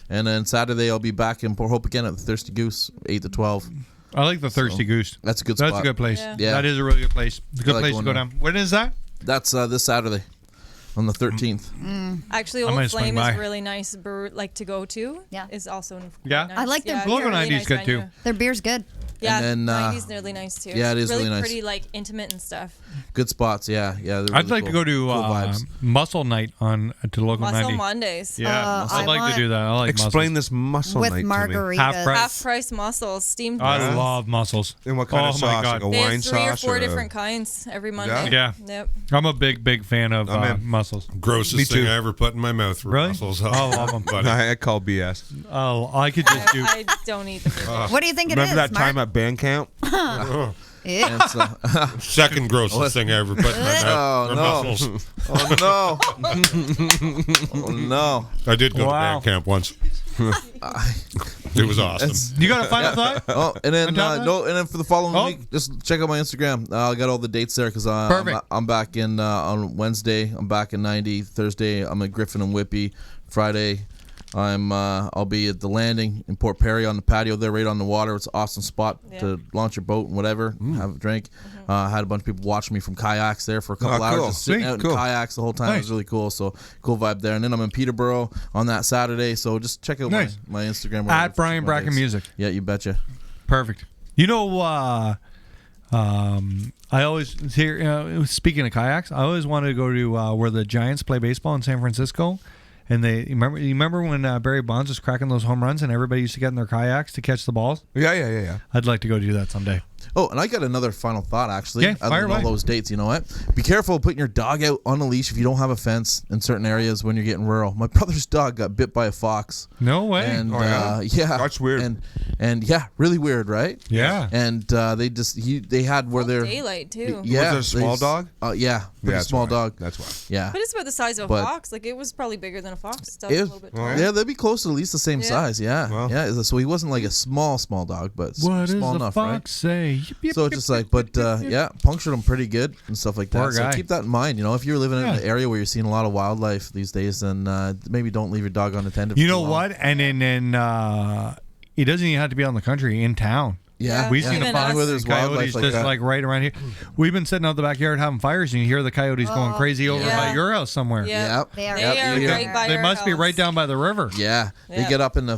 And then Saturday I'll be back in Port Hope again at the Thirsty Goose, 8 to 12. I like the Thirsty Goose. That's a good spot. That's a good place. Yeah. That is a really good place. It's a good I like place to going go there. down. When is that? That's this Saturday on the 13th. Actually, I might Old swing Flame by. is really nice to go to. Yeah. Is also Yeah? nice. I like their yeah, beer. Local really 90's nice good venue. too. Their beer's good. Yeah, And then, 90's really nice too. yeah, it is really nice. Pretty like intimate and stuff. Good spots, yeah. They're I'd really like to cool. go to Cool vibes. Muscle Night to local Muscle 90. Mondays. Yeah, I I'd like want- to do that. I like Explain mussels. this muscle With night margaritas. Half price. Half price mussels, steamed. I mussels. love mussels. to me. And what kind Oh of my sauce? God. Like a They wine have 3 or sauce 4 or different kinds every Monday. Yeah. Yep. I'm a big fan of I'm in. mussels. Grossest Me thing too. I ever put in my mouth were Really? mussels. I love them. Buddy. I call BS. Oh, I could just do. I don't eat them. What do you think it Remember is, that Mark? time at band camp? Yeah. And so, Second grossest thing I ever put in my mouth. Oh, were no. mussels. Oh, no. Oh, no. I did go Wow. to band camp once. It was awesome. You got a final thought? Oh, and then On top of that? and then for the following Oh. week, just check out my Instagram. I got all the dates there because Perfect. I'm back in on Wednesday. I'm back in 90. Thursday, I'm at Griffin and Whippy. Friday, I'll be at the landing in Port Perry on the patio there, right on the water. It's an awesome spot to launch your boat and whatever, have a drink. I had a bunch of people watching me from kayaks there for a couple hours, cool. just sitting Sweet. out Cool. in kayaks the whole time. It was Nice. really cool. So cool vibe there. And then I'm in Peterborough on that Saturday. So just check out Nice. my Instagram At Brian Bracken Music. Yeah, you betcha. Perfect. You know, I always hear. Speaking of kayaks, I always wanted to go to where the Giants play baseball in San Francisco. And you remember when Barry Bonds was cracking those home runs and everybody used to get in their kayaks to catch the balls? Yeah. I'd like to go do that someday. Oh, and I got another final thought, actually. Okay, Other fire than all away. those dates, you know what? Be careful putting your dog out on a leash if you don't have a fence in certain areas when you're getting rural. My brother's dog got bit by a fox. No way. And yeah? That's weird. And yeah, really weird, right? Yeah. And they had where they're Daylight too. Yeah, Was it a small dog? Yeah, pretty that's small why. dog. That's why. Yeah. But it's about the size of a But- fox. Like it was probably bigger than a fox. It's a It- little bit taller. yeah, they'd be close to at least the same Yeah. size. Yeah, Wow. yeah. So he wasn't like a small dog, but What does small the enough, fox right? say? Yip, yip, So yip, it's just yip, like, but yeah, punctured him pretty good and stuff like that. Poor So guy. keep that in mind. You know, if you're living in Yeah. an area where you're seeing a lot of wildlife these days, then maybe don't leave your dog unattended. You for know too long. what? And then it doesn't even have to be on the country, in town. Yeah, We've yeah. seen a Even fox us. Where there's coyotes wildlife like just that. like right around here. We've been sitting out the backyard having fires, and you hear the coyotes going crazy over yeah. by your house somewhere. Yeah. Yep. They are. They Yep, are you right hear- by They our must be house. right down by the river. Yeah, they Yeah. get up in the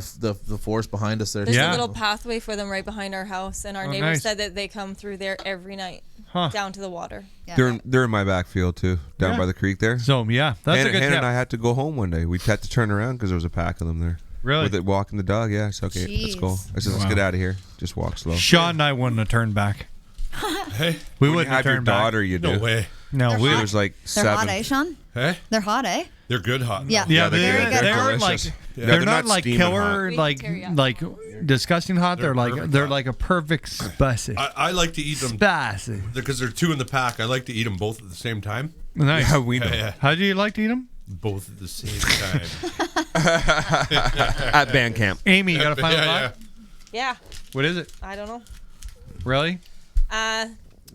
forest behind us there. There's Yeah. a little pathway for them right behind our house, and our Oh, neighbor nice. said that they come through there every night Huh. down to the water. Yeah. They're in my backfield too, down Yeah. by the creek there. So yeah, that's Hannah, a good Hannah tip. and I had to go home one day. We had to turn around because there was a pack of them there. Really? With it walking the dog, yeah. It's okay. Let's go. Jeez. I said, let's Wow. get out of here. Just walk slow. Sean and I wouldn't have turned back. Hey, We When you wouldn't have have your turned back. daughter, you no do. way. No, we. It was like They're 7. hot, eh, Sean? Hey, They're hot, eh? they're good hot. Yeah. Yeah, they're they're, good. they're, They're like delicious. Yeah, they're they're not not like steaming killer, hot. like Teriyaki. disgusting hot. They're They're like perfect they're hot. like a perfect spicy. I like to eat them Spicy. because they're two in the pack. I like to eat them both at the same time. Nice. Yeah, we know. Yeah. How do you like to eat them? Both at the same time. At band camp. Amy, you got a final yeah, thought? Yeah. What is it? I don't know. Really?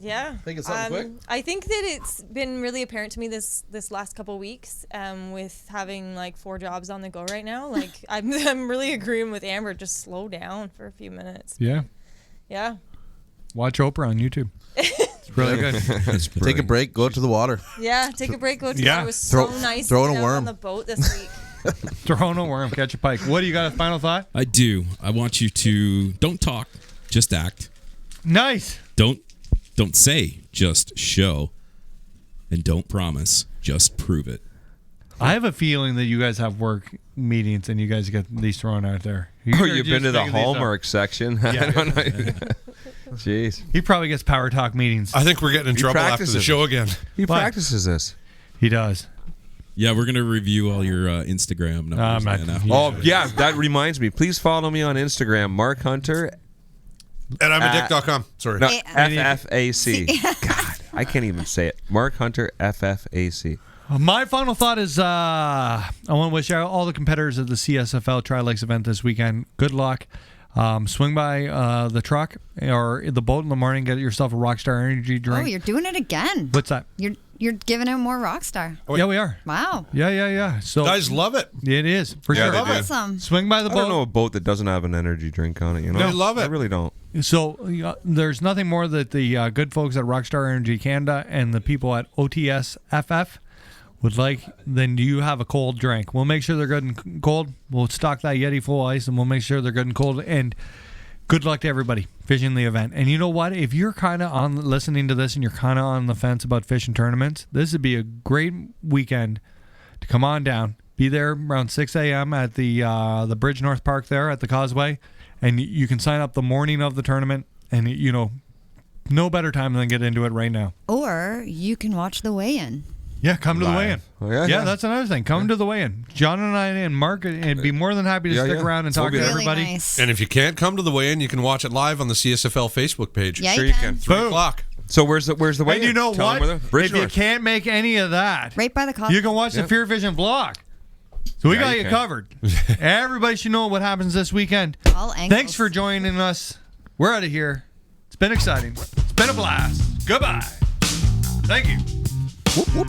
Yeah. Think of something quick. I think that it's been really apparent to me this last couple weeks, with having like 4 jobs on the go right now. Like I'm really agreeing with Amber. Just slow down for a few minutes. Yeah. Yeah. Watch Oprah on YouTube. It's really good. Take a break, go out to the water. Yeah. Take a break. Go to Yeah. It was so Throw- nice. throw in to a get out worm. on the boat this week. Throw in a worm, catch a pike. What do you got? A final thought? I do. I want you to don't talk, just act. Nice. Don't say, just show. And don't promise, just prove it. I have a feeling that you guys have work meetings and you guys get these thrown out there. Oh, You're you've just been to the making these up. Hallmark section. I Yeah. don't know. Jeez. He probably gets power talk meetings. I think we're getting in He trouble after the practices show again. He Why? practices this. He does. Yeah, we're going to review all your Instagram numbers. I'm not- Anna. Oh, yeah. That reminds me. Please follow me on Instagram, Mark Hunter. And I'm a dick.com. Sorry. No, Hey, FFAC. God, I can't even say it. Mark Hunter, FFAC. My final thought is I want to wish all the competitors at the CSFL Tri-Lakes event this weekend good luck. Swing by the truck or the boat in the morning, get yourself a Rockstar Energy Oh, drink. you're doing it again. What's that? You're giving out more Rockstar. wait. Yeah, we are. Wow. Yeah. So Guys love it. it is for Yeah, sure. they do. Awesome. Swing by the I don't know boat. a boat that doesn't have an energy drink on it. You know, They love it. I really don't. So there's nothing more that the good folks at Rockstar Energy Canada and the people at OTSFF would like than you have a cold drink. We'll make sure they're good and cold. We'll stock that Yeti full ice and we'll make sure they're good and cold. And good luck to everybody fishing the event. And you know what? If you're kind of on listening to this and you're kind of on the fence about fishing tournaments, this would be a great weekend to come on down. Be there around 6 a.m. at the Bridge North Park there at the Causeway. And you can sign up the morning of the tournament. And, you know, no better time than get into it right now. Or you can watch the weigh-in. Yeah, come to the Live. weigh-in. Oh, yeah. That's another thing. Come to the weigh-in. John and I and Mark would be more than happy to stick around and talk to everybody. Nice. And if you can't come to the weigh-in, you can watch it live on the CSFL Facebook page. Yeah, Sure you you can. can. 3 o'clock. So where's the weigh-in? And you know Tell 'em what? where the- Bridge If you North. can't make any of that, Right by the coffee. you can watch the Fear Fishing vlog. So we Yeah, got you you can. covered. Everybody should know what happens this weekend. All angles. Thanks for joining us. We're out of here. It's been exciting. It's been a blast. Goodbye. Thank you. Whoop, whoop.